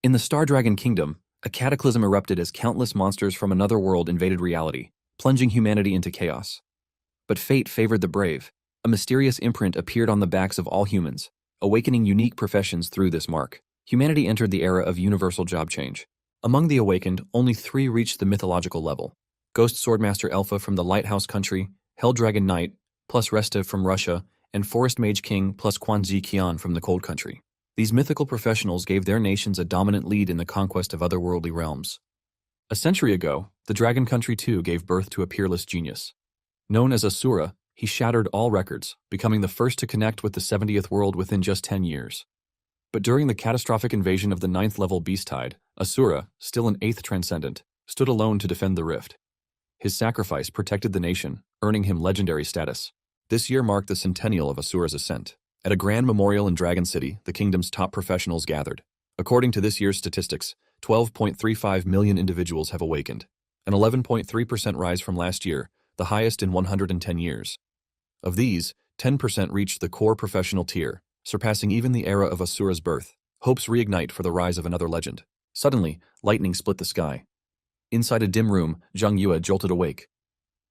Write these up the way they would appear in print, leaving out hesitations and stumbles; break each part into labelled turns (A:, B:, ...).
A: In the Star Dragon Kingdom, a cataclysm erupted as countless monsters from another world invaded reality, plunging humanity into chaos. But fate favored the brave. A mysterious imprint appeared on the backs of all humans, awakening unique professions through this mark. Humanity entered the era of universal job change. Among the awakened, only 3 reached the mythological level. Ghost Swordmaster Elpha from the Lighthouse Country, Hell Dragon Knight, plus Resta from Russia, and Forest Mage King plus Quanzi Qian from the Cold Country. These mythical professionals gave their nations a dominant lead in the conquest of otherworldly realms. A century ago, the Dragon Country too gave birth to a peerless genius. Known as Asura, he shattered all records, becoming the first to connect with the 70th world within just 10 years. But during the catastrophic invasion of the 9th level Beasttide, Asura, still an 8th Transcendent, stood alone to defend the rift. His sacrifice protected the nation, earning him legendary status. This year marked the centennial of Asura's ascent. At a grand memorial in Dragon City, the kingdom's top professionals gathered. According to this year's statistics, 12.35 million individuals have awakened, an 11.3% rise from last year, the highest in 110 years. Of these, 10% reached the core professional tier, surpassing even the era of Asura's birth. Hopes reignite for the rise of another legend. Suddenly, lightning split the sky. Inside a dim room, Zhang Yue jolted awake.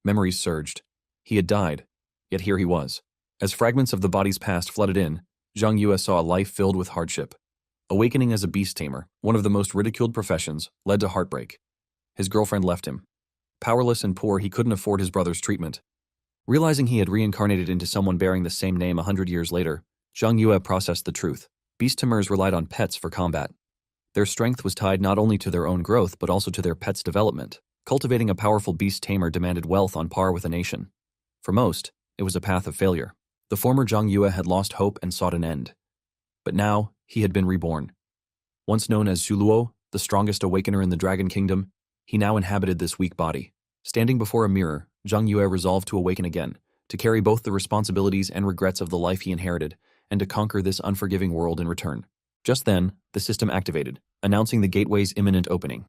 A: Memories surged. He had died, yet here he was. As fragments of the body's past flooded in, Zhang Yue saw a life filled with hardship. Awakening as a beast tamer, one of the most ridiculed professions, led to heartbreak. His girlfriend left him. Powerless and poor, he couldn't afford his brother's treatment. Realizing he had reincarnated into someone bearing the same name 100 years later, Zhang Yue processed the truth. Beast tamers relied on pets for combat. Their strength was tied not only to their own growth but also to their pet's development. Cultivating a powerful beast tamer demanded wealth on par with a nation. For most, it was a path of failure. The former Zhang Yue had lost hope and sought an end. But now, he had been reborn. Once known as Zuluo, the strongest awakener in the Dragon Kingdom, he now inhabited this weak body. Standing before a mirror, Zhang Yue resolved to awaken again, to carry both the responsibilities and regrets of the life he inherited, and to conquer this unforgiving world in return. Just then, the system activated, announcing the gateway's imminent opening.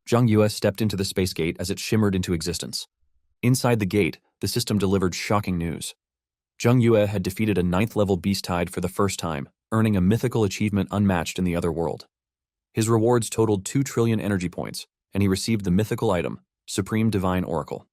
A: Zhang Yue stepped into the space gate as it shimmered into existence. Inside the gate, the system delivered shocking news. Zhang Yue had defeated a 9th level Beasttide for the first time, earning a mythical achievement unmatched in the other world. His rewards totaled 2 trillion energy points, and he received the mythical item, Supreme Divine Oracle.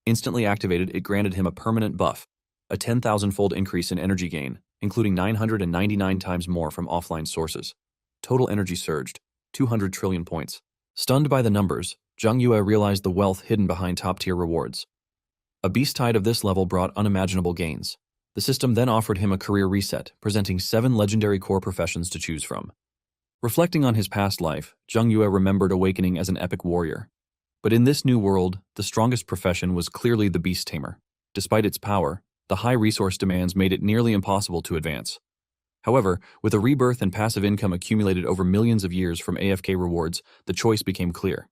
A: Instantly activated, it granted him a permanent buff, a 10,000-fold increase in energy gain, including 999 times more from offline sources. Total energy surged, 200 trillion points. Stunned by the numbers, Zhang Yue realized the wealth hidden behind top-tier rewards. A Beasttide of this level brought unimaginable gains. The system then offered him a career reset, presenting 7 legendary core professions to choose from. Reflecting on his past life, Zhang Yue remembered awakening as an epic warrior. But in this new world, the strongest profession was clearly the beast tamer. Despite its power, the high resource demands made it nearly impossible to advance. However, with a rebirth and passive income accumulated over millions of years from AFK rewards, the choice became clear.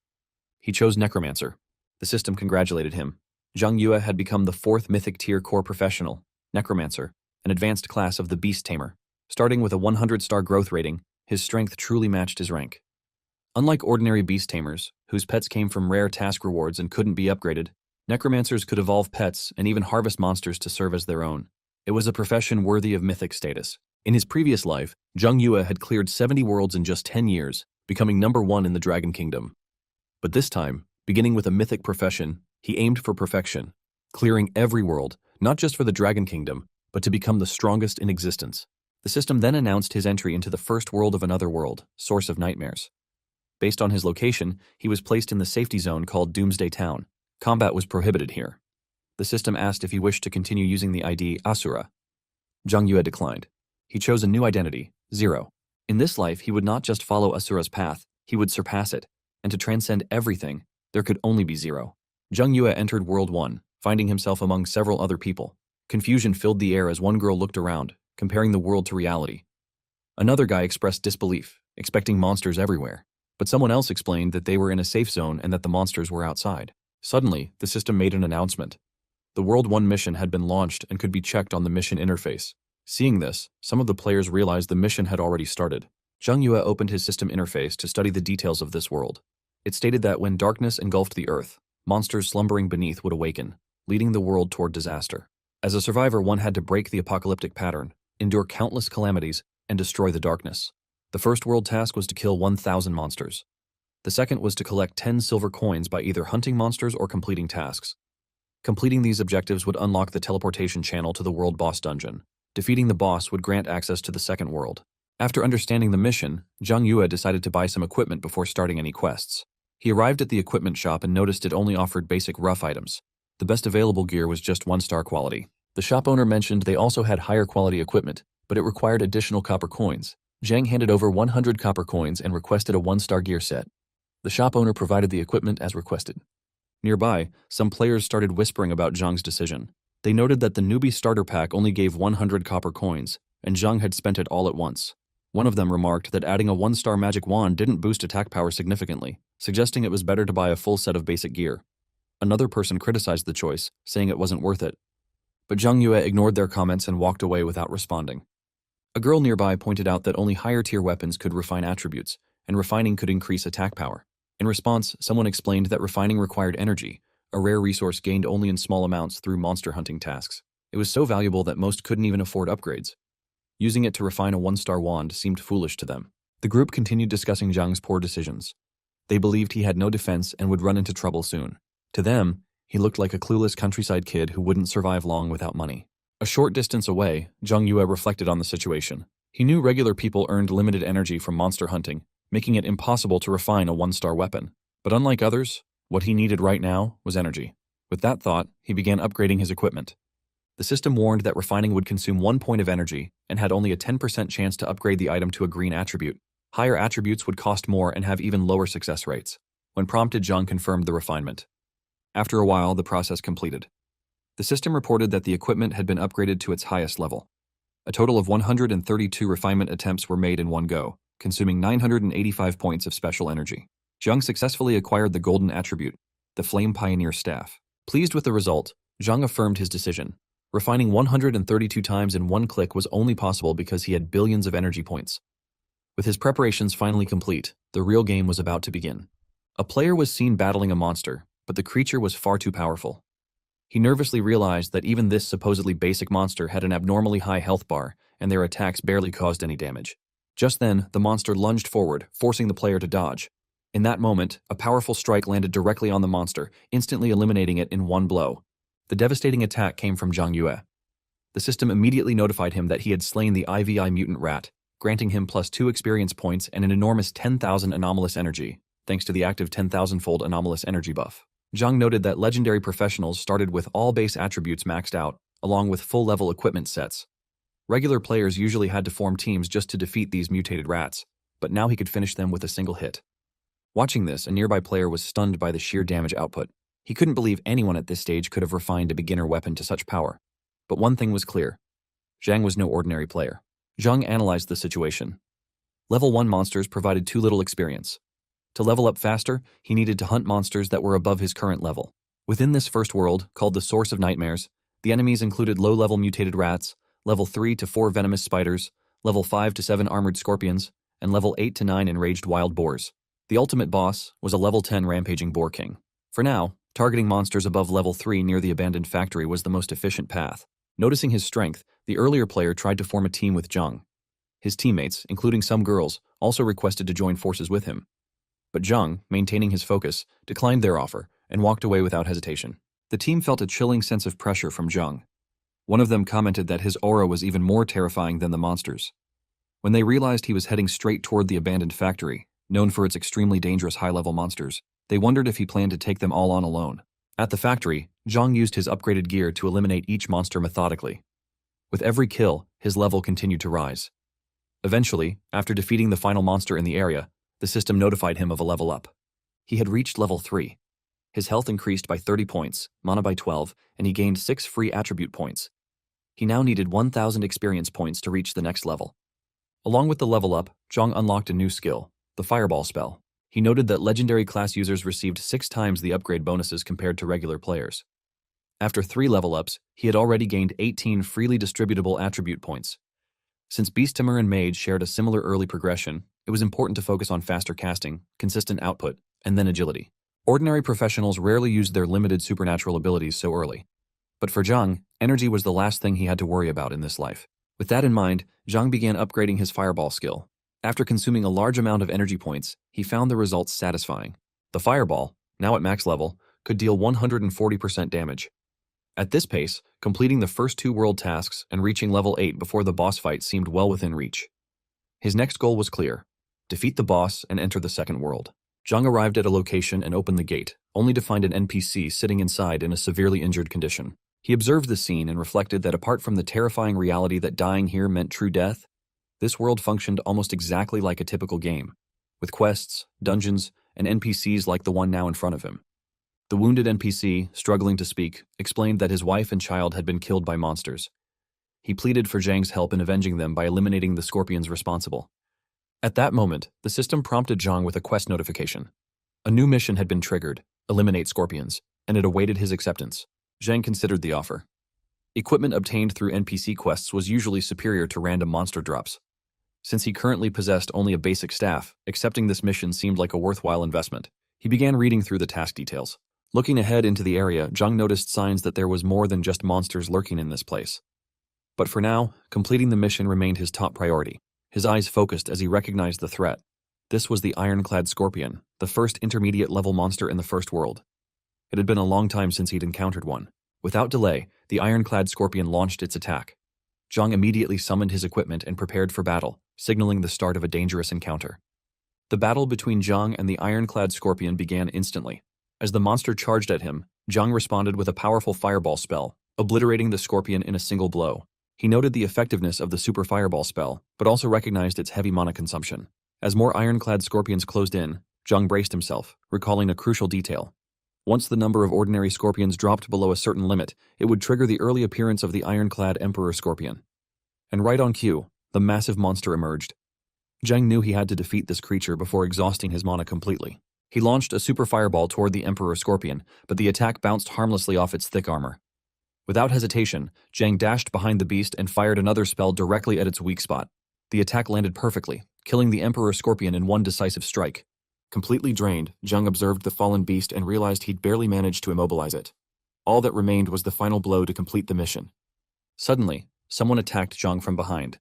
A: He chose Necromancer. The system congratulated him. Zhang Yue had become the 4th mythic tier core professional, Necromancer, an advanced class of the beast tamer. Starting with a 100-star growth rating, his strength truly matched his rank. Unlike ordinary beast tamers, whose pets came from rare task rewards and couldn't be upgraded, Necromancers could evolve pets and even harvest monsters to serve as their own. It was a profession worthy of mythic status. In his previous life, Zhang Yue had cleared 70 worlds in just 10 years, becoming #1 in the Dragon Kingdom. But this time, beginning with a mythic profession, he aimed for perfection, clearing every world, not just for the Dragon Kingdom, but to become the strongest in existence. The system then announced his entry into the first world of another world, Source of Nightmares. Based on his location, he was placed in the safety zone called Doomsday Town. Combat was prohibited here. The system asked if he wished to continue using the ID Asura. Zhang Yue declined. He chose a new identity, Zero. In this life, he would not just follow Asura's path, he would surpass it, and to transcend everything, there could only be Zero. Zhang Yue entered World 1, finding himself among several other people. Confusion filled the air as one girl looked around, comparing the world to reality. Another guy expressed disbelief, expecting monsters everywhere. But someone else explained that they were in a safe zone and that the monsters were outside. Suddenly, the system made an announcement. The World 1 mission had been launched and could be checked on the mission interface. Seeing this, some of the players realized the mission had already started. Zhang Yue opened his system interface to study the details of this world. It stated that when darkness engulfed the earth, monsters slumbering beneath would awaken, leading the world toward disaster. As a survivor, one had to break the apocalyptic pattern, endure countless calamities, and destroy the darkness. The first world task was to kill 1,000 monsters. The second was to collect 10 silver coins by either hunting monsters or completing tasks. Completing these objectives would unlock the teleportation channel to the world boss dungeon. Defeating the boss would grant access to the second world. After understanding the mission, Zhang Yue decided to buy some equipment before starting any quests. He arrived at the equipment shop and noticed it only offered basic rough items. The best available gear was just 1-star quality. The shop owner mentioned they also had higher quality equipment, but it required additional copper coins. Zhang handed over 100 copper coins and requested a 1-star gear set. The shop owner provided the equipment as requested. Nearby, some players started whispering about Zhang's decision. They noted that the newbie starter pack only gave 100 copper coins, and Zhang had spent it all at once. One of them remarked that adding a 1-star magic wand didn't boost attack power significantly, suggesting it was better to buy a full set of basic gear. Another person criticized the choice, saying it wasn't worth it. But Zhang Yue ignored their comments and walked away without responding. A girl nearby pointed out that only higher-tier weapons could refine attributes, and refining could increase attack power. In response, someone explained that refining required energy, a rare resource gained only in small amounts through monster hunting tasks. It was so valuable that most couldn't even afford upgrades. Using it to refine a 1-star wand seemed foolish to them. The group continued discussing Zhang's poor decisions. They believed he had no defense and would run into trouble soon. To them, he looked like a clueless countryside kid who wouldn't survive long without money. A short distance away, Zhang Yue reflected on the situation. He knew regular people earned limited energy from monster hunting, making it impossible to refine a 1-star weapon. But unlike others, what he needed right now was energy. With that thought, he began upgrading his equipment. The system warned that refining would consume 1 point of energy and had only a 10% chance to upgrade the item to a green attribute. Higher attributes would cost more and have even lower success rates. When prompted, Zhang confirmed the refinement. After a while, the process completed. The system reported that the equipment had been upgraded to its highest level. A total of 132 refinement attempts were made in one go, consuming 985 points of special energy. Zhang successfully acquired the golden attribute, the Flame Pioneer Staff. Pleased with the result, Zhang affirmed his decision. Refining 132 times in one click was only possible because he had billions of energy points. With his preparations finally complete, the real game was about to begin. A player was seen battling a monster, but the creature was far too powerful. He nervously realized that even this supposedly basic monster had an abnormally high health bar, and their attacks barely caused any damage. Just then, the monster lunged forward, forcing the player to dodge. In that moment, a powerful strike landed directly on the monster, instantly eliminating it in one blow. The devastating attack came from Zhang Yue. The system immediately notified him that he had slain the IVI mutant rat, granting him +2 experience points and an enormous 10,000 anomalous energy, thanks to the active 10,000-fold anomalous energy buff. Zhang noted that legendary professionals started with all base attributes maxed out, along with full-level equipment sets. Regular players usually had to form teams just to defeat these mutated rats, but now he could finish them with a single hit. Watching this, a nearby player was stunned by the sheer damage output. He couldn't believe anyone at this stage could have refined a beginner weapon to such power. But one thing was clear. Zhang was no ordinary player. Zhang analyzed the situation. Level 1 monsters provided too little experience. To level up faster, he needed to hunt monsters that were above his current level. Within this first world, called the Source of Nightmares, the enemies included low-level mutated rats, level 3 to 4 venomous spiders, level 5 to 7 armored scorpions, and level 8 to 9 enraged wild boars. The ultimate boss was a level 10 rampaging boar king. For now, targeting monsters above level 3 near the abandoned factory was the most efficient path. Noticing his strength, the earlier player tried to form a team with Zhang. His teammates, including some girls, also requested to join forces with him. But Zhang, maintaining his focus, declined their offer and walked away without hesitation. The team felt a chilling sense of pressure from Zhang. One of them commented that his aura was even more terrifying than the monsters. When they realized he was heading straight toward the abandoned factory, known for its extremely dangerous high-level monsters, they wondered if he planned to take them all on alone. At the factory, Zhang used his upgraded gear to eliminate each monster methodically. With every kill, his level continued to rise. Eventually, after defeating the final monster in the area, the system notified him of a level up. He had reached level 3. His health increased by 30 points, mana by 12, and he gained 6 free attribute points. He now needed 1,000 experience points to reach the next level. Along with the level up, Zhang unlocked a new skill, the Fireball spell. He noted that legendary class users received 6 times the upgrade bonuses compared to regular players. After 3 level ups, he had already gained 18 freely distributable attribute points. Since Beastamer and Mage shared a similar early progression, it was important to focus on faster casting, consistent output, and then agility. Ordinary professionals rarely used their limited supernatural abilities so early. But for Zhang, energy was the last thing he had to worry about in this life. With that in mind, Zhang began upgrading his Fireball skill. After consuming a large amount of energy points, he found the results satisfying. The fireball, now at max level, could deal 140% damage. At this pace, completing the first 2 world tasks and reaching level 8 before the boss fight seemed well within reach. His next goal was clear: defeat the boss and enter the second world. Zhang arrived at a location and opened the gate, only to find an NPC sitting inside in a severely injured condition. He observed the scene and reflected that apart from the terrifying reality that dying here meant true death, this world functioned almost exactly like a typical game, with quests, dungeons, and NPCs like the one now in front of him. The wounded NPC, struggling to speak, explained that his wife and child had been killed by monsters. He pleaded for Zhang's help in avenging them by eliminating the scorpions responsible. At that moment, the system prompted Zhang with a quest notification. A new mission had been triggered: eliminate scorpions, and it awaited his acceptance. Zhang considered the offer. Equipment obtained through NPC quests was usually superior to random monster drops. Since he currently possessed only a basic staff, accepting this mission seemed like a worthwhile investment. He began reading through the task details. Looking ahead into the area, Zhang noticed signs that there was more than just monsters lurking in this place. But for now, completing the mission remained his top priority. His eyes focused as he recognized the threat. This was the ironclad scorpion, the first intermediate-level monster in the first world. It had been a long time since he'd encountered one. Without delay, the ironclad scorpion launched its attack. Zhang immediately summoned his equipment and prepared for battle, signaling the start of a dangerous encounter. The battle between Zhang and the ironclad scorpion began instantly. As the monster charged at him, Zhang responded with a powerful fireball spell, obliterating the scorpion in a single blow. He noted the effectiveness of the super fireball spell, but also recognized its heavy mana consumption. As more ironclad scorpions closed in, Zhang braced himself, recalling a crucial detail. Once the number of ordinary scorpions dropped below a certain limit, it would trigger the early appearance of the ironclad emperor scorpion. And right on cue, the massive monster emerged. Zhang knew he had to defeat this creature before exhausting his mana completely. He launched a super fireball toward the emperor scorpion, but the attack bounced harmlessly off its thick armor. Without hesitation, Zhang dashed behind the beast and fired another spell directly at its weak spot. The attack landed perfectly, killing the emperor scorpion in one decisive strike. Completely drained, Zhang observed the fallen beast and realized he'd barely managed to immobilize it. All that remained was the final blow to complete the mission. Suddenly, someone attacked Zhang from behind.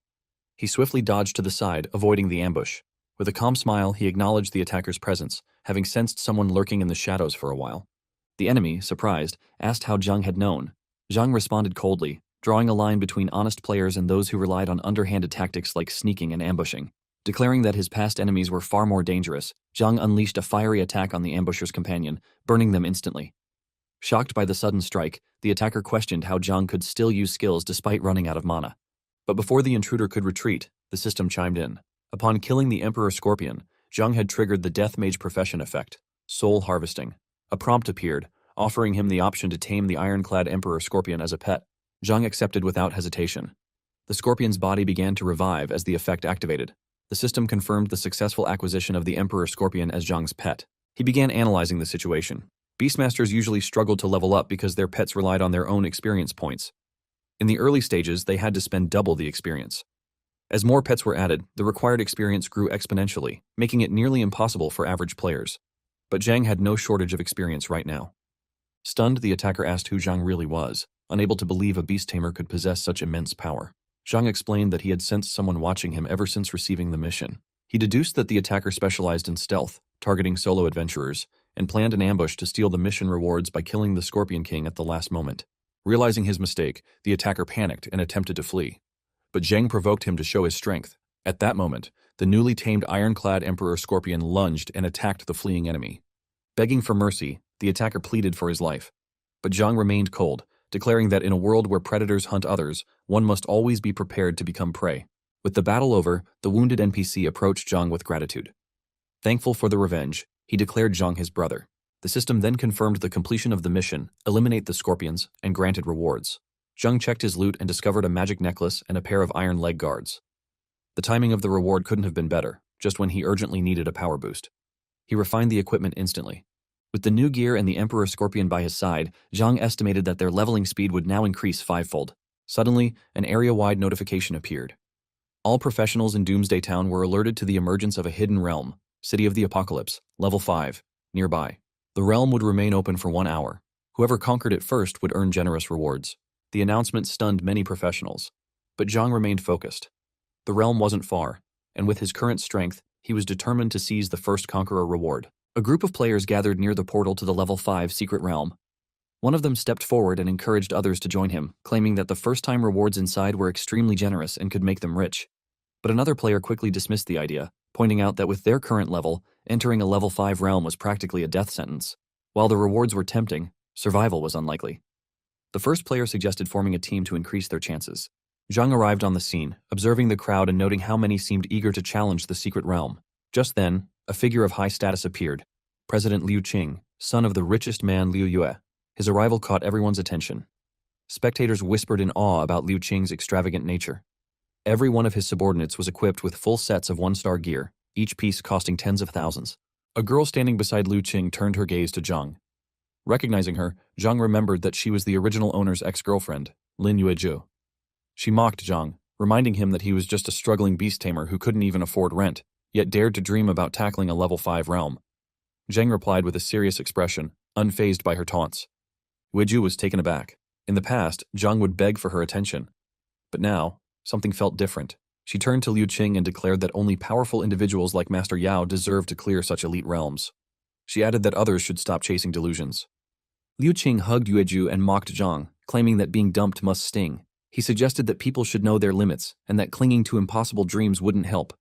A: He swiftly dodged to the side, avoiding the ambush. With a calm smile, he acknowledged the attacker's presence, having sensed someone lurking in the shadows for a while. The enemy, surprised, asked how Zhang had known. Zhang responded coldly, drawing a line between honest players and those who relied on underhanded tactics like sneaking and ambushing. Declaring that his past enemies were far more dangerous, Zhang unleashed a fiery attack on the ambusher's companion, burning them instantly. Shocked by the sudden strike, the attacker questioned how Zhang could still use skills despite running out of mana. But before the intruder could retreat, the system chimed in. Upon killing the Emperor Scorpion, Zhang had triggered the Death Mage profession effect, Soul Harvesting. A prompt appeared, offering him the option to tame the ironclad Emperor Scorpion as a pet. Zhang accepted without hesitation. The Scorpion's body began to revive as the effect activated. The system confirmed the successful acquisition of the Emperor Scorpion as Zhang's pet. He began analyzing the situation. Beastmasters usually struggled to level up because their pets relied on their own experience points. In the early stages, they had to spend double the experience. As more pets were added, the required experience grew exponentially, making it nearly impossible for average players. But Zhang had no shortage of experience right now. Stunned, the attacker asked who Zhang really was, unable to believe a beast tamer could possess such immense power. Zhang explained that he had sensed someone watching him ever since receiving the mission. He deduced that the attacker specialized in stealth, targeting solo adventurers, and planned an ambush to steal the mission rewards by killing the Scorpion King at the last moment. Realizing his mistake, the attacker panicked and attempted to flee. But Zhang provoked him to show his strength. At that moment, the newly tamed ironclad Emperor Scorpion lunged and attacked the fleeing enemy. Begging for mercy, the attacker pleaded for his life. But Zhang remained cold, declaring that in a world where predators hunt others, one must always be prepared to become prey. With the battle over, the wounded NPC approached Zhang with gratitude. Thankful for the revenge, he declared Zhang his brother. The system then confirmed the completion of the mission, eliminate the scorpions, and granted rewards. Zhang checked his loot and discovered a magic necklace and a pair of iron leg guards. The timing of the reward couldn't have been better, just when he urgently needed a power boost. He refined the equipment instantly. With the new gear and the Emperor Scorpion by his side, Zhang estimated that their leveling speed would now increase fivefold. Suddenly, an area-wide notification appeared. All professionals in Doomsday Town were alerted to the emergence of a hidden realm, City of the Apocalypse, level 5, nearby. The realm would remain open for 1 hour. Whoever conquered it first would earn generous rewards. The announcement stunned many professionals. But Zhang remained focused. The realm wasn't far. and with his current strength, he was determined to seize the first Conqueror reward. A group of players gathered near the portal to the level 5 secret realm. One of them stepped forward and encouraged others to join him, claiming that the first-time rewards inside were extremely generous and could make them rich. But another player quickly dismissed the idea, pointing out that with their current level, entering a level 5 realm was practically a death sentence. While the rewards were tempting, survival was unlikely. The first player suggested forming a team to increase their chances. Zhang arrived on the scene, observing the crowd and noting how many seemed eager to challenge the secret realm. Just then, a figure of high status appeared. President Liu Qing, son of the richest man Liu Yue. His arrival caught everyone's attention. Spectators whispered in awe about Liu Qing's extravagant nature. Every one of his subordinates was equipped with full sets of one-star gear, each piece costing tens of thousands. A girl standing beside Liu Qing turned her gaze to Zhang. Recognizing her, Zhang remembered that she was the original owner's ex-girlfriend, Lin Yuezhu. She mocked Zhang, reminding him that he was just a struggling beast tamer who couldn't even afford rent, yet dared to dream about tackling a level 5 realm. Zhang replied with a serious expression, unfazed by her taunts. Yuezhu was taken aback. In the past, Zhang would beg for her attention. But now, something felt different. She turned to Liu Qing and declared that only powerful individuals like Master Yao deserved to clear such elite realms. She added that others should stop chasing delusions. Liu Qing hugged Yuezhu and mocked Zhang, claiming that being dumped must sting. He suggested that people should know their limits and that clinging to impossible dreams wouldn't help.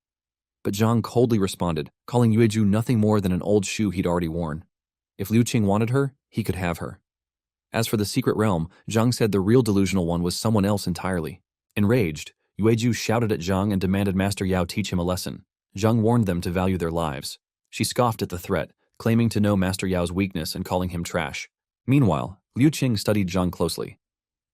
A: But Zhang coldly responded, calling Yuezhu nothing more than an old shoe he'd already worn. If Liu Qing wanted her, he could have her. As for the secret realm, Zhang said the real delusional one was someone else entirely. Enraged, Yuezhu shouted at Zhang and demanded Master Yao teach him a lesson. Zhang warned them to value their lives. She scoffed at the threat, claiming to know Master Yao's weakness and calling him trash. Meanwhile, Liu Qing studied Zhang closely.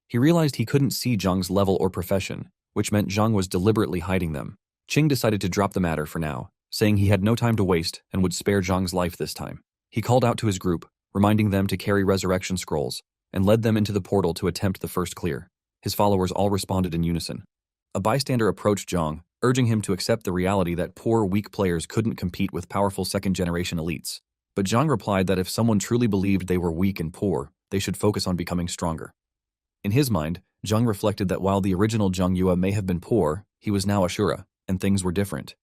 A: He realized he couldn't see Zhang's level or profession, which meant Zhang was deliberately hiding them. Qing decided to drop the matter for now, saying he had no time to waste and would spare Zhang's life this time. He called out to his group, reminding them to carry resurrection scrolls, and led them into the portal to attempt the first clear. His followers all responded in unison. A bystander approached Zhang, urging him to accept the reality that poor, weak players couldn't compete with powerful second-generation elites. But Zhang replied that if someone truly believed they were weak and poor, they should focus on becoming stronger. In his mind, Zhang reflected that while the original Zhang Yue may have been poor, he was now Asura, and things were different.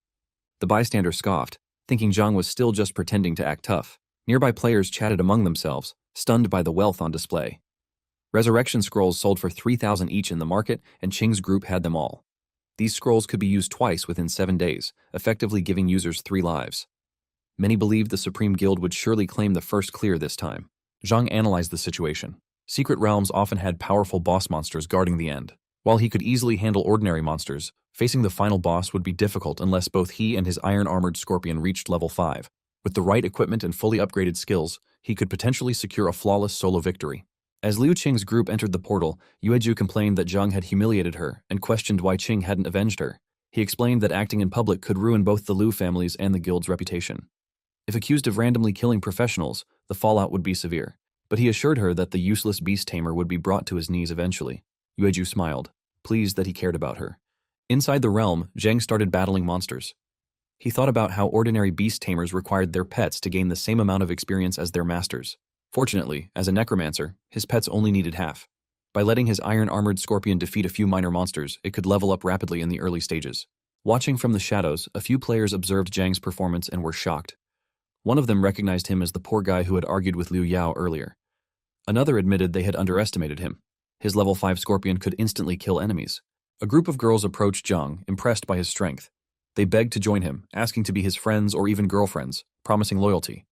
A: The bystander scoffed, thinking Zhang was still just pretending to act tough. Nearby players chatted among themselves, stunned by the wealth on display. Resurrection scrolls sold for 3,000 each in the market, and Qing's group had them all. These scrolls could be used twice within 7 days, effectively giving users 3 lives. Many believed the Supreme Guild would surely claim the first clear this time. Zhang analyzed the situation. Secret realms often had powerful boss monsters guarding the end. While he could easily handle ordinary monsters, facing the final boss would be difficult unless both he and his iron-armored scorpion reached level 5. With the right equipment and fully upgraded skills, he could potentially secure a flawless solo victory. As Liu Qing's group entered the portal, Yuezhu complained that Zhang had humiliated her and questioned why Qing hadn't avenged her. He explained that acting in public could ruin both the Liu families and the guild's reputation. If accused of randomly killing professionals, the fallout would be severe. But he assured her that the useless beast tamer would be brought to his knees eventually. Yuezhu smiled, pleased that he cared about her. Inside the realm, Zhang started battling monsters. He thought about how ordinary beast tamers required their pets to gain the same amount of experience as their masters. Fortunately, as a necromancer, his pets only needed half. By letting his iron-armored scorpion defeat a few minor monsters, it could level up rapidly in the early stages. Watching from the shadows, a few players observed Zhang's performance and were shocked. One of them recognized him as the poor guy who had argued with Liu Yao earlier. Another admitted they had underestimated him. His level 5 scorpion could instantly kill enemies. A group of girls approached Zhang, impressed by his strength. They begged to join him, asking to be his friends or even girlfriends, promising loyalty.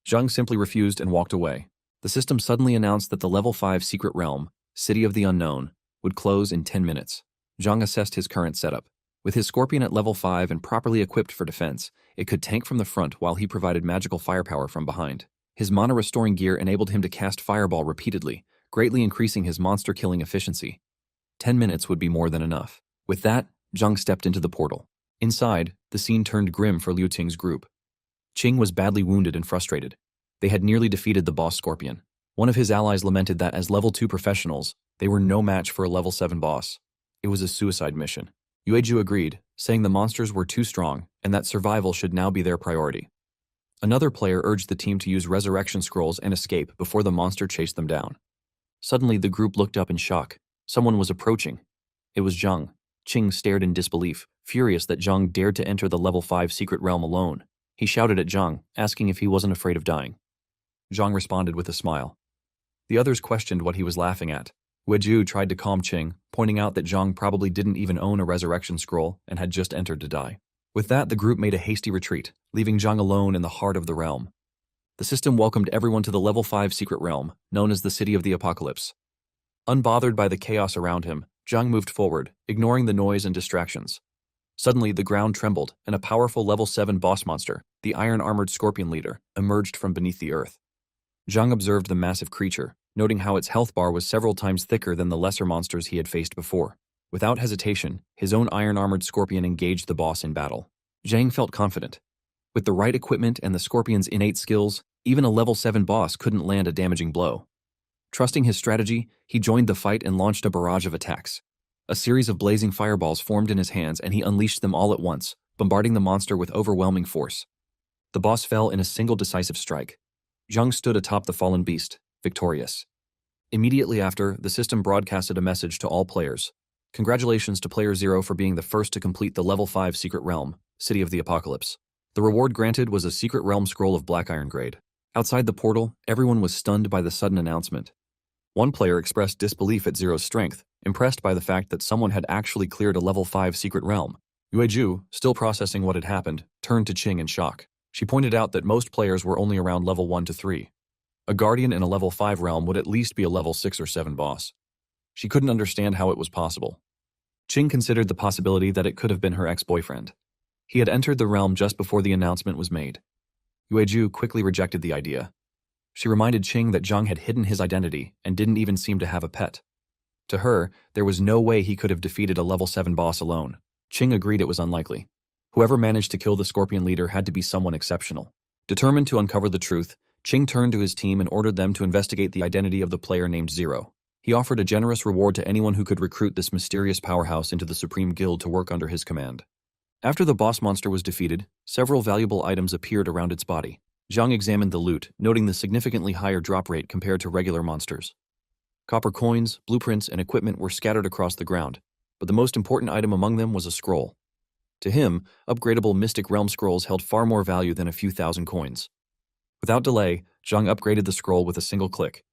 A: Zhang simply refused and walked away. The system suddenly announced that the level 5 secret realm, City of the Unknown, would close in 10 minutes. Zhang assessed his current setup. With his scorpion at level 5 and properly equipped for defense, it could tank from the front while he provided magical firepower from behind. His mana-restoring gear enabled him to cast Fireball repeatedly, greatly increasing his monster-killing efficiency. 10 minutes would be more than enough. With that, Zhang stepped into the portal. Inside, the scene turned grim for Liu Qing's group. Qing was badly wounded and frustrated. They had nearly defeated the boss scorpion. One of his allies lamented that as level 2 professionals, they were no match for a level 7 boss. It was a suicide mission. Yuezhu agreed, saying the monsters were too strong and that survival should now be their priority. Another player urged the team to use resurrection scrolls and escape before the monster chased them down. Suddenly, the group looked up in shock. Someone was approaching. It was Zhang. Qing stared in disbelief, Furious that Zhang dared to enter the level 5 secret realm alone, he shouted at Zhang, asking if he wasn't afraid of dying. Zhang responded with a smile. The others questioned what he was laughing at. Weju tried to calm Qing, pointing out that Zhang probably didn't even own a resurrection scroll and had just entered to die. With that, the group made a hasty retreat, leaving Zhang alone in the heart of the realm. The system welcomed everyone to the level 5 secret realm, known as the City of the Apocalypse. Unbothered by the chaos around him, Zhang moved forward, ignoring the noise and distractions. Suddenly, the ground trembled, and a powerful level 7 boss monster, the iron-armored scorpion leader, emerged from beneath the earth. Zhang observed the massive creature, noting how its health bar was several times thicker than the lesser monsters he had faced before. Without hesitation, his own iron-armored scorpion engaged the boss in battle. Zhang felt confident. With the right equipment and the scorpion's innate skills, even a level 7 boss couldn't land a damaging blow. Trusting his strategy, he joined the fight and launched a barrage of attacks. A series of blazing fireballs formed in his hands and he unleashed them all at once, bombarding the monster with overwhelming force. The boss fell in a single decisive strike. Zhang stood atop the fallen beast, victorious. Immediately after, the system broadcasted a message to all players. Congratulations to Player 0 for being the first to complete the Level 5 Secret Realm, City of the Apocalypse. The reward granted was a Secret Realm Scroll of Black Iron grade. Outside the portal, everyone was stunned by the sudden announcement. One player expressed disbelief at Zero's strength, impressed by the fact that someone had actually cleared a Level 5 Secret Realm. Yueju, still processing what had happened, turned to Qing in shock. She pointed out that most players were only around level 1 to 3. A guardian in a level 5 realm would at least be a level 6 or 7 boss. She couldn't understand how it was possible. Qing considered the possibility that it could have been her ex-boyfriend. He had entered the realm just before the announcement was made. Yueju quickly rejected the idea. She reminded Qing that Zhang had hidden his identity and didn't even seem to have a pet. To her, there was no way he could have defeated a level 7 boss alone. Qing agreed it was unlikely. Whoever managed to kill the scorpion leader had to be someone exceptional. Determined to uncover the truth, Qing turned to his team and ordered them to investigate the identity of the player named Zero. He offered a generous reward to anyone who could recruit this mysterious powerhouse into the Supreme Guild to work under his command. After the boss monster was defeated, several valuable items appeared around its body. Zhang examined the loot, noting the significantly higher drop rate compared to regular monsters. Copper coins, blueprints, and equipment were scattered across the ground, but the most important item among them was a scroll. To him, upgradable Mystic Realm scrolls held far more value than a few thousand coins. Without delay, Zhang upgraded the scroll with a single click.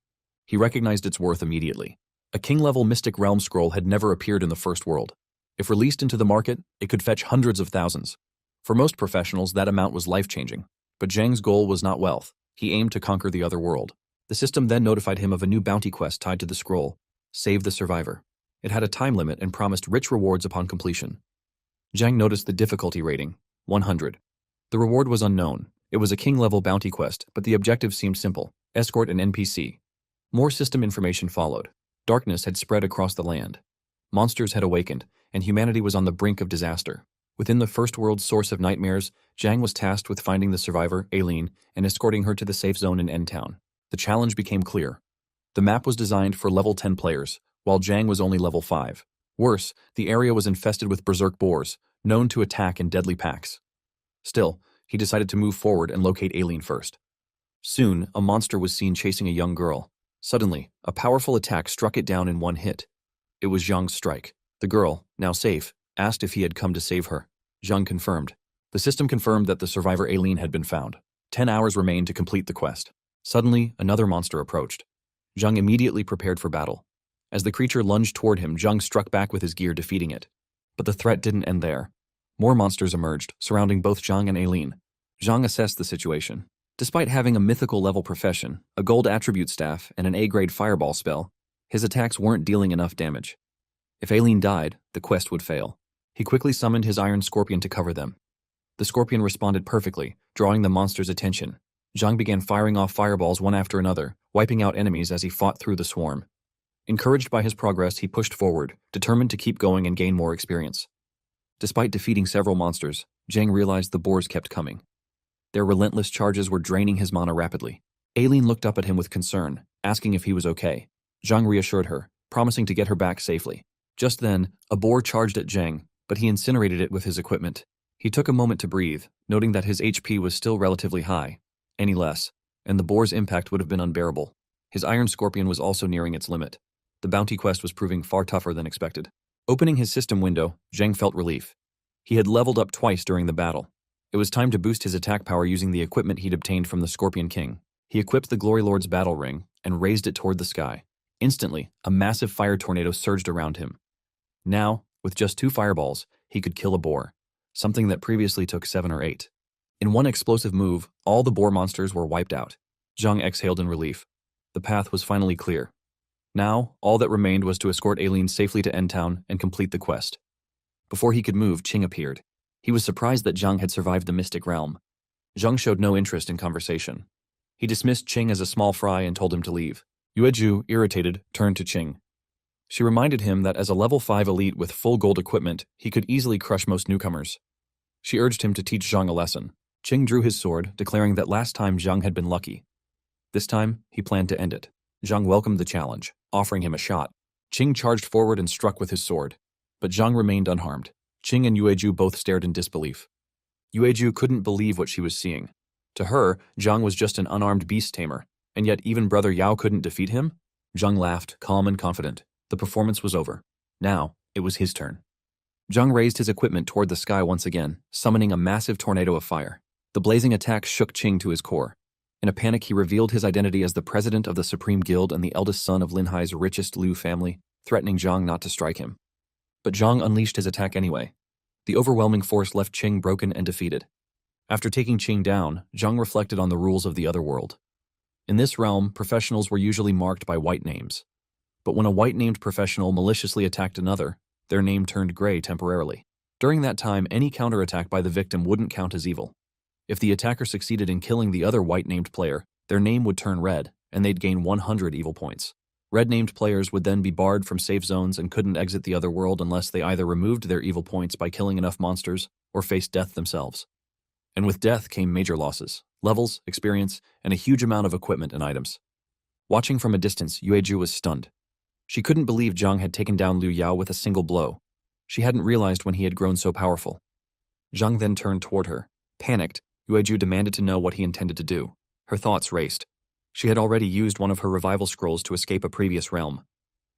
A: He recognized its worth immediately. A king-level Mystic Realm scroll had never appeared in the first world. If released into the market, it could fetch hundreds of thousands. For most professionals, that amount was life-changing. But Zhang's goal was not wealth. He aimed to conquer the other world. The system then notified him of a new bounty quest tied to the scroll, Save the Survivor. It had a time limit and promised rich rewards upon completion. Zhang noticed the difficulty rating, 100. The reward was unknown. It was a king-level bounty quest, but the objective seemed simple, escort an NPC. More system information followed. Darkness had spread across the land. Monsters had awakened, and humanity was on the brink of disaster. Within the first world's source of nightmares, Zhang was tasked with finding the survivor, Aileen, and escorting her to the safe zone in N-Town. The challenge became clear. The map was designed for level 10 players, while Zhang was only level 5. Worse, the area was infested with berserk boars, known to attack in deadly packs. Still, he decided to move forward and locate Aileen first. Soon, a monster was seen chasing a young girl. Suddenly, a powerful attack struck it down in one hit. It was Zhang's strike. The girl, now safe, asked if he had come to save her. Zhang confirmed. The system confirmed that the survivor Aileen had been found. 10 hours remained to complete the quest. Suddenly, another monster approached. Zhang immediately prepared for battle. As the creature lunged toward him, Zhang struck back with his gear, defeating it. But the threat didn't end there. More monsters emerged, surrounding both Zhang and Aileen. Zhang assessed the situation. Despite having a mythical level profession, a gold attribute staff, and an A-grade fireball spell, his attacks weren't dealing enough damage. If Aileen died, the quest would fail. He quickly summoned his iron scorpion to cover them. The scorpion responded perfectly, drawing the monster's attention. Zhang began firing off fireballs one after another, wiping out enemies as he fought through the swarm. Encouraged by his progress, he pushed forward, determined to keep going and gain more experience. Despite defeating several monsters, Zhang realized the boars kept coming. Their relentless charges were draining his mana rapidly. Aileen looked up at him with concern, asking if he was okay. Zhang reassured her, promising to get her back safely. Just then, a boar charged at Zhang, but he incinerated it with his equipment. He took a moment to breathe, noting that his HP was still relatively high. Any less, and the boar's impact would have been unbearable. His iron scorpion was also nearing its limit. The bounty quest was proving far tougher than expected. Opening his system window, Zhang felt relief. He had leveled up twice during the battle. It was time to boost his attack power using the equipment he'd obtained from the Scorpion King. He equipped the Glory Lord's battle ring and raised it toward the sky. Instantly, a massive fire tornado surged around him. Now, with just 2 fireballs, he could kill a boar, something that previously took 7 or 8. In one explosive move, all the boar monsters were wiped out. Zhang exhaled in relief. The path was finally clear. Now, all that remained was to escort Aileen safely to Endtown and complete the quest. Before he could move, Qing appeared. He was surprised that Zhang had survived the Mystic Realm. Zhang showed no interest in conversation. He dismissed Qing as a small fry and told him to leave. Yueju, irritated, turned to Qing. She reminded him that as a level 5 elite with full gold equipment, he could easily crush most newcomers. She urged him to teach Zhang a lesson. Qing drew his sword, declaring that last time Zhang had been lucky. This time, he planned to end it. Zhang welcomed the challenge, offering him a shot. Qing charged forward and struck with his sword. But Zhang remained unharmed. Qing and Yueju both stared in disbelief. Yueju couldn't believe what she was seeing. To her, Zhang was just an unarmed beast tamer, and yet even Brother Yao couldn't defeat him? Zhang laughed, calm and confident. The performance was over. Now, it was his turn. Zhang raised his equipment toward the sky once again, summoning a massive tornado of fire. The blazing attack shook Qing to his core. In a panic, he revealed his identity as the president of the Supreme Guild and the eldest son of Lin Hai's richest Liu family, threatening Zhang not to strike him. But Zhang unleashed his attack anyway. The overwhelming force left Qing broken and defeated. After taking Qing down, Zhang reflected on the rules of the other world. In this realm, professionals were usually marked by white names. But when a white-named professional maliciously attacked another, their name turned gray temporarily. During that time, any counterattack by the victim wouldn't count as evil. If the attacker succeeded in killing the other white-named player, their name would turn red, and they'd gain 100 evil points. Red-named players would then be barred from safe zones and couldn't exit the other world unless they either removed their evil points by killing enough monsters or faced death themselves. And with death came major losses, levels, experience, and a huge amount of equipment and items. Watching from a distance, Yueju was stunned. She couldn't believe Zhang had taken down Liu Yao with a single blow. She hadn't realized when he had grown so powerful. Zhang then turned toward her. Panicked, Yueju demanded to know what he intended to do. Her thoughts raced. She had already used one of her revival scrolls to escape a previous realm.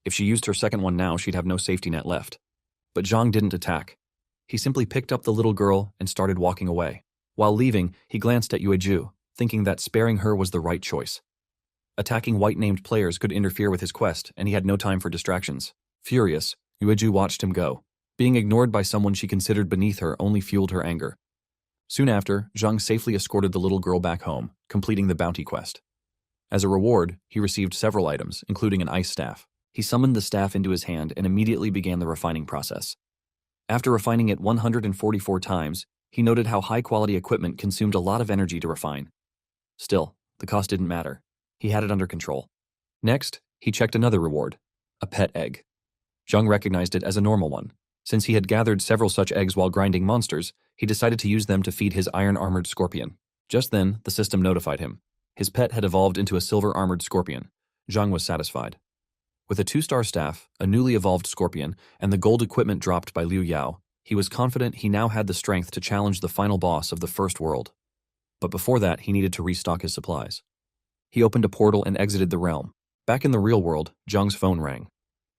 A: If she used her second one now, she'd have no safety net left. But Zhang didn't attack. He simply picked up the little girl and started walking away. While leaving, he glanced at Yueju, thinking that sparing her was the right choice. Attacking white-named players could interfere with his quest, and he had no time for distractions. Furious, Yueju watched him go. Being ignored by someone she considered beneath her only fueled her anger. Soon after, Zhang safely escorted the little girl back home, completing the bounty quest. As a reward, he received several items, including an ice staff. He summoned the staff into his hand and immediately began the refining process. After refining it 144 times, he noted how high-quality equipment consumed a lot of energy to refine. Still, the cost didn't matter. He had it under control. Next, he checked another reward, a pet egg. Zhang recognized it as a normal one. Since he had gathered several such eggs while grinding monsters, he decided to use them to feed his iron-armored scorpion. Just then, the system notified him. His pet had evolved into a silver-armored scorpion. Zhang was satisfied. With a 2-star staff, a newly evolved scorpion, and the gold equipment dropped by Liu Yao, he was confident he now had the strength to challenge the final boss of the First World. But before that, he needed to restock his supplies. He opened a portal and exited the realm. Back in the real world, Zhang's phone rang.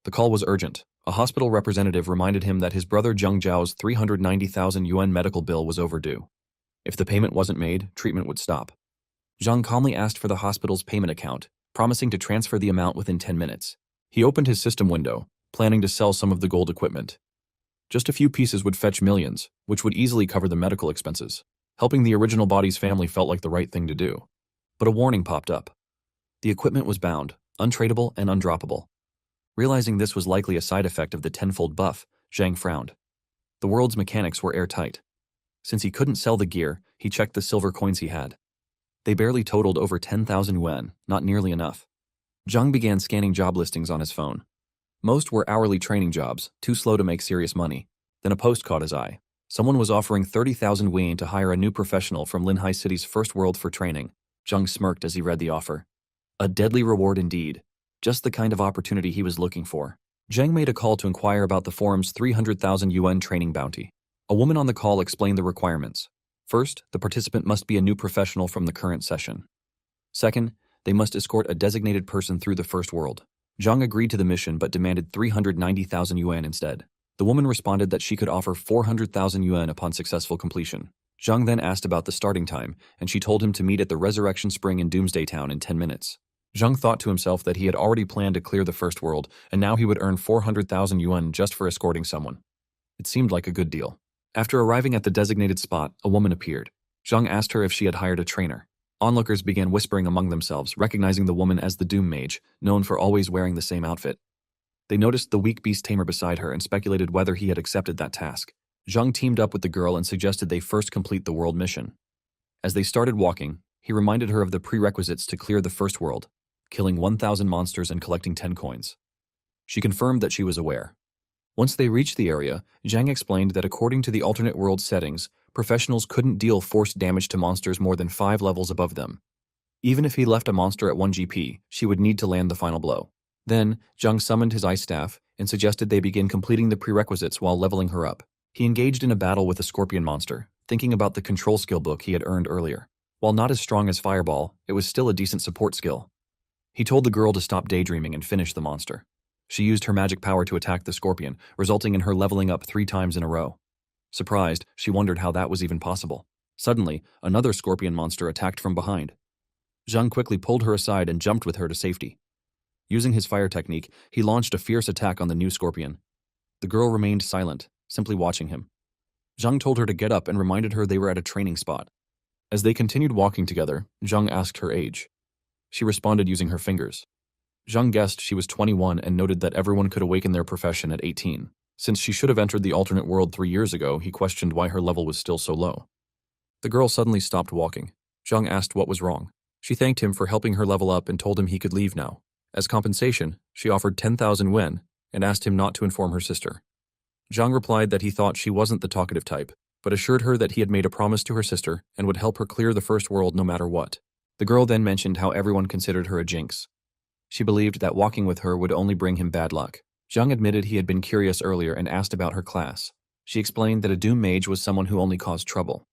A: The call was urgent. A hospital representative reminded him that his brother Zhang Zhao's 390,000 yuan medical bill was overdue. If the payment wasn't made, treatment would stop. Zhang calmly asked for the hospital's payment account, promising to transfer the amount within 10 minutes. He opened his system window, planning to sell some of the gold equipment. Just a few pieces would fetch millions, which would easily cover the medical expenses. Helping the original body's family felt like the right thing to do. But a warning popped up. The equipment was bound, untradeable and undroppable. Realizing this was likely a side effect of the tenfold buff, Zhang frowned. The world's mechanics were airtight. Since he couldn't sell the gear, he checked the silver coins he had. They barely totaled over 10,000 yuan, not nearly enough. Zhang began scanning job listings on his phone. Most were hourly training jobs, too slow to make serious money. Then a post caught his eye. Someone was offering 30,000 yuan to hire a new professional from Linhai City's First World for training. Zhang smirked as he read the offer. A deadly reward indeed. Just the kind of opportunity he was looking for. Zhang made a call to inquire about the forum's 300,000 yuan training bounty. A woman on the call explained the requirements. First, the participant must be a new professional from the current session. Second, they must escort a designated person through the First World. Zhang agreed to the mission but demanded 390,000 yuan instead. The woman responded that she could offer 400,000 yuan upon successful completion. Zhang then asked about the starting time, and she told him to meet at the Resurrection Spring in Doomsday Town in 10 minutes. Zhang thought to himself that he had already planned to clear the first world, and now he would earn 400,000 yuan just for escorting someone. It seemed like a good deal. After arriving at the designated spot, a woman appeared. Zhang asked her if she had hired a trainer. Onlookers began whispering among themselves, recognizing the woman as the Doom Mage, known for always wearing the same outfit. They noticed the weak beast tamer beside her and speculated whether he had accepted that task. Zhang teamed up with the girl and suggested they first complete the world mission. As they started walking, he reminded her of the prerequisites to clear the first world, killing 1,000 monsters and collecting 10 coins. She confirmed that she was aware. Once they reached the area, Zhang explained that according to the alternate world settings, professionals couldn't deal forced damage to monsters more than 5 levels above them. Even if he left a monster at 1 GP, she would need to land the final blow. Then, Zhang summoned his ice staff and suggested they begin completing the prerequisites while leveling her up. He engaged in a battle with a scorpion monster, thinking about the control skill book he had earned earlier. While not as strong as Fireball, it was still a decent support skill. He told the girl to stop daydreaming and finish the monster. She used her magic power to attack the scorpion, resulting in her leveling up 3 times in a row. Surprised, she wondered how that was even possible. Suddenly, another scorpion monster attacked from behind. Zhang quickly pulled her aside and jumped with her to safety. Using his fire technique, he launched a fierce attack on the new scorpion. The girl remained silent, simply watching him. Zhang told her to get up and reminded her they were at a training spot. As they continued walking together, Zhang asked her age. She responded using her fingers. Zhang guessed she was 21 and noted that everyone could awaken their profession at 18. Since she should have entered the alternate world 3 years ago, he questioned why her level was still so low. The girl suddenly stopped walking. Zhang asked what was wrong. She thanked him for helping her level up and told him he could leave now. As compensation, she offered 10,000 yuan and asked him not to inform her sister. Zhang replied that he thought she wasn't the talkative type, but assured her that he had made a promise to her sister and would help her clear the first world no matter what. The girl then mentioned how everyone considered her a jinx. She believed that walking with her would only bring him bad luck. Zhang admitted he had been curious earlier and asked about her class. She explained that a Doom Mage was someone who only caused trouble.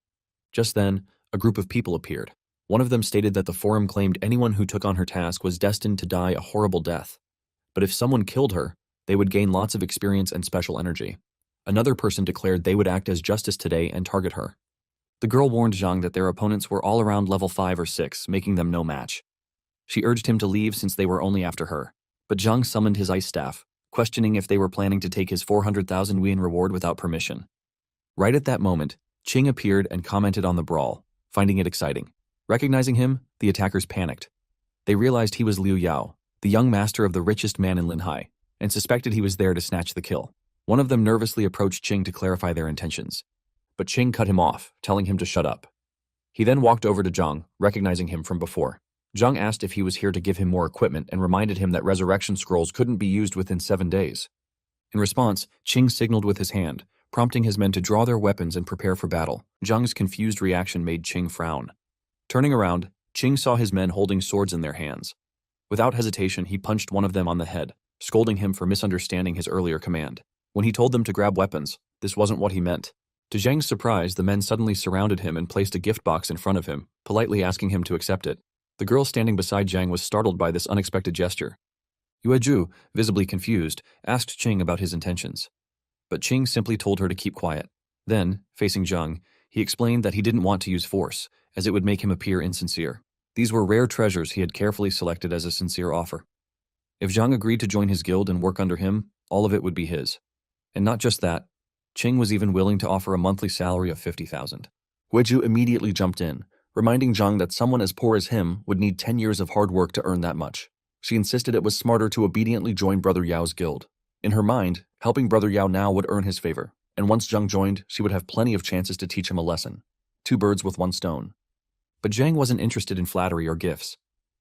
A: Just then, a group of people appeared. One of them stated that the forum claimed anyone who took on her task was destined to die a horrible death. But if someone killed her, they would gain lots of experience and special energy. Another person declared they would act as justice today and target her. The girl warned Zhang that their opponents were all around level 5 or 6, making them no match. She urged him to leave since they were only after her. But Zhang summoned his ice staff, questioning if they were planning to take his 400,000 yuan reward without permission. Right at that moment, Qing appeared and commented on the brawl, finding it exciting. Recognizing him, the attackers panicked. They realized he was Liu Yao, the young master of the richest man in Linhai, and suspected he was there to snatch the kill. One of them nervously approached Qing to clarify their intentions. But Qing cut him off, telling him to shut up. He then walked over to Zhang, recognizing him from before. Zhang asked if he was here to give him more equipment and reminded him that resurrection scrolls couldn't be used within 7 days. In response, Qing signaled with his hand, prompting his men to draw their weapons and prepare for battle. Zhang's confused reaction made Qing frown. Turning around, Qing saw his men holding swords in their hands. Without hesitation, he punched one of them on the head, scolding him for misunderstanding his earlier command. When he told them to grab weapons, this wasn't what he meant. To Zhang's surprise, the men suddenly surrounded him and placed a gift box in front of him, politely asking him to accept it. The girl standing beside Zhang was startled by this unexpected gesture. Yuezhu, visibly confused, asked Qing about his intentions. But Qing simply told her to keep quiet. Then, facing Zhang, he explained that he didn't want to use force, as it would make him appear insincere. These were rare treasures he had carefully selected as a sincere offer. If Zhang agreed to join his guild and work under him, all of it would be his. And not just that, Qing was even willing to offer a monthly salary of 50,000. Yuezhu immediately jumped in, reminding Zhang that someone as poor as him would need 10 years of hard work to earn that much. She insisted it was smarter to obediently join Brother Yao's guild. In her mind, helping Brother Yao now would earn his favor, and once Zhang joined, she would have plenty of chances to teach him a lesson. 2 birds with 1 stone. But Zhang wasn't interested in flattery or gifts.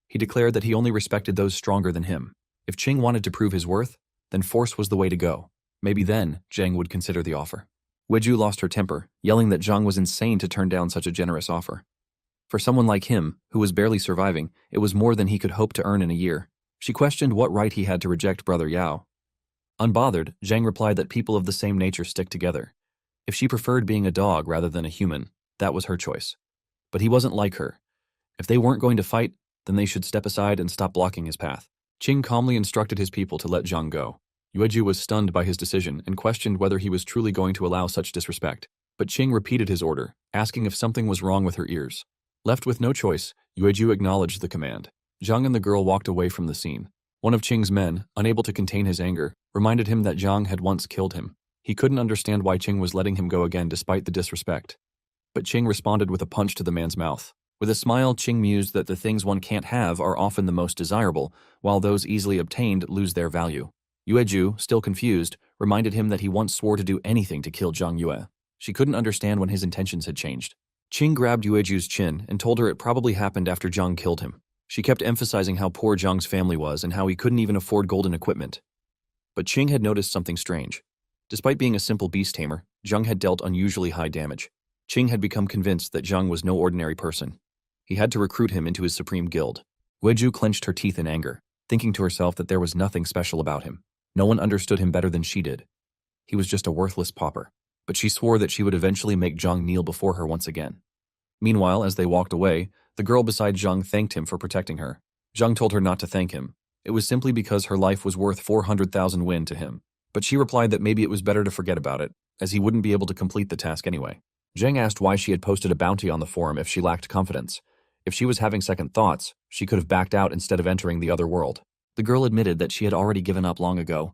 A: He declared that he only respected those stronger than him. If Qing wanted to prove his worth, then force was the way to go. Maybe then, Zhang would consider the offer. Yuezhu lost her temper, yelling that Zhang was insane to turn down such a generous offer. For someone like him, who was barely surviving, it was more than he could hope to earn in a year. She questioned what right he had to reject Brother Yao. Unbothered, Zhang replied that people of the same nature stick together. If she preferred being a dog rather than a human, that was her choice. But he wasn't like her. If they weren't going to fight, then they should step aside and stop blocking his path. Qing calmly instructed his people to let Zhang go. Yueju was stunned by his decision and questioned whether he was truly going to allow such disrespect. But Qing repeated his order, asking if something was wrong with her ears. Left with no choice, Yueju acknowledged the command. Zhang and the girl walked away from the scene. One of Qing's men, unable to contain his anger, reminded him that Zhang had once killed him. He couldn't understand why Qing was letting him go again despite the disrespect. But Qing responded with a punch to the man's mouth. With a smile, Qing mused that the things one can't have are often the most desirable, while those easily obtained lose their value. Yueju, still confused, reminded him that he once swore to do anything to kill Zhang Yue. She couldn't understand when his intentions had changed. Qing grabbed Yueju's chin and told her it probably happened after Zhang killed him. She kept emphasizing how poor Zhang's family was and how he couldn't even afford golden equipment. But Qing had noticed something strange. Despite being a simple beast tamer, Zhang had dealt unusually high damage. Qing had become convinced that Zhang was no ordinary person. He had to recruit him into his supreme guild. Yueju clenched her teeth in anger, thinking to herself that there was nothing special about him. No one understood him better than she did. He was just a worthless pauper. But she swore that she would eventually make Zhang kneel before her once again. Meanwhile, as they walked away, the girl beside Zhang thanked him for protecting her. Zhang told her not to thank him. It was simply because her life was worth 400,000 win to him. But she replied that maybe it was better to forget about it, as he wouldn't be able to complete the task anyway. Zhang asked why she had posted a bounty on the forum if she lacked confidence. If she was having second thoughts, she could have backed out instead of entering the other world. The girl admitted that she had already given up long ago.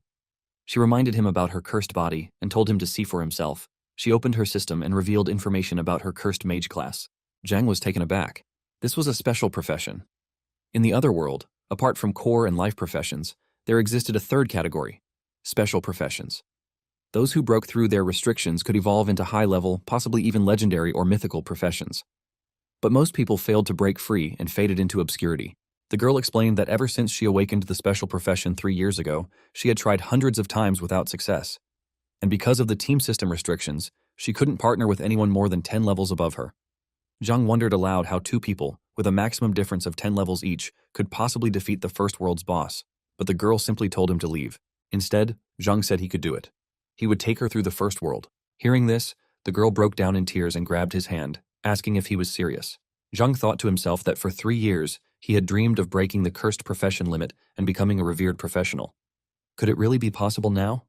A: She reminded him about her cursed body and told him to see for himself. She opened her system and revealed information about her cursed mage class. Zhang was taken aback. This was a special profession. In the other world, apart from core and life professions, there existed a third category: special professions. Those who broke through their restrictions could evolve into high-level, possibly even legendary or mythical professions. But most people failed to break free and faded into obscurity. The girl explained that ever since she awakened the special profession 3 years ago, she had tried hundreds of times without success. And because of the team system restrictions, she couldn't partner with anyone more than 10 levels above her. Zhang wondered aloud how 2 people, with a maximum difference of 10 levels each, could possibly defeat the first world's boss, but the girl simply told him to leave. Instead, Zhang said he could do it. He would take her through the first world. Hearing this, the girl broke down in tears and grabbed his hand, asking if he was serious. Zhang thought to himself that for 3 years, he had dreamed of breaking the cursed profession limit and becoming a revered professional. Could it really be possible now?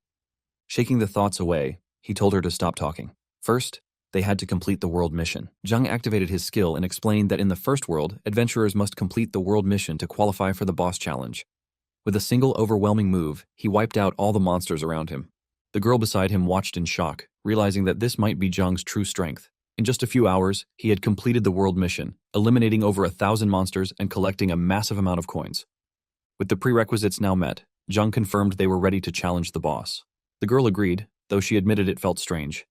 A: Shaking the thoughts away, he told her to stop talking. First, they had to complete the world mission. Zhang activated his skill and explained that in the first world, adventurers must complete the world mission to qualify for the boss challenge. With a single overwhelming move, he wiped out all the monsters around him. The girl beside him watched in shock, realizing that this might be Zhang's true strength. In just a few hours, he had completed the world mission, eliminating over 1,000 monsters and collecting a massive amount of coins. With the prerequisites now met, Zhang confirmed they were ready to challenge the boss. The girl agreed, though she admitted it felt strange.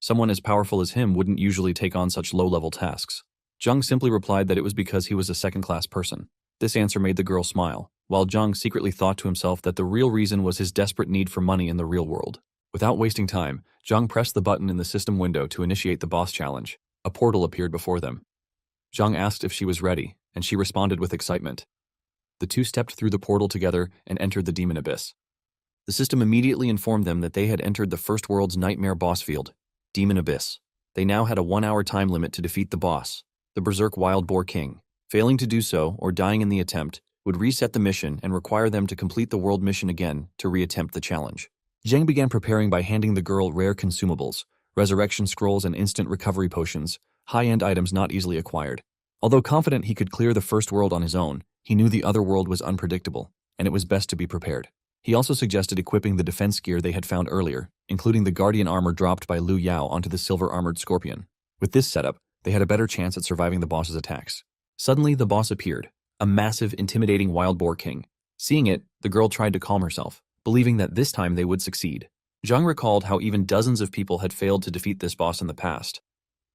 A: Someone as powerful as him wouldn't usually take on such low-level tasks. Zhang simply replied that it was because he was a second-class person. This answer made the girl smile, while Zhang secretly thought to himself that the real reason was his desperate need for money in the real world. Without wasting time, Zhang pressed the button in the system window to initiate the boss challenge. A portal appeared before them. Zhang asked if she was ready, and she responded with excitement. The two stepped through the portal together and entered the demon abyss. The system immediately informed them that they had entered the first world's nightmare boss field, Demon Abyss. They now had a 1-hour time limit to defeat the boss, the Berserk Wild Boar King. Failing to do so, or dying in the attempt, would reset the mission and require them to complete the world mission again to reattempt the challenge. Zhang began preparing by handing the girl rare consumables, resurrection scrolls and instant recovery potions, high-end items not easily acquired. Although confident he could clear the first world on his own, he knew the other world was unpredictable, and it was best to be prepared. He also suggested equipping the defense gear they had found earlier, including the guardian armor dropped by Lu Yao onto the silver-armored scorpion. With this setup, they had a better chance at surviving the boss's attacks. Suddenly, the boss appeared, a massive, intimidating wild boar king. Seeing it, the girl tried to calm herself, believing that this time they would succeed. Zhang recalled how even dozens of people had failed to defeat this boss in the past.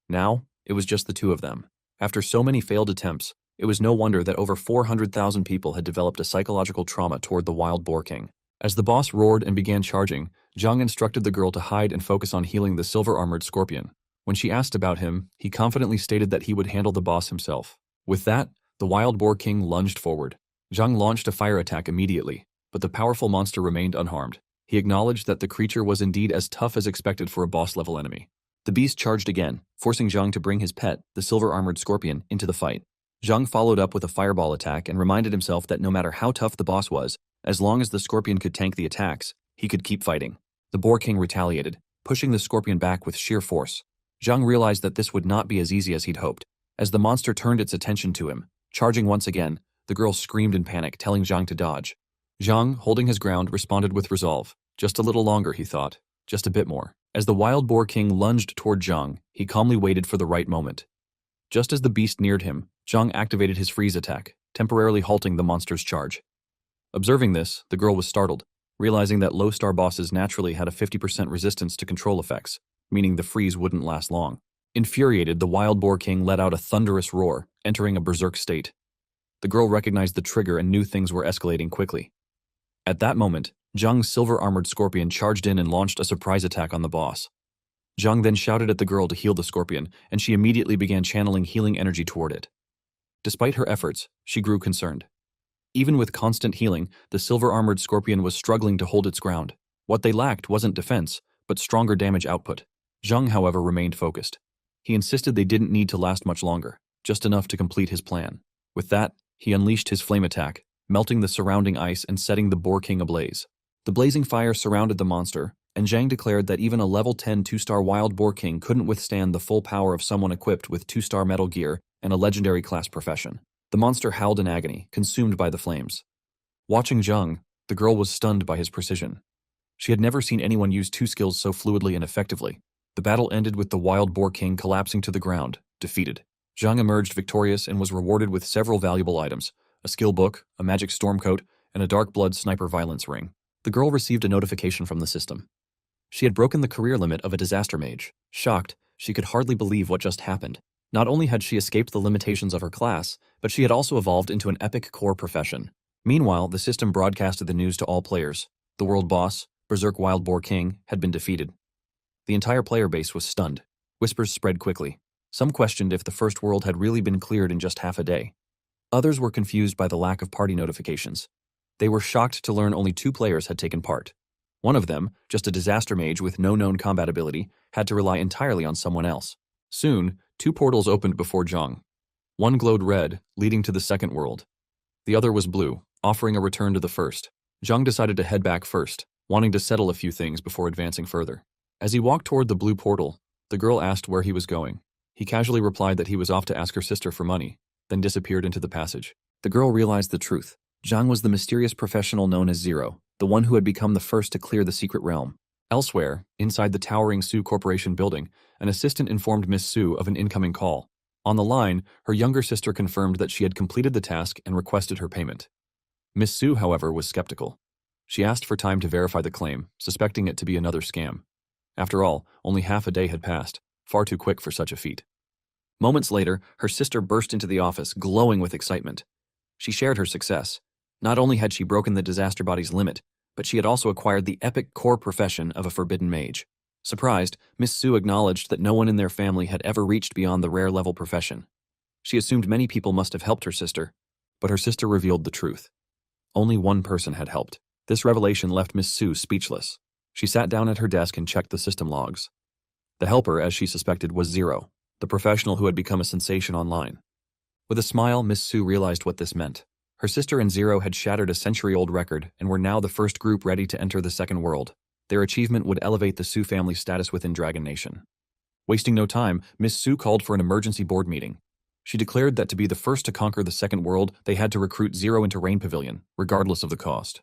A: Now, it was just the 2 of them. After so many failed attempts, it was no wonder that over 400,000 people had developed a psychological trauma toward the wild boar king. As the boss roared and began charging, Zhang instructed the girl to hide and focus on healing the silver-armored scorpion. When she asked about him, he confidently stated that he would handle the boss himself. With that, the wild boar king lunged forward. Zhang launched a fire attack immediately, but the powerful monster remained unharmed. He acknowledged that the creature was indeed as tough as expected for a boss-level enemy. The beast charged again, forcing Zhang to bring his pet, the silver-armored scorpion, into the fight. Zhang followed up with a fireball attack and reminded himself that no matter how tough the boss was, as long as the scorpion could tank the attacks, He could keep fighting. The Boar King retaliated, pushing the scorpion back with sheer force. Zhang realized that this would not be as easy as he'd hoped. As the monster turned its attention to him, charging once again, the girl screamed in panic, telling Zhang to dodge. Zhang, holding his ground, responded with resolve. Just a little longer, he thought. Just a bit more. As the Wild Boar King lunged toward Zhang, he calmly waited for the right moment. Just as the beast neared him, Zhang activated his freeze attack, temporarily halting the monster's charge. Observing this, the girl was startled, realizing that low-star bosses naturally had a 50% resistance to control effects, meaning the freeze wouldn't last long. Infuriated, the Wild Boar King let out a thunderous roar, entering a berserk state. The girl recognized the trigger and knew things were escalating quickly. At that moment, Zhang's silver-armored scorpion charged in and launched a surprise attack on the boss. Zhang then shouted at the girl to heal the scorpion, and she immediately began channeling healing energy toward it. Despite her efforts, she grew concerned. Even with constant healing, the silver-armored scorpion was struggling to hold its ground. What they lacked wasn't defense, but stronger damage output. Zhang, however, remained focused. He insisted they didn't need to last much longer, just enough to complete his plan. With that, he unleashed his flame attack, melting the surrounding ice and setting the Boar King ablaze. The blazing fire surrounded the monster, and Zhang declared that even a level 10 2-star Wild Boar King couldn't withstand the full power of someone equipped with 2-star metal gear and a legendary class profession. The monster howled in agony, consumed by the flames. Watching Zhang, the girl was stunned by his precision. She had never seen anyone use two skills so fluidly and effectively. The battle ended with the Wild Boar King collapsing to the ground, defeated. Zhang emerged victorious and was rewarded with several valuable items: a skill book, a magic storm coat, and a dark blood sniper violence ring. The girl received a notification from the system. She had broken the career limit of a disaster mage. Shocked, she could hardly believe what just happened. Not only had she escaped the limitations of her class, but she had also evolved into an epic core profession. Meanwhile, the system broadcasted the news to all players. The world boss, Berserk Wild Boar King, had been defeated. The entire player base was stunned. Whispers spread quickly. Some questioned if the first world had really been cleared in just half a day. Others were confused by the lack of party notifications. They were shocked to learn only 2 players had taken part. One of them, just a disaster mage with no known combat ability, had to rely entirely on someone else. Soon, 2 portals opened before Zhang. One glowed red, leading to the second world. The other was blue, offering a return to the first. Zhang decided to head back first, wanting to settle a few things before advancing further. As he walked toward the blue portal, the girl asked where he was going. He casually replied that he was off to ask her sister for money, then disappeared into the passage. The girl realized the truth. Zhang was the mysterious professional known as Zero, the one who had become the first to clear the secret realm. Elsewhere, inside the towering Su Corporation building, an assistant informed Miss Su of an incoming call. On the line, her younger sister confirmed that she had completed the task and requested her payment. Miss Su, however, was skeptical. She asked for time to verify the claim, suspecting it to be another scam. After all, only half a day had passed, far too quick for such a feat. Moments later, her sister burst into the office, glowing with excitement. She shared her success. Not only had she broken the disaster body's limit, but she had also acquired the epic core profession of a forbidden mage. Surprised, Miss Su acknowledged that no one in their family had ever reached beyond the rare-level profession. She assumed many people must have helped her sister, but her sister revealed the truth. Only one person had helped. This revelation left Miss Su speechless. She sat down at her desk and checked the system logs. The helper, as she suspected, was Zero, the professional who had become a sensation online. With a smile, Miss Su realized what this meant. Her sister and Zero had shattered a century-old record and were now the first group ready to enter the second world. Their achievement would elevate the Su family's status within Dragon Nation. Wasting no time, Miss Su called for an emergency board meeting. She declared that to be the first to conquer the second world, they had to recruit Zero into Rain Pavilion, regardless of the cost.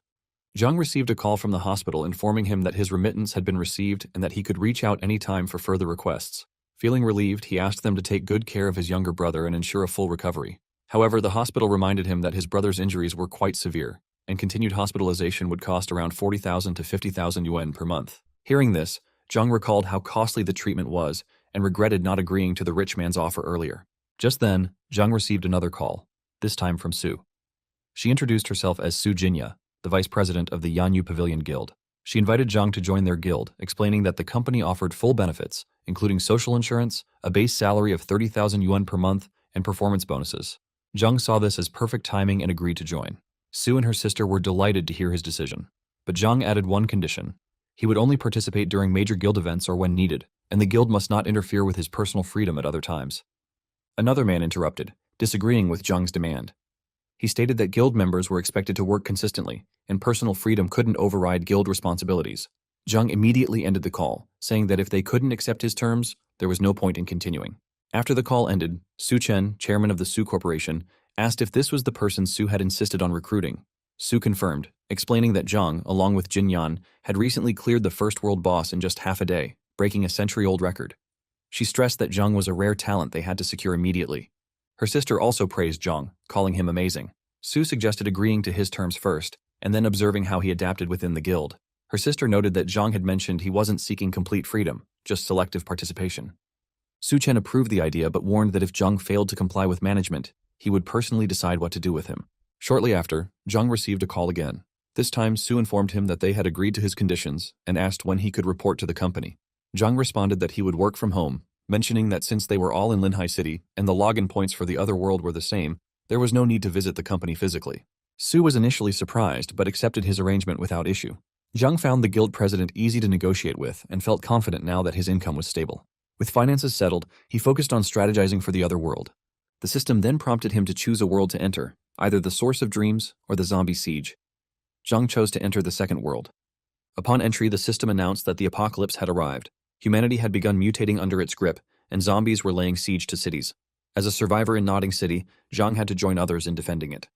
A: Zhang received a call from the hospital informing him that his remittance had been received and that he could reach out any time for further requests. Feeling relieved, he asked them to take good care of his younger brother and ensure a full recovery. However, the hospital reminded him that his brother's injuries were quite severe, and continued hospitalization would cost around 40,000 to 50,000 yuan per month. Hearing this, Zhang recalled how costly the treatment was and regretted not agreeing to the rich man's offer earlier. Just then, Zhang received another call, this time from Su. She introduced herself as Su Jinya, the vice president of the Yanyu Pavilion Guild. She invited Zhang to join their guild, explaining that the company offered full benefits, including social insurance, a base salary of 30,000 yuan per month, and performance bonuses. Zhang saw this as perfect timing and agreed to join. Su and her sister were delighted to hear his decision. But Zhang added one condition. He would only participate during major guild events or when needed, and the guild must not interfere with his personal freedom at other times. Another man interrupted, disagreeing with Zhang's demand. He stated that guild members were expected to work consistently, and personal freedom couldn't override guild responsibilities. Zhang immediately ended the call, saying that if they couldn't accept his terms, there was no point in continuing. After the call ended, Su Chen, chairman of the Su Corporation, asked if this was the person Su had insisted on recruiting. Su confirmed, explaining that Zhang, along with Jin Yan, had recently cleared the first world boss in just half a day, breaking a century-old record. She stressed that Zhang was a rare talent they had to secure immediately. Her sister also praised Zhang, calling him amazing. Su suggested agreeing to his terms first, and then observing how he adapted within the guild. Her sister noted that Zhang had mentioned he wasn't seeking complete freedom, just selective participation. Su Chen approved the idea but warned that if Zhang failed to comply with management, he would personally decide what to do with him. Shortly after, Zhang received a call again. This time, Su informed him that they had agreed to his conditions and asked when he could report to the company. Zhang responded that he would work from home, mentioning that since they were all in Linhai City and the login points for the other world were the same, there was no need to visit the company physically. Su was initially surprised but accepted his arrangement without issue. Zhang found the guild president easy to negotiate with and felt confident now that his income was stable. With finances settled, he focused on strategizing for the other world. The system then prompted him to choose a world to enter, either the Source of Dreams or the Zombie Siege. Zhang chose to enter the second world. Upon entry, the system announced that the apocalypse had arrived. Humanity had begun mutating under its grip, and zombies were laying siege to cities. As a survivor in Nodding City, Zhang had to join others in defending it.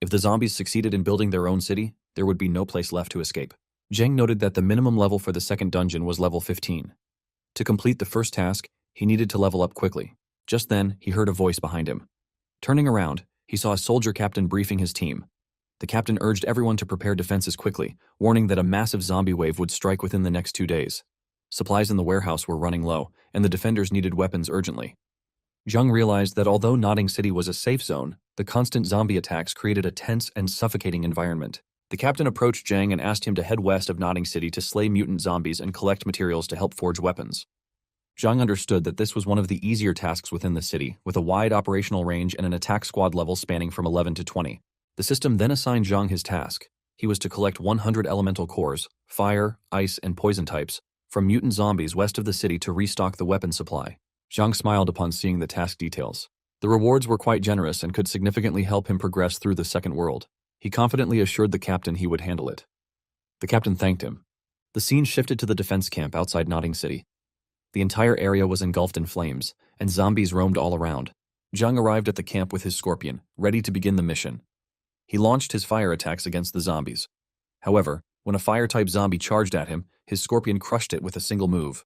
A: If the zombies succeeded in building their own city, there would be no place left to escape. Zhang noted that the minimum level for the second dungeon was level 15. To complete the first task, he needed to level up quickly. Just then, he heard a voice behind him. Turning around, he saw a soldier captain briefing his team. The captain urged everyone to prepare defenses quickly, warning that a massive zombie wave would strike within the next 2 days. Supplies in the warehouse were running low, and the defenders needed weapons urgently. Zhang realized that although Nodding City was a safe zone, the constant zombie attacks created a tense and suffocating environment. The captain approached Zhang and asked him to head west of Nodding City to slay mutant zombies and collect materials to help forge weapons. Zhang understood that this was one of the easier tasks within the city, with a wide operational range and an attack squad level spanning from 11 to 20. The system then assigned Zhang his task. He was to collect 100 elemental cores, fire, ice, and poison types, from mutant zombies west of the city to restock the weapon supply. Zhang smiled upon seeing the task details. The rewards were quite generous and could significantly help him progress through the second world. He confidently assured the captain he would handle it. The captain thanked him. The scene shifted to the defense camp outside Nodding City. The entire area was engulfed in flames, and zombies roamed all around. Zhang arrived at the camp with his scorpion, ready to begin the mission. He launched his fire attacks against the zombies. However, when a fire-type zombie charged at him, his scorpion crushed it with a single move.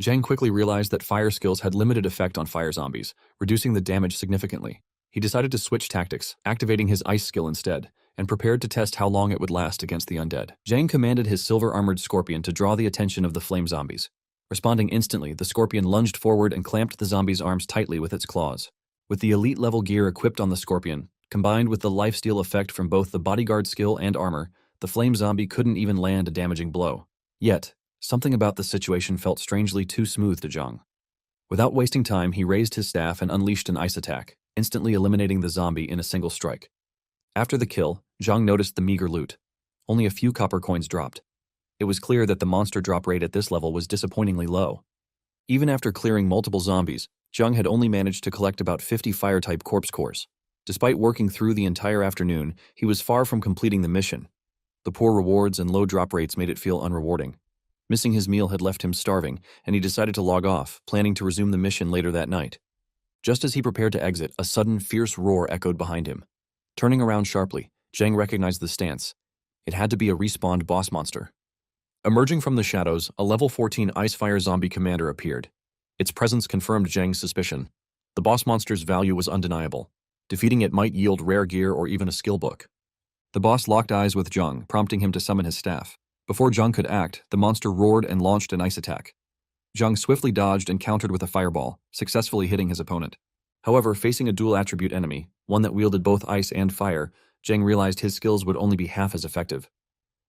A: Zhang quickly realized that fire skills had limited effect on fire zombies, reducing the damage significantly. He decided to switch tactics, activating his ice skill instead, and prepared to test how long it would last against the undead. Zhang commanded his silver-armored scorpion to draw the attention of the flame zombies. Responding instantly, the scorpion lunged forward and clamped the zombie's arms tightly with its claws. With the elite-level gear equipped on the scorpion, combined with the lifesteal effect from both the bodyguard skill and armor, the flame zombie couldn't even land a damaging blow. Yet, something about the situation felt strangely too smooth to Zhang. Without wasting time, he raised his staff and unleashed an ice attack, instantly eliminating the zombie in a single strike. After the kill, Zhang noticed the meager loot. Only a few copper coins dropped. It was clear that the monster drop rate at this level was disappointingly low. Even after clearing multiple zombies, Zhang had only managed to collect about 50 fire-type corpse cores. Despite working through the entire afternoon, he was far from completing the mission. The poor rewards and low drop rates made it feel unrewarding. Missing his meal had left him starving, and he decided to log off, planning to resume the mission later that night. Just as he prepared to exit, a sudden, fierce roar echoed behind him. Turning around sharply, Zhang recognized the stance. It had to be a respawned boss monster. Emerging from the shadows, a level 14 Icefire zombie commander appeared. Its presence confirmed Zhang's suspicion. The boss monster's value was undeniable. Defeating it might yield rare gear or even a skill book. The boss locked eyes with Zhang, prompting him to summon his staff. Before Zhang could act, the monster roared and launched an ice attack. Zhang swiftly dodged and countered with a fireball, successfully hitting his opponent. However, facing a dual-attribute enemy, one that wielded both ice and fire, Zhang realized his skills would only be half as effective.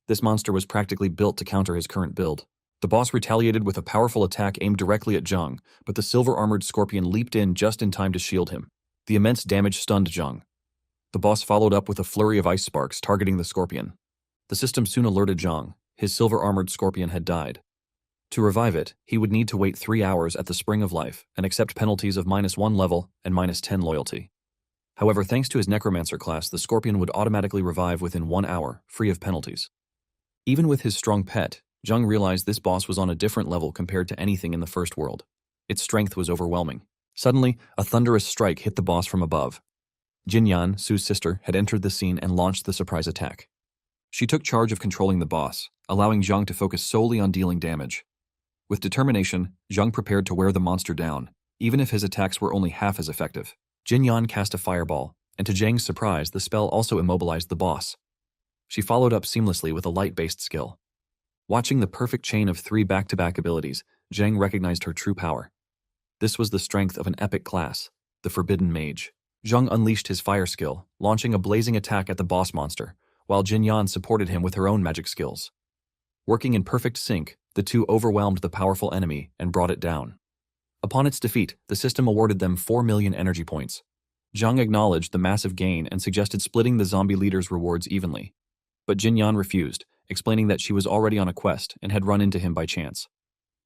A: This monster was practically built to counter his current build. The boss retaliated with a powerful attack aimed directly at Zhang, but the silver-armored scorpion leaped in just in time to shield him. The immense damage stunned Zhang. The boss followed up with a flurry of ice sparks targeting the scorpion. The system soon alerted Zhang. His silver-armored scorpion had died. To revive it, he would need to wait 3 hours at the Spring of Life and accept penalties of -1 level and -10 loyalty. However, thanks to his necromancer class, the scorpion would automatically revive within 1 hour, free of penalties. Even with his strong pet, Zhang realized this boss was on a different level compared to anything in the first world. Its strength was overwhelming. Suddenly, a thunderous strike hit the boss from above. Jinyan, Su's sister, had entered the scene and launched the surprise attack. She took charge of controlling the boss, allowing Zhang to focus solely on dealing damage. With determination, Zhang prepared to wear the monster down, even if his attacks were only half as effective. Jinyan cast a fireball, and to Zhang's surprise, the spell also immobilized the boss. She followed up seamlessly with a light-based skill. Watching the perfect chain of 3 back-to-back abilities, Zhang recognized her true power. This was the strength of an epic class, the Forbidden Mage. Zhang unleashed his fire skill, launching a blazing attack at the boss monster, while Jinyan supported him with her own magic skills. Working in perfect sync, the two overwhelmed the powerful enemy and brought it down. Upon its defeat, the system awarded them 4 million energy points. Zhang acknowledged the massive gain and suggested splitting the zombie leader's rewards evenly. But Jinyan refused, explaining that she was already on a quest and had run into him by chance.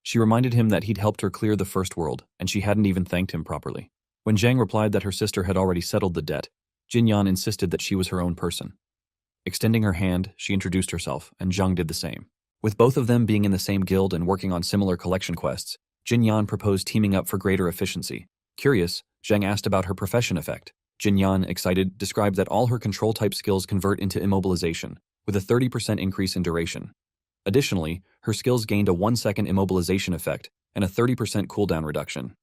A: She reminded him that he'd helped her clear the first world, and she hadn't even thanked him properly. When Zhang replied that her sister had already settled the debt, Jinyan insisted that she was her own person. Extending her hand, she introduced herself, and Zhang did the same. With both of them being in the same guild and working on similar collection quests, Jinyan proposed teaming up for greater efficiency. Curious, Zhang asked about her profession effect. Jinyan, excited, described that all her control-type skills convert into immobilization, with a 30% increase in duration. Additionally, her skills gained a 1-second immobilization effect and a 30% cooldown reduction.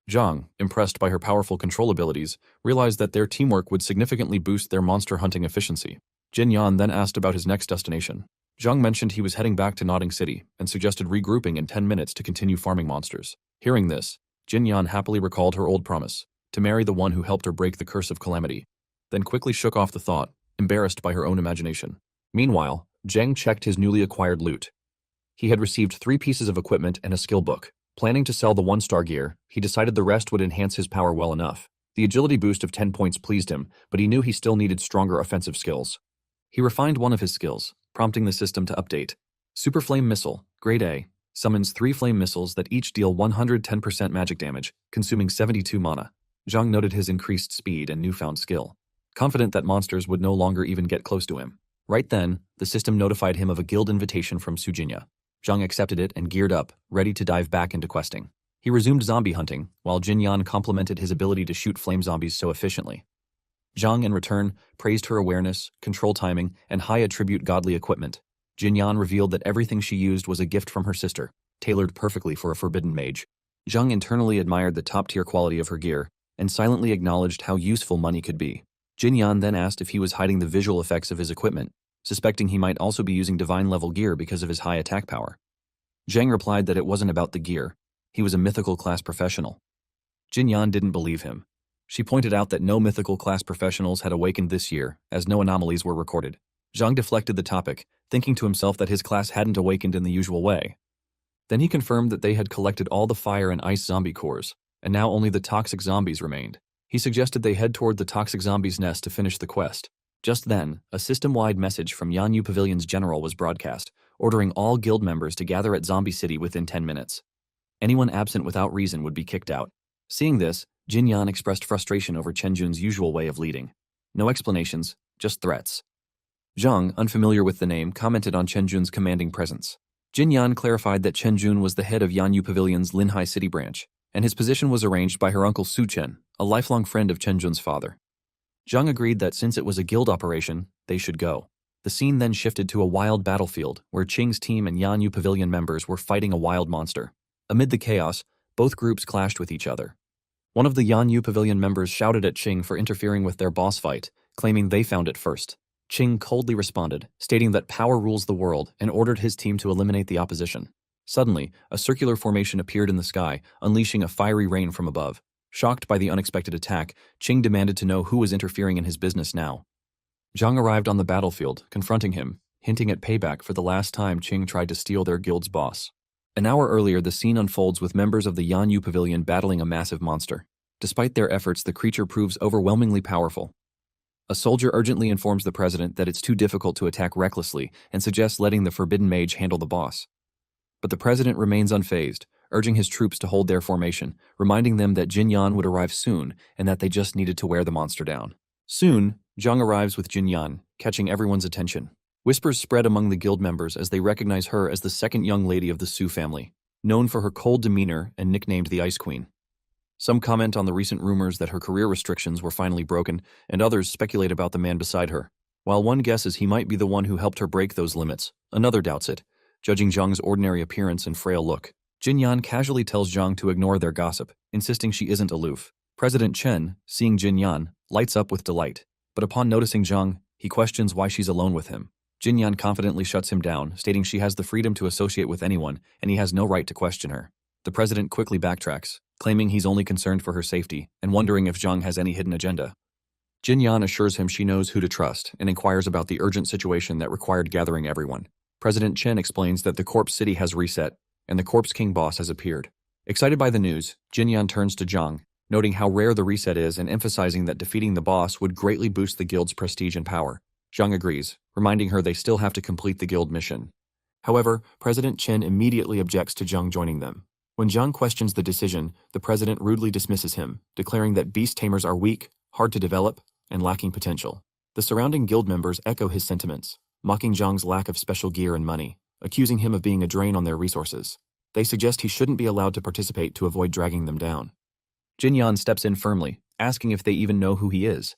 A: Zhang, impressed by her powerful control abilities, realized that their teamwork would significantly boost their monster hunting efficiency. Jinyan then asked about his next destination. Zhang mentioned he was heading back to Notting City and suggested regrouping in 10 minutes to continue farming monsters. Hearing this, Jinyan happily recalled her old promise, to marry the one who helped her break the curse of calamity, then quickly shook off the thought, embarrassed by her own imagination. Meanwhile, Zhang checked his newly acquired loot. He had received 3 pieces of equipment and a skill book. Planning to sell the 1-star gear, he decided the rest would enhance his power well enough. The agility boost of 10 points pleased him, but he knew he still needed stronger offensive skills. He refined one of his skills, prompting the system to update. Super Flame Missile, Grade A, summons 3 flame missiles that each deal 110% magic damage, consuming 72 mana. Zhang noted his increased speed and newfound skill, confident that monsters would no longer even get close to him. Right then, the system notified him of a guild invitation from Sujinya. Zhang accepted it and geared up, ready to dive back into questing. He resumed zombie hunting, while Jinyan complimented his ability to shoot flame zombies so efficiently. Zhang, in return, praised her awareness, control timing, and high-attribute godly equipment. Jinyan revealed that everything she used was a gift from her sister, tailored perfectly for a forbidden mage. Zhang internally admired the top-tier quality of her gear, and silently acknowledged how useful money could be. Jinyan then asked if he was hiding the visual effects of his equipment, suspecting he might also be using divine-level gear because of his high attack power. Zhang replied that it wasn't about the gear. He was a mythical class professional. Jinyan didn't believe him. She pointed out that no mythical class professionals had awakened this year, as no anomalies were recorded. Zhang deflected the topic, thinking to himself that his class hadn't awakened in the usual way. Then he confirmed that they had collected all the fire and ice zombie cores, and now only the toxic zombies remained. He suggested they head toward the toxic zombies' nest to finish the quest. Just then, a system-wide message from Yanyu Pavilion's general was broadcast, ordering all guild members to gather at Zombie City within 10 minutes. Anyone absent without reason would be kicked out. Seeing this, Jinyan expressed frustration over Chenjun's usual way of leading. No explanations, just threats. Zhang, unfamiliar with the name, commented on Chenjun's commanding presence. Jinyan clarified that Chenjun was the head of Yanyu Pavilion's Linhai City branch, and his position was arranged by her uncle Su Chen, a lifelong friend of Chenjun's father. Zhang agreed that since it was a guild operation, they should go. The scene then shifted to a wild battlefield where Qing's team and Yanyu Pavilion members were fighting a wild monster. Amid the chaos, both groups clashed with each other. One of the Yanyu Pavilion members shouted at Qing for interfering with their boss fight, claiming they found it first. Qing coldly responded, stating that power rules the world, and ordered his team to eliminate the opposition. Suddenly, a circular formation appeared in the sky, unleashing a fiery rain from above. Shocked by the unexpected attack, Qing demanded to know who was interfering in his business now. Zhang arrived on the battlefield, confronting him, hinting at payback for the last time Qing tried to steal their guild's boss. An hour earlier, the scene unfolds with members of the Yanyu Pavilion battling a massive monster. Despite their efforts, the creature proves overwhelmingly powerful. A soldier urgently informs the president that it's too difficult to attack recklessly and suggests letting the forbidden mage handle the boss. But the president remains unfazed, urging his troops to hold their formation, reminding them that Jinyan would arrive soon and that they just needed to wear the monster down. Soon, Zhang arrives with Jinyan, catching everyone's attention. Whispers spread among the guild members as they recognize her as the second young lady of the Su family, known for her cold demeanor and nicknamed the Ice Queen. Some comment on the recent rumors that her career restrictions were finally broken, and others speculate about the man beside her. While one guesses he might be the one who helped her break those limits, another doubts it, judging Zhang's ordinary appearance and frail look. Jinyan casually tells Zhang to ignore their gossip, insisting she isn't aloof. President Chen, seeing Jinyan, lights up with delight, but upon noticing Zhang, he questions why she's alone with him. Jinyan confidently shuts him down, stating she has the freedom to associate with anyone and he has no right to question her. The president quickly backtracks, claiming he's only concerned for her safety and wondering if Zhang has any hidden agenda. Jinyan assures him she knows who to trust and inquires about the urgent situation that required gathering everyone. President Chen explains that the Corpse City has reset and the Corpse King boss has appeared. Excited by the news, Jinyan turns to Zhang, noting how rare the reset is and emphasizing that defeating the boss would greatly boost the guild's prestige and power. Zhang agrees, reminding her they still have to complete the guild mission. However, President Chen immediately objects to Zhang joining them. When Zhang questions the decision, the president rudely dismisses him, declaring that beast tamers are weak, hard to develop, and lacking potential. The surrounding guild members echo his sentiments, mocking Zhang's lack of special gear and money, accusing him of being a drain on their resources. They suggest he shouldn't be allowed to participate to avoid dragging them down. Jinyan steps in firmly, asking if they even know who he is.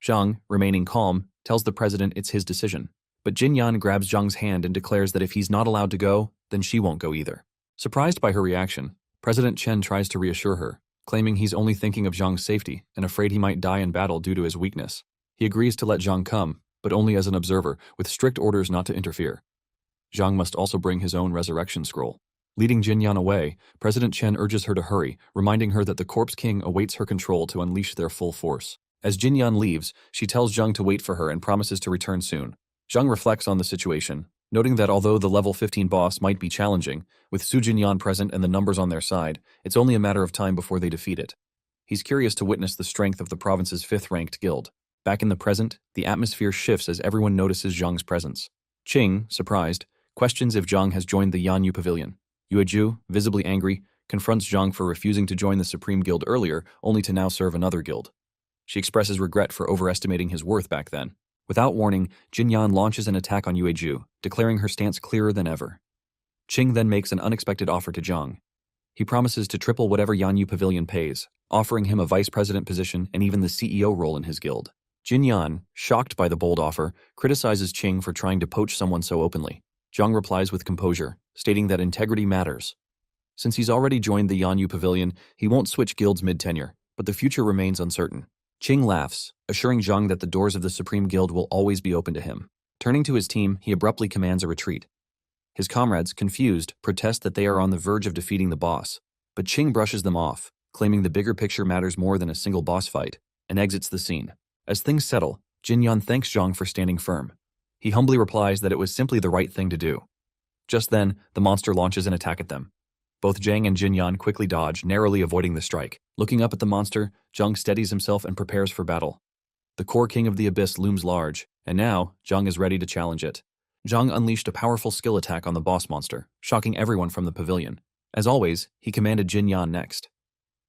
A: Zhang, remaining calm, tells the president it's his decision, but Jinyan grabs Zhang's hand and declares that if he's not allowed to go, then she won't go either. Surprised by her reaction, President Chen tries to reassure her, claiming he's only thinking of Zhang's safety and afraid he might die in battle due to his weakness. He agrees to let Zhang come, but only as an observer, with strict orders not to interfere. Zhang must also bring his own resurrection scroll. Leading Jinyan away, President Chen urges her to hurry, reminding her that the Corpse King awaits her control to unleash their full force. As Jinyan leaves, she tells Zhang to wait for her and promises to return soon. Zhang reflects on the situation, noting that although the level 15 boss might be challenging, with Su Jinyan present and the numbers on their side, it's only a matter of time before they defeat it. He's curious to witness the strength of the province's 5th-ranked guild. Back in the present, the atmosphere shifts as everyone notices Zhang's presence. Qing, surprised, questions if Zhang has joined the Yanyu Pavilion. Yueju, visibly angry, confronts Zhang for refusing to join the Supreme Guild earlier, only to now serve another guild. She expresses regret for overestimating his worth back then. Without warning, Jinyan launches an attack on Yueju, declaring her stance clearer than ever. Qing then makes an unexpected offer to Zhang. He promises to triple whatever Yanyu Pavilion pays, offering him a vice president position and even the CEO role in his guild. Jinyan, shocked by the bold offer, criticizes Qing for trying to poach someone so openly. Zhang replies with composure, stating that integrity matters. Since he's already joined the Yanyu Pavilion, he won't switch guilds mid-tenure, but the future remains uncertain. Qing laughs, assuring Zhang that the doors of the Supreme Guild will always be open to him. Turning to his team, he abruptly commands a retreat. His comrades, confused, protest that they are on the verge of defeating the boss, but Qing brushes them off, claiming the bigger picture matters more than a single boss fight, and exits the scene. As things settle, Jinyan thanks Zhang for standing firm. He humbly replies that it was simply the right thing to do. Just then, the monster launches an attack at them. Both Zhang and Jinyan quickly dodge, narrowly avoiding the strike. Looking up at the monster, Zhang steadies himself and prepares for battle. The core king of the abyss looms large, and now, Zhang is ready to challenge it. Zhang unleashed a powerful skill attack on the boss monster, shocking everyone from the pavilion. As always, he commanded Jinyan next.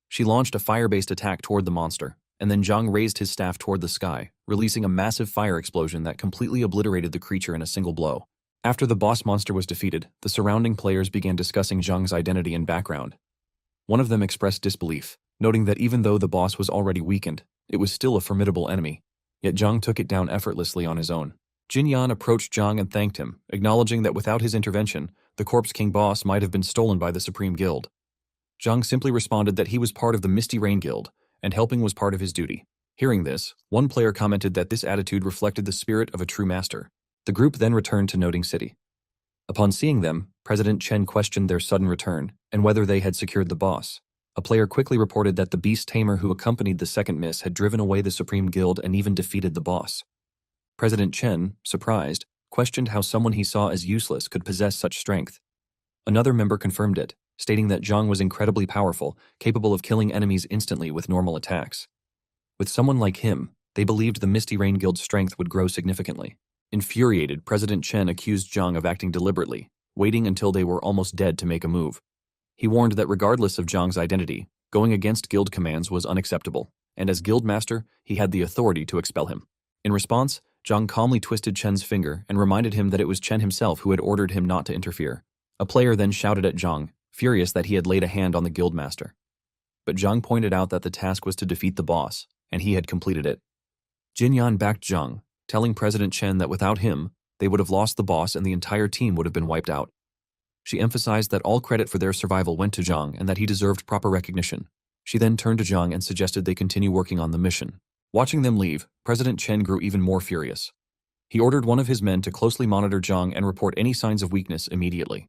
A: She launched a fire-based attack toward the monster, and then Zhang raised his staff toward the sky, releasing a massive fire explosion that completely obliterated the creature in a single blow. After the boss monster was defeated, the surrounding players began discussing Zhang's identity and background. One of them expressed disbelief, noting that even though the boss was already weakened, it was still a formidable enemy. Yet Zhang took it down effortlessly on his own. Jinyan approached Zhang and thanked him, acknowledging that without his intervention, the Corpse King boss might have been stolen by the Supreme Guild. Zhang simply responded that he was part of the Misty Rain Guild, and helping was part of his duty. Hearing this, one player commented that this attitude reflected the spirit of a true master. The group then returned to Noting City. Upon seeing them, President Chen questioned their sudden return and whether they had secured the boss. A player quickly reported that the beast tamer who accompanied the second miss had driven away the Supreme Guild and even defeated the boss. President Chen, surprised, questioned how someone he saw as useless could possess such strength. Another member confirmed it, stating that Zhang was incredibly powerful, capable of killing enemies instantly with normal attacks. With someone like him, they believed the Misty Rain Guild's strength would grow significantly. Infuriated, President Chen accused Zhang of acting deliberately, waiting until they were almost dead to make a move. He warned that regardless of Zhang's identity, going against guild commands was unacceptable. and as guildmaster, he had the authority to expel him. In response, Zhang calmly twisted Chen's finger and reminded him that it was Chen himself who had ordered him not to interfere. A player then shouted at Zhang, furious that he had laid a hand on the guildmaster. But Zhang pointed out that the task was to defeat the boss, and he had completed it. Jinyan backed Zhang, telling President Chen that without him, they would have lost the boss and the entire team would have been wiped out. She emphasized that all credit for their survival went to Zhang and that he deserved proper recognition. She then turned to Zhang and suggested they continue working on the mission. Watching them leave, President Chen grew even more furious. He ordered one of his men to closely monitor Zhang and report any signs of weakness immediately.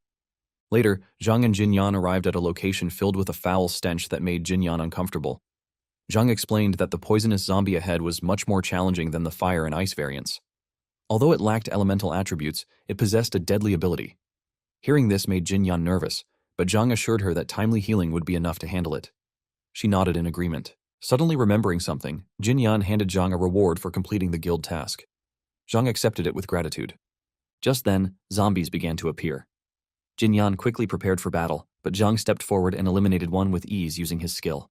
A: Later, Zhang and Jinyan arrived at a location filled with a foul stench that made Jinyan uncomfortable. Zhang explained that the poisonous zombie ahead was much more challenging than the fire and ice variants. Although it lacked elemental attributes, it possessed a deadly ability. Hearing this made Jinyan nervous, but Zhang assured her that timely healing would be enough to handle it. She nodded in agreement. Suddenly remembering something, Jinyan handed Zhang a reward for completing the guild task. Zhang accepted it with gratitude. Just then, zombies began to appear. Jinyan quickly prepared for battle, but Zhang stepped forward and eliminated one with ease using his skill.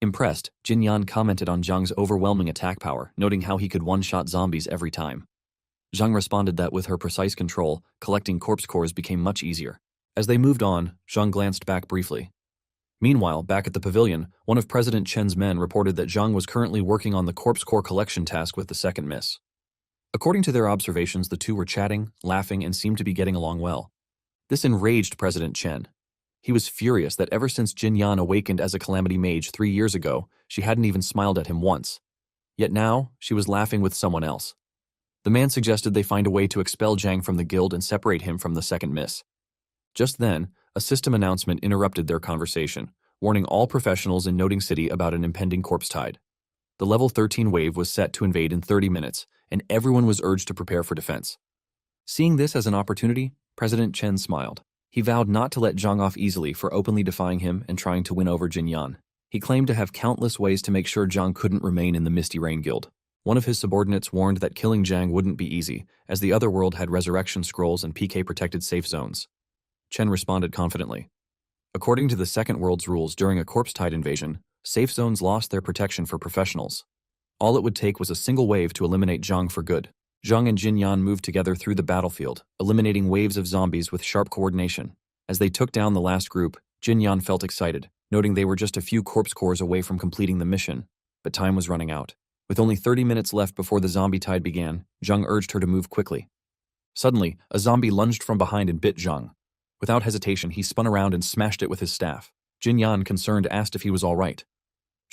A: Impressed, Jinyan commented on Zhang's overwhelming attack power, noting how he could one-shot zombies every time. Zhang responded that with her precise control, collecting corpse cores became much easier. As they moved on, Zhang glanced back briefly. Meanwhile, back at the pavilion, one of President Chen's men reported that Zhang was currently working on the corpse core collection task with the second miss. According to their observations, the two were chatting, laughing, and seemed to be getting along well. This enraged President Chen. He was furious that ever since Jinyan awakened as a calamity mage 3 years ago, she hadn't even smiled at him once. Yet now, she was laughing with someone else. The man suggested they find a way to expel Zhang from the guild and separate him from the second miss. Just then, a system announcement interrupted their conversation, warning all professionals in Noting City about an impending corpse tide. The level 13 wave was set to invade in 30 minutes, and everyone was urged to prepare for defense. Seeing this as an opportunity, President Chen smiled. He vowed not to let Zhang off easily for openly defying him and trying to win over Jinyan. He claimed to have countless ways to make sure Zhang couldn't remain in the Misty Rain Guild. One of his subordinates warned that killing Zhang wouldn't be easy, as the other world had resurrection scrolls and PK-protected safe zones. Chen responded confidently. According to the second world's rules during a corpse tide invasion, safe zones lost their protection for professionals. All it would take was a single wave to eliminate Zhang for good. Zhang and Jinyan moved together through the battlefield, eliminating waves of zombies with sharp coordination. As they took down the last group, Jinyan felt excited, noting they were just a few corpse cores away from completing the mission. But time was running out. With only 30 minutes left before the zombie tide began, Zhang urged her to move quickly. Suddenly, a zombie lunged from behind and bit Zhang. Without hesitation, he spun around and smashed it with his staff. Jinyan, concerned, asked if he was all right.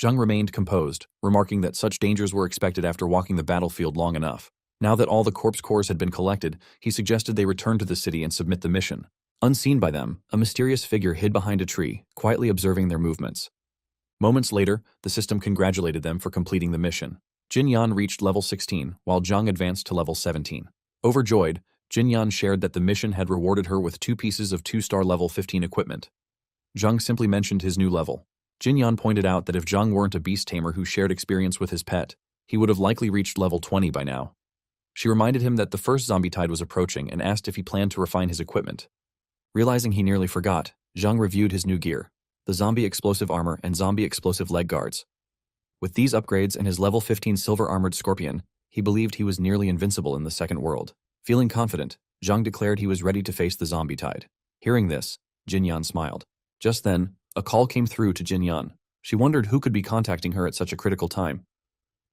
A: Zhang remained composed, remarking that such dangers were expected after walking the battlefield long enough. Now that all the corpse cores had been collected, he suggested they return to the city and submit the mission. Unseen by them, a mysterious figure hid behind a tree, quietly observing their movements. Moments later, the system congratulated them for completing the mission. Jinyan reached level 16, while Zhang advanced to level 17. Overjoyed, Jinyan shared that the mission had rewarded her with 2 pieces of 2-star level 15 equipment. Zhang simply mentioned his new level. Jinyan pointed out that if Zhang weren't a beast tamer who shared experience with his pet, he would have likely reached level 20 by now. She reminded him that the first zombie tide was approaching and asked if he planned to refine his equipment. Realizing he nearly forgot, Zhang reviewed his new gear, the zombie explosive armor and zombie explosive leg guards. With these upgrades and his level 15 silver-armored scorpion, he believed he was nearly invincible in the second world. Feeling confident, Zhang declared he was ready to face the zombie tide. Hearing this, Jinyan smiled. Just then, a call came through to Jinyan. She wondered who could be contacting her at such a critical time.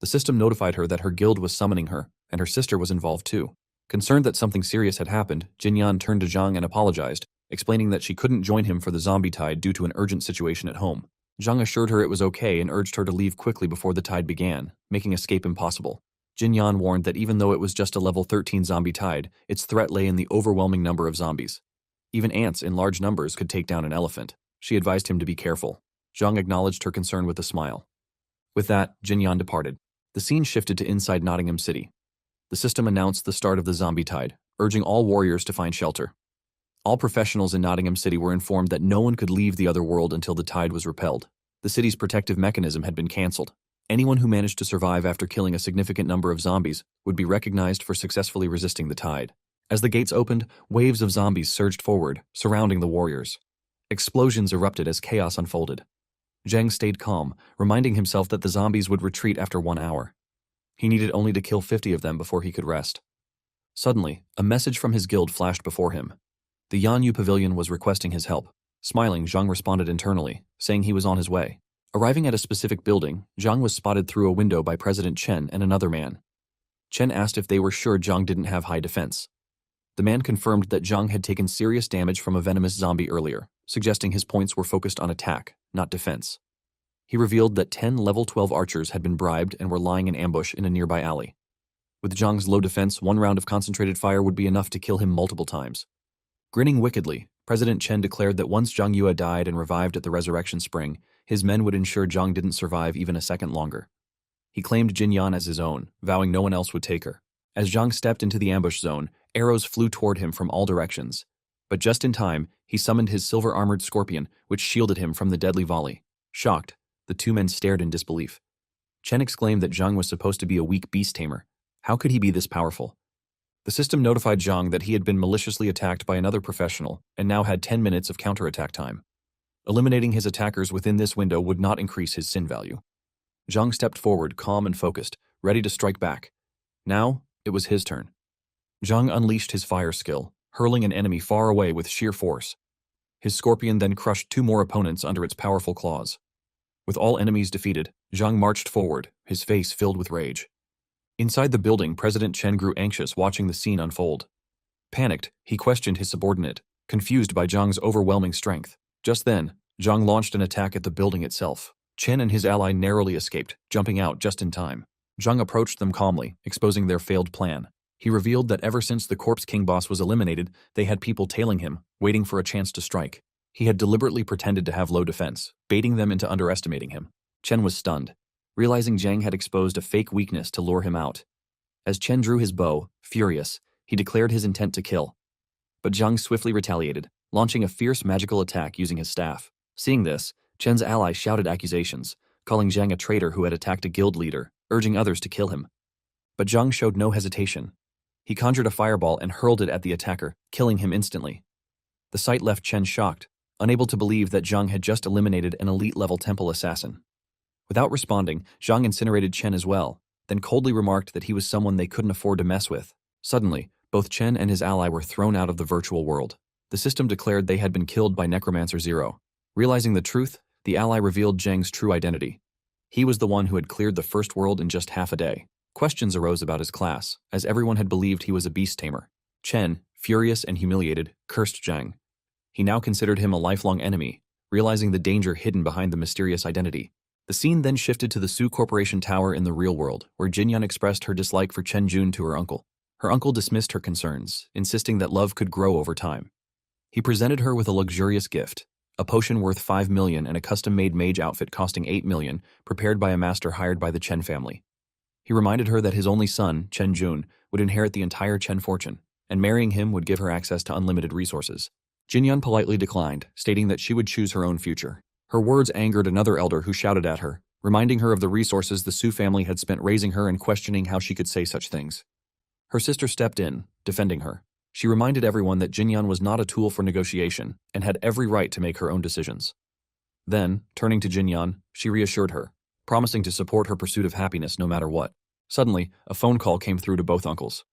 A: The system notified her that her guild was summoning her, and her sister was involved too. Concerned that something serious had happened, Jinyan turned to Zhang and apologized, explaining that she couldn't join him for the zombie tide due to an urgent situation at home. Zhang assured her it was okay and urged her to leave quickly before the tide began, making escape impossible. Jinyan warned that even though it was just a level 13 zombie tide, its threat lay in the overwhelming number of zombies. Even ants in large numbers could take down an elephant. She advised him to be careful. Zhang acknowledged her concern with a smile. With that, Jinyan departed. The scene shifted to inside Nottingham City. The system announced the start of the zombie tide, urging all warriors to find shelter. All professionals in Nottingham City were informed that no one could leave the other world until the tide was repelled. The city's protective mechanism had been cancelled. Anyone who managed to survive after killing a significant number of zombies would be recognized for successfully resisting the tide. As the gates opened, waves of zombies surged forward, surrounding the warriors. Explosions erupted as chaos unfolded. Zhang stayed calm, reminding himself that the zombies would retreat after 1 hour. He needed only to kill 50 of them before he could rest. Suddenly, a message from his guild flashed before him. The Yanyu Pavilion was requesting his help. Smiling, Zhang responded internally, saying he was on his way. Arriving at a specific building, Zhang was spotted through a window by President Chen and another man. Chen asked if they were sure Zhang didn't have high defense. The man confirmed that Zhang had taken serious damage from a venomous zombie earlier, suggesting his points were focused on attack, not defense. He revealed that 10 level 12 archers had been bribed and were lying in ambush in a nearby alley. With Zhang's low defense, 1 round of concentrated fire would be enough to kill him multiple times. Grinning wickedly, President Chen declared that once Zhang Yue died and revived at the Resurrection Spring, his men would ensure Zhang didn't survive even a second longer. He claimed Jinyan as his own, vowing no one else would take her. As Zhang stepped into the ambush zone, arrows flew toward him from all directions. But just in time, he summoned his silver-armored scorpion, which shielded him from the deadly volley. Shocked, the 2 men stared in disbelief. Chen exclaimed that Zhang was supposed to be a weak beast tamer. How could he be this powerful? The system notified Zhang that he had been maliciously attacked by another professional and now had 10 minutes of counterattack time. Eliminating his attackers within this window would not increase his sin value. Zhang stepped forward, calm and focused, ready to strike back. Now, it was his turn. Zhang unleashed his fire skill, hurling an enemy far away with sheer force. His scorpion then crushed 2 more opponents under its powerful claws. With all enemies defeated, Zhang marched forward, his face filled with rage. Inside the building, President Chen grew anxious watching the scene unfold. Panicked, he questioned his subordinate, confused by Zhang's overwhelming strength. Just then, Zhang launched an attack at the building itself. Chen and his ally narrowly escaped, jumping out just in time. Zhang approached them calmly, exposing their failed plan. He revealed that ever since the Corpse King boss was eliminated, they had people tailing him, waiting for a chance to strike. He had deliberately pretended to have low defense, baiting them into underestimating him. Chen was stunned, realizing Zhang had exposed a fake weakness to lure him out. As Chen drew his bow, furious, he declared his intent to kill. But Zhang swiftly retaliated, launching a fierce magical attack using his staff. Seeing this, Chen's ally shouted accusations, calling Zhang a traitor who had attacked a guild leader, urging others to kill him. But Zhang showed no hesitation. He conjured a fireball and hurled it at the attacker, killing him instantly. The sight left Chen shocked, unable to believe that Zhang had just eliminated an elite-level temple assassin. Without responding, Zhang incinerated Chen as well, then coldly remarked that he was someone they couldn't afford to mess with. Suddenly, both Chen and his ally were thrown out of the virtual world. The system declared they had been killed by Necromancer Zero. Realizing the truth, the ally revealed Zhang's true identity. He was the one who had cleared the first world in just half a day. Questions arose about his class, as everyone had believed he was a beast tamer. Chen, furious and humiliated, cursed Zhang. He now considered him a lifelong enemy, realizing the danger hidden behind the mysterious identity. The scene then shifted to the Su Corporation Tower in the real world, where Jinyan expressed her dislike for Chen Jun to her uncle. Her uncle dismissed her concerns, insisting that love could grow over time. He presented her with a luxurious gift, a potion worth 5 million and a custom-made mage outfit costing 8 million, prepared by a master hired by the Chen family. He reminded her that his only son, Chen Jun, would inherit the entire Chen fortune, and marrying him would give her access to unlimited resources. Jinyan politely declined, stating that she would choose her own future. Her words angered another elder who shouted at her, reminding her of the resources the Su family had spent raising her and questioning how she could say such things. Her sister stepped in, defending her. She reminded everyone that Jinyan was not a tool for negotiation and had every right to make her own decisions. Then, turning to Jinyan, she reassured her, promising to support her pursuit of happiness no matter what. Suddenly, a phone call came through to both uncles.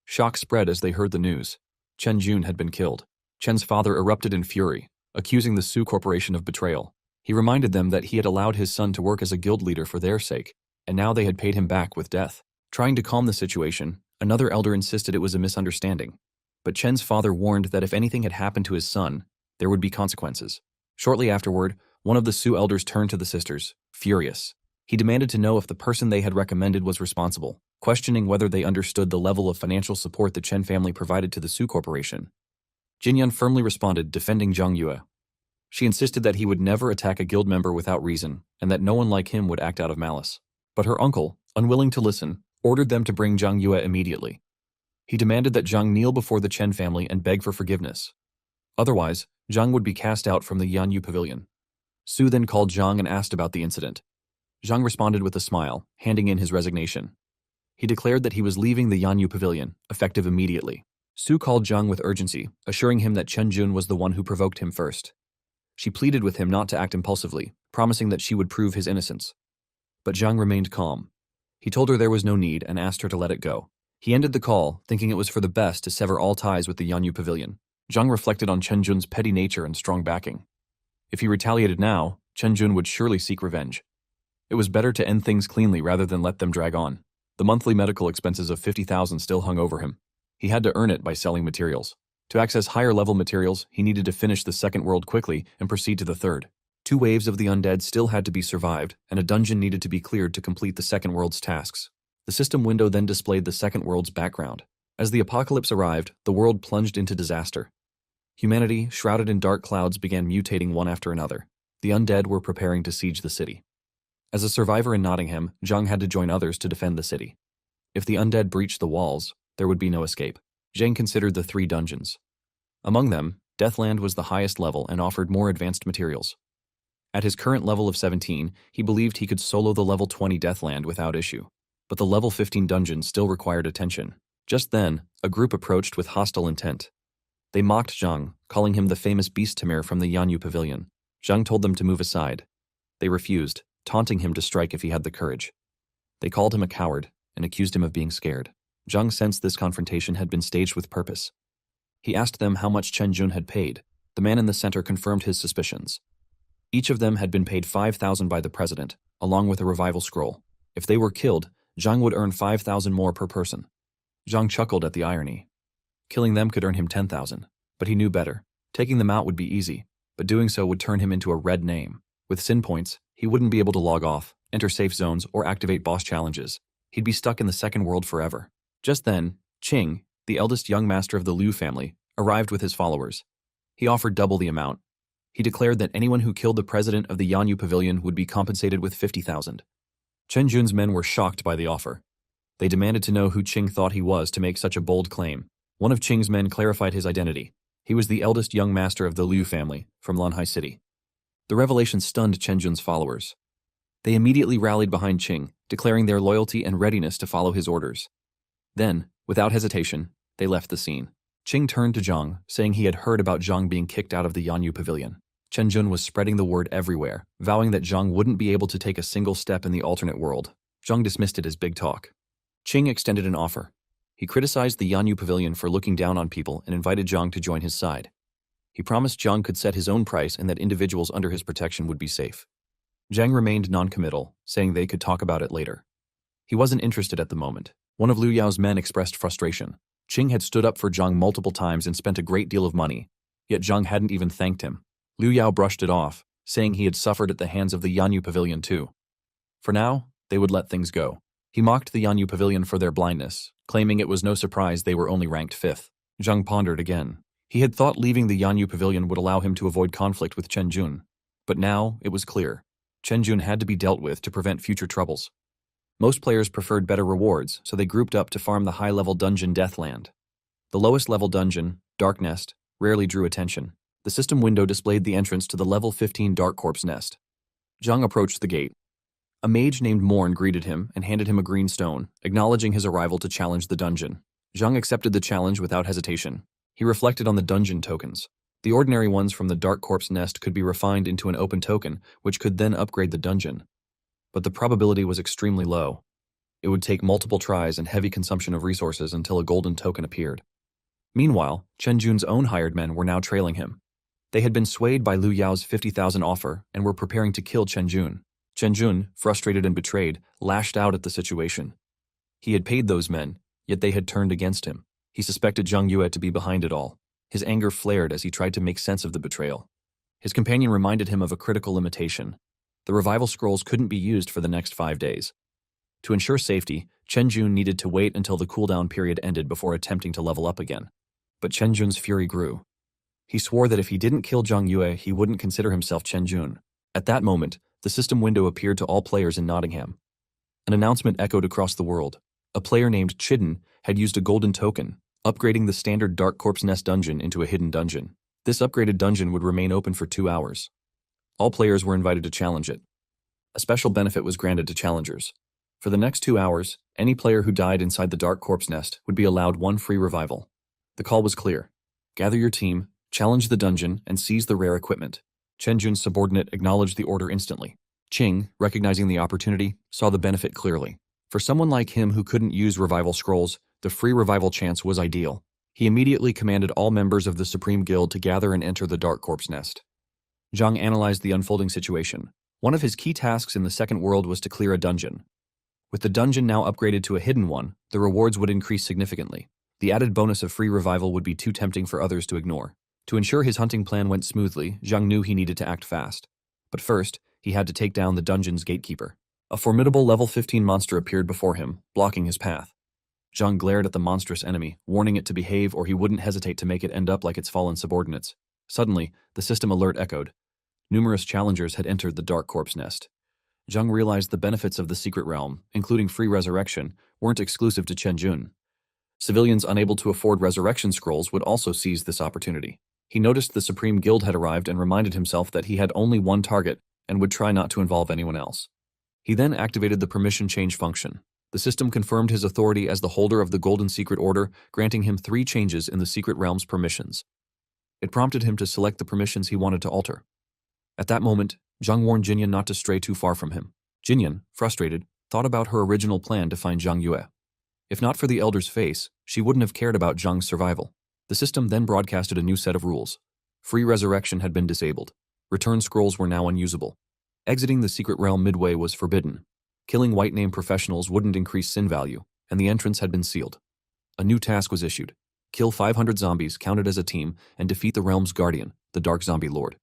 A: Shock spread as they heard the news. Chen Jun had been killed. Chen's father erupted in fury, accusing the Su Corporation of betrayal. He reminded them that he had allowed his son to work as a guild leader for their sake, and now they had paid him back with death. Trying to calm the situation, another elder insisted it was a misunderstanding. But Chen's father warned that if anything had happened to his son, there would be consequences. Shortly afterward, one of the Su elders turned to the sisters, furious. He demanded to know if the person they had recommended was responsible, questioning whether they understood the level of financial support the Chen family provided to the Su Corporation. Jinyan firmly responded, defending Zhang Yue. She insisted that he would never attack a guild member without reason, and that no one like him would act out of malice. But her uncle, unwilling to listen, ordered them to bring Zhang Yue immediately. He demanded that Zhang kneel before the Chen family and beg for forgiveness. Otherwise, Zhang would be cast out from the Yanyu Pavilion. Su then called Zhang and asked about the incident. Zhang responded with a smile, handing in his resignation. He declared that he was leaving the Yanyu Pavilion, effective immediately. Su called Zhang with urgency, assuring him that Chen Jun was the one who provoked him first. She pleaded with him not to act impulsively, promising that she would prove his innocence. But Zhang remained calm. He told her there was no need and asked her to let it go. He ended the call, thinking it was for the best to sever all ties with the Yanyu Pavilion. Zhang reflected on Chen Jun's petty nature and strong backing. If he retaliated now, Chen Jun would surely seek revenge. It was better to end things cleanly rather than let them drag on. The monthly medical expenses of 50,000 still hung over him. He had to earn it by selling materials. To access higher-level materials, he needed to finish the second world quickly and proceed to the third. 2 waves of the undead still had to be survived, and a dungeon needed to be cleared to complete the second world's tasks. The system window then displayed the second world's background. As the apocalypse arrived, the world plunged into disaster. Humanity, shrouded in dark clouds, began mutating one after another. The undead were preparing to siege the city. As a survivor in Nottingham, Zhang had to join others to defend the city. If the undead breached the walls, there would be no escape. Zhang considered the 3 dungeons. Among them, Deathland was the highest level and offered more advanced materials. At his current level of 17, he believed he could solo the level 20 Deathland without issue. But the level 15 dungeon still required attention. Just then, a group approached with hostile intent. They mocked Zhang, calling him the famous beast Tamir from the Yanyu Pavilion. Zhang told them to move aside. They refused, taunting him to strike if he had the courage. They called him a coward and accused him of being scared. Zhang sensed this confrontation had been staged with purpose. He asked them how much Chen Jun had paid. The man in the center confirmed his suspicions. Each of them had been paid 5,000 by the president, along with a revival scroll. If they were killed, Zhang would earn 5,000 more per person. Zhang chuckled at the irony. Killing them could earn him 10,000, but he knew better. Taking them out would be easy, but doing so would turn him into a red name. With sin points, he wouldn't be able to log off, enter safe zones, or activate boss challenges. He'd be stuck in the second world forever. Just then, Qing, the eldest young master of the Liu family, arrived with his followers. He offered double the amount. He declared that anyone who killed the president of the Yanyu Pavilion would be compensated with 50,000. Chen Jun's men were shocked by the offer. They demanded to know who Qing thought he was to make such a bold claim. One of Qing's men clarified his identity. He was the eldest young master of the Liu family from Lanhai City. The revelation stunned Chen Jun's followers. They immediately rallied behind Qing, declaring their loyalty and readiness to follow his orders. Then, without hesitation, they left the scene. Qing turned to Zhang, saying he had heard about Zhang being kicked out of the Yanyu Pavilion. Chen Jun was spreading the word everywhere, vowing that Zhang wouldn't be able to take a single step in the alternate world. Zhang dismissed it as big talk. Qing extended an offer. He criticized the Yanyu Pavilion for looking down on people and invited Zhang to join his side. He promised Zhang could set his own price and that individuals under his protection would be safe. Zhang remained non-committal, saying they could talk about it later. He wasn't interested at the moment. One of Liu Yao's men expressed frustration. Qing had stood up for Zhang multiple times and spent a great deal of money, yet Zhang hadn't even thanked him. Liu Yao brushed it off, saying he had suffered at the hands of the Yanyu Pavilion too. For now, they would let things go. He mocked the Yanyu Pavilion for their blindness, claiming it was no surprise they were only ranked 5th. Zhang pondered again. He had thought leaving the Yanyu Pavilion would allow him to avoid conflict with Chen Jun. But now, it was clear. Chen Jun had to be dealt with to prevent future troubles. Most players preferred better rewards, so they grouped up to farm the high-level dungeon Deathland. The lowest-level dungeon, Dark Nest, rarely drew attention. The system window displayed the entrance to the level 15 Dark Corpse Nest. Zhang approached the gate. A mage named Morn greeted him and handed him a green stone, acknowledging his arrival to challenge the dungeon. Zhang accepted the challenge without hesitation. He reflected on the dungeon tokens. The ordinary ones from the Dark Corpse Nest could be refined into an open token, which could then upgrade the dungeon. But the probability was extremely low. It would take multiple tries and heavy consumption of resources until a golden token appeared. Meanwhile, Chen Jun's own hired men were now trailing him. They had been swayed by Liu Yao's 50,000 offer and were preparing to kill Chen Jun. Chen Jun, frustrated and betrayed, lashed out at the situation. He had paid those men, yet they had turned against him. He suspected Zhang Yue to be behind it all. His anger flared as he tried to make sense of the betrayal. His companion reminded him of a critical limitation. The revival scrolls couldn't be used for the next 5 days. To ensure safety, Chen Jun needed to wait until the cooldown period ended before attempting to level up again. But Chen Jun's fury grew. He swore that if he didn't kill Zhang Yue, he wouldn't consider himself Chen Jun. At that moment, the system window appeared to all players in Nottingham. An announcement echoed across the world. A player named Chidden had used a golden token, upgrading the standard Dark Corpse Nest dungeon into a hidden dungeon. This upgraded dungeon would remain open for 2 hours. All players were invited to challenge it. A special benefit was granted to challengers. For the next 2 hours, any player who died inside the Dark Corpse Nest would be allowed 1 free revival. The call was clear. Gather your team, challenge the dungeon, and seize the rare equipment. Chen Jun's subordinate acknowledged the order instantly. Qing, recognizing the opportunity, saw the benefit clearly. For someone like him who couldn't use revival scrolls, the free revival chance was ideal. He immediately commanded all members of the Supreme Guild to gather and enter the Dark Corpse Nest. Zhang analyzed the unfolding situation. One of his key tasks in the Second World was to clear a dungeon. With the dungeon now upgraded to a hidden one, the rewards would increase significantly. The added bonus of free revival would be too tempting for others to ignore. To ensure his hunting plan went smoothly, Zhang knew he needed to act fast. But first, he had to take down the dungeon's gatekeeper. A formidable level 15 monster appeared before him, blocking his path. Zhang glared at the monstrous enemy, warning it to behave or he wouldn't hesitate to make it end up like its fallen subordinates. Suddenly, the system alert echoed. Numerous challengers had entered the Dark Corpse Nest. Zhang realized the benefits of the secret realm, including free resurrection, weren't exclusive to Chen Jun. Civilians unable to afford resurrection scrolls would also seize this opportunity. He noticed the Supreme Guild had arrived and reminded himself that he had only one target and would try not to involve anyone else. He then activated the permission change function. The system confirmed his authority as the holder of the Golden Secret Order, granting him 3 changes in the secret realm's permissions. It prompted him to select the permissions he wanted to alter. At that moment, Zhang warned Jinyan not to stray too far from him. Jinyan, frustrated, thought about her original plan to find Zhang Yue. If not for the elder's face, she wouldn't have cared about Zhang's survival. The system then broadcasted a new set of rules. Free resurrection had been disabled. Return scrolls were now unusable. Exiting the secret realm midway was forbidden. Killing white-name professionals wouldn't increase sin value, and the entrance had been sealed. A new task was issued. Kill 500 zombies counted as a team and defeat the realm's guardian, the Dark Zombie Lord.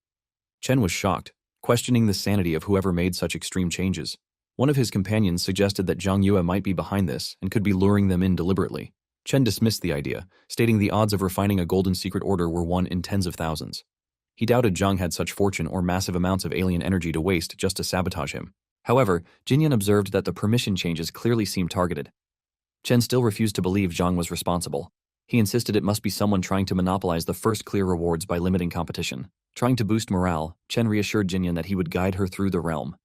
A: Chen was shocked, questioning the sanity of whoever made such extreme changes. One of his companions suggested that Zhang Yue might be behind this and could be luring them in deliberately. Chen dismissed the idea, stating the odds of refining a golden secret order were 1 in tens of thousands. He doubted Zhang had such fortune or massive amounts of alien energy to waste just to sabotage him. However, Jinyan observed that the permission changes clearly seemed targeted. Chen still refused to believe Zhang was responsible. He insisted it must be someone trying to monopolize the first clear rewards by limiting competition. Trying to boost morale, Chen reassured Jinyan that he would guide her through the realm.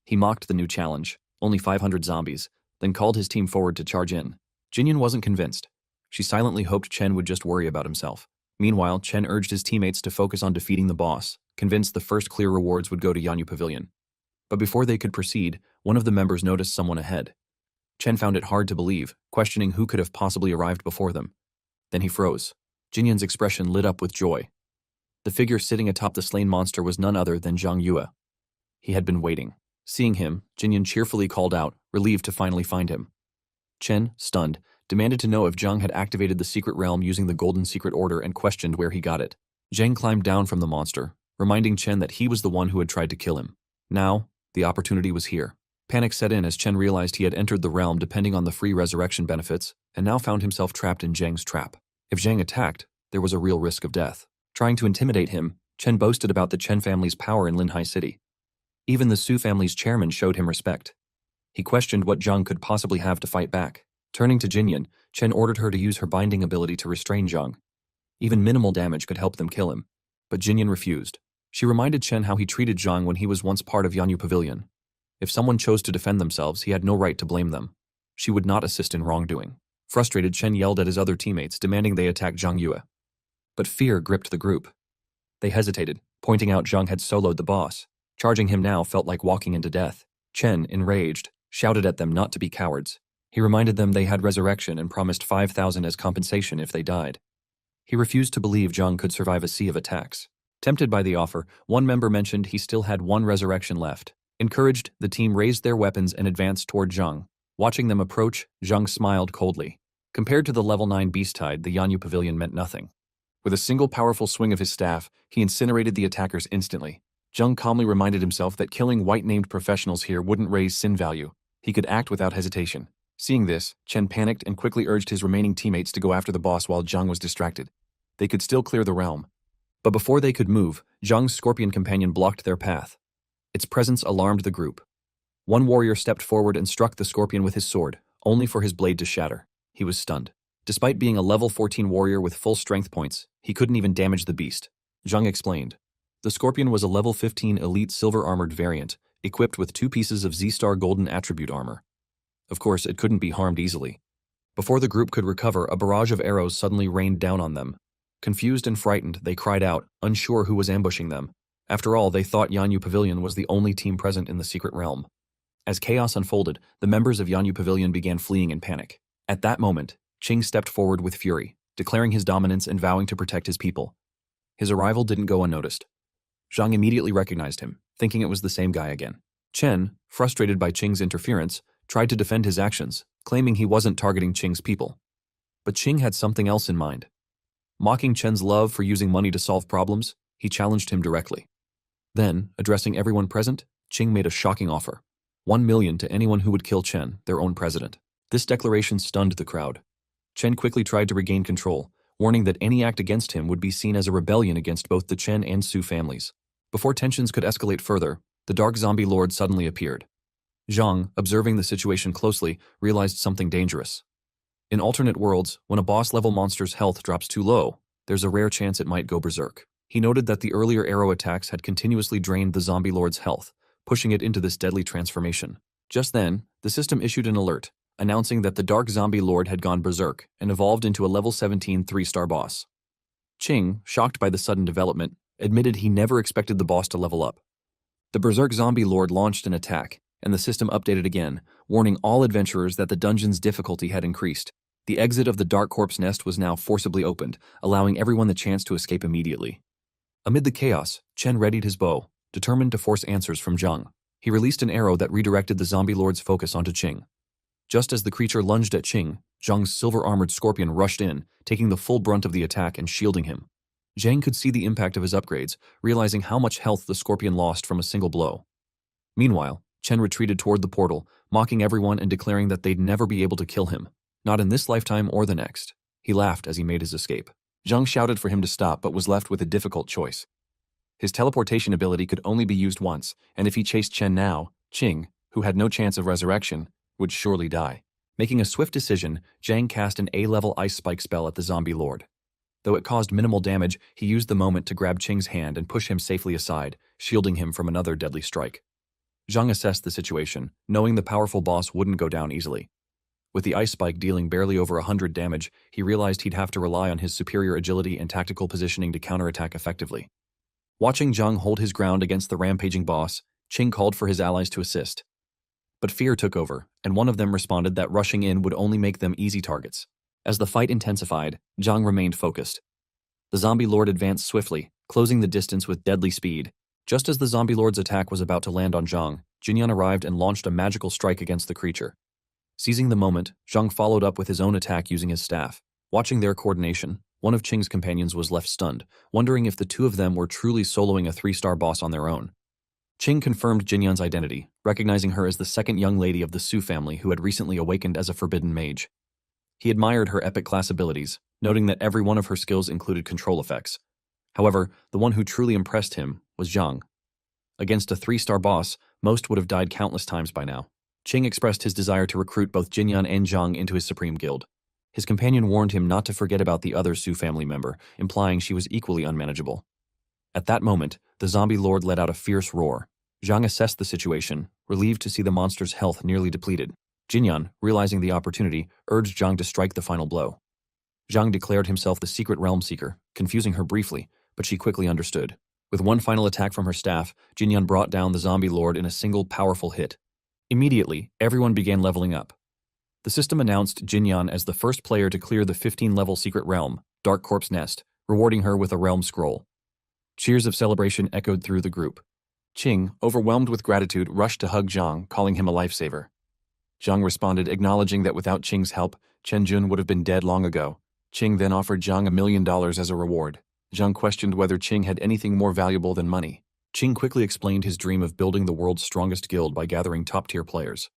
A: He mocked the new challenge, only 500 zombies, then called his team forward to charge in. Jinyan wasn't convinced. She silently hoped Chen would just worry about himself. Meanwhile, Chen urged his teammates to focus on defeating the boss, convinced the first clear rewards would go to Yanyu Pavilion. But before they could proceed, one of the members noticed someone ahead. Chen found it hard to believe, questioning who could have possibly arrived before them. Then he froze. Jinyan's expression lit up with joy. The figure sitting atop the slain monster was none other than Zhang Yue. He had been waiting. Seeing him, Jinyan cheerfully called out, relieved to finally find him. Chen, stunned, demanded to know if Zhang had activated the secret realm using the Golden Secret Order and questioned where he got it. Zhang climbed down from the monster, reminding Chen that he was the one who had tried to kill him. Now, the opportunity was here. Panic set in as Chen realized he had entered the realm depending on the free resurrection benefits, and now found himself trapped in Zhang's trap. If Zhang attacked, there was a real risk of death. Trying to intimidate him, Chen boasted about the Chen family's power in Linhai City. Even the Su family's chairman showed him respect. He questioned what Zhang could possibly have to fight back. Turning to Jinyan, Chen ordered her to use her binding ability to restrain Zhang. Even minimal damage could help them kill him. But Jinyan refused. She reminded Chen how he treated Zhang when he was once part of Yanyu Pavilion. If someone chose to defend themselves, he had no right to blame them. She would not assist in wrongdoing. Frustrated, Chen yelled at his other teammates, demanding they attack Zhang Yue. But fear gripped the group. They hesitated, pointing out Zhang had soloed the boss. Charging him now felt like walking into death. Chen, enraged, shouted at them not to be cowards. He reminded them they had resurrection and promised 5,000 as compensation if they died. He refused to believe Zhang could survive a sea of attacks. Tempted by the offer, one member mentioned he still had 1 resurrection left. Encouraged, the team raised their weapons and advanced toward Zhang. Watching them approach, Zhang smiled coldly. Compared to the level 9 Beasttide, the Yanyu Pavilion meant nothing. With a single powerful swing of his staff, he incinerated the attackers instantly. Zhang calmly reminded himself that killing white-named professionals here wouldn't raise sin value. He could act without hesitation. Seeing this, Chen panicked and quickly urged his remaining teammates to go after the boss while Zhang was distracted. They could still clear the realm. But before they could move, Zhang's scorpion companion blocked their path. Its presence alarmed the group. One warrior stepped forward and struck the scorpion with his sword, only for his blade to shatter. He was stunned. Despite being a level 14 warrior with full strength points, he couldn't even damage the beast. Zhang explained. The scorpion was a level 15 elite silver-armored variant, equipped with 2 pieces of Z-Star golden attribute armor. Of course, it couldn't be harmed easily. Before the group could recover, a barrage of arrows suddenly rained down on them. Confused and frightened, they cried out, unsure who was ambushing them. After all, they thought Yanyu Pavilion was the only team present in the secret realm. As chaos unfolded, the members of Yanyu Pavilion began fleeing in panic. At that moment, Qing stepped forward with fury, declaring his dominance and vowing to protect his people. His arrival didn't go unnoticed. Zhang immediately recognized him, thinking it was the same guy again. Chen, frustrated by Qing's interference, tried to defend his actions, claiming he wasn't targeting Qing's people. But Qing had something else in mind. Mocking Chen's love for using money to solve problems, he challenged him directly. Then, addressing everyone present, Qing made a shocking offer. 1 million to anyone who would kill Chen, their own president. This declaration stunned the crowd. Chen quickly tried to regain control, warning that any act against him would be seen as a rebellion against both the Chen and Su families. Before tensions could escalate further, the Dark Zombie Lord suddenly appeared. Zhang, observing the situation closely, realized something dangerous. In alternate worlds, when a boss-level monster's health drops too low, there's a rare chance it might go berserk. He noted that the earlier arrow attacks had continuously drained the Zombie Lord's health, pushing it into this deadly transformation. Just then, the system issued an alert, announcing that the Dark Zombie Lord had gone berserk and evolved into a level 17 3-star boss. Qing, shocked by the sudden development, admitted he never expected the boss to level up. The Berserk Zombie Lord launched an attack, and the system updated again, warning all adventurers that the dungeon's difficulty had increased. The exit of the Dark Corpse Nest was now forcibly opened, allowing everyone the chance to escape immediately. Amid the chaos, Chen readied his bow, determined to force answers from Zhang. He released an arrow that redirected the Zombie Lord's focus onto Qing. Just as the creature lunged at Qing, Zhang's silver-armored scorpion rushed in, taking the full brunt of the attack and shielding him. Zhang could see the impact of his upgrades, realizing how much health the scorpion lost from a single blow. Meanwhile, Chen retreated toward the portal, mocking everyone and declaring that they'd never be able to kill him. Not in this lifetime or the next. He laughed as he made his escape. Zhang shouted for him to stop but was left with a difficult choice. His teleportation ability could only be used once, and if he chased Chen now, Qing, who had no chance of resurrection, would surely die. Making a swift decision, Zhang cast an A-level Ice Spike spell at the Zombie Lord. Though it caused minimal damage, he used the moment to grab Qing's hand and push him safely aside, shielding him from another deadly strike. Zhang assessed the situation, knowing the powerful boss wouldn't go down easily. With the Ice Spike dealing barely over 100 damage, he realized he'd have to rely on his superior agility and tactical positioning to counterattack effectively. Watching Zhang hold his ground against the rampaging boss, Qing called for his allies to assist. But fear took over, and one of them responded that rushing in would only make them easy targets. As the fight intensified, Zhang remained focused. The Zombie Lord advanced swiftly, closing the distance with deadly speed. Just as the Zombie Lord's attack was about to land on Zhang, Jinyan arrived and launched a magical strike against the creature. Seizing the moment, Zhang followed up with his own attack using his staff. Watching their coordination, one of Qing's companions was left stunned, wondering if the two of them were truly soloing a 3-star boss on their own. Qing confirmed Jinyan's identity, recognizing her as the second young lady of the Su family who had recently awakened as a forbidden mage. He admired her epic class abilities, noting that every one of her skills included control effects. However, the one who truly impressed him was Zhang. Against a 3-star boss, most would have died countless times by now. Qing expressed his desire to recruit both Jinyan and Zhang into his supreme guild. His companion warned him not to forget about the other Su family member, implying she was equally unmanageable. At that moment, the Zombie Lord let out a fierce roar. Zhang assessed the situation, relieved to see the monster's health nearly depleted. Jinyan, realizing the opportunity, urged Zhang to strike the final blow. Zhang declared himself the secret realm seeker, confusing her briefly, but she quickly understood. With one final attack from her staff, Jinyan brought down the Zombie Lord in a single powerful hit. Immediately, everyone began leveling up. The system announced Jinyan as the first player to clear the 15-level secret realm, Dark Corpse Nest, rewarding her with a realm scroll. Cheers of celebration echoed through the group. Qing, overwhelmed with gratitude, rushed to hug Zhang, calling him a lifesaver. Zhang responded, acknowledging that without Qing's help, Chen Jun would have been dead long ago. Qing then offered Zhang $1 million as a reward. Zhang questioned whether Qing had anything more valuable than money. Qing quickly explained his dream of building the world's strongest guild by gathering top-tier players.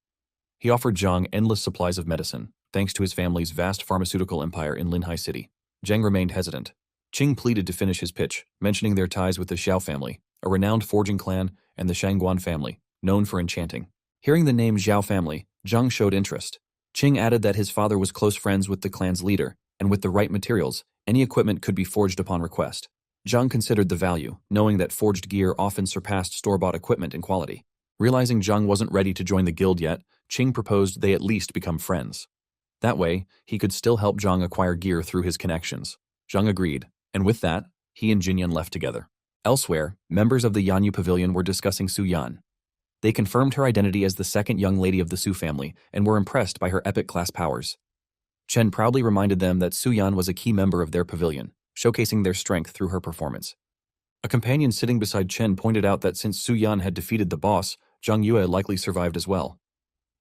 A: He offered Zhang endless supplies of medicine, thanks to his family's vast pharmaceutical empire in Linhai City. Zhang remained hesitant. Qing pleaded to finish his pitch, mentioning their ties with the Xiao family, a renowned forging clan, and the Shangguan family, known for enchanting. Hearing the name Zhao family, Zhang showed interest. Qing added that his father was close friends with the clan's leader, and with the right materials, any equipment could be forged upon request. Zhang considered the value, knowing that forged gear often surpassed store-bought equipment in quality. Realizing Zhang wasn't ready to join the guild yet, Qing proposed they at least become friends. That way, he could still help Zhang acquire gear through his connections. Zhang agreed, and with that, he and Jinyan left together. Elsewhere, members of the Yanyu Pavilion were discussing Su Yan. They confirmed her identity as the second young lady of the Su family and were impressed by her epic class powers. Chen proudly reminded them that Su Yan was a key member of their pavilion, showcasing their strength through her performance. A companion sitting beside Chen pointed out that since Su Yan had defeated the boss, Zhang Yue likely survived as well.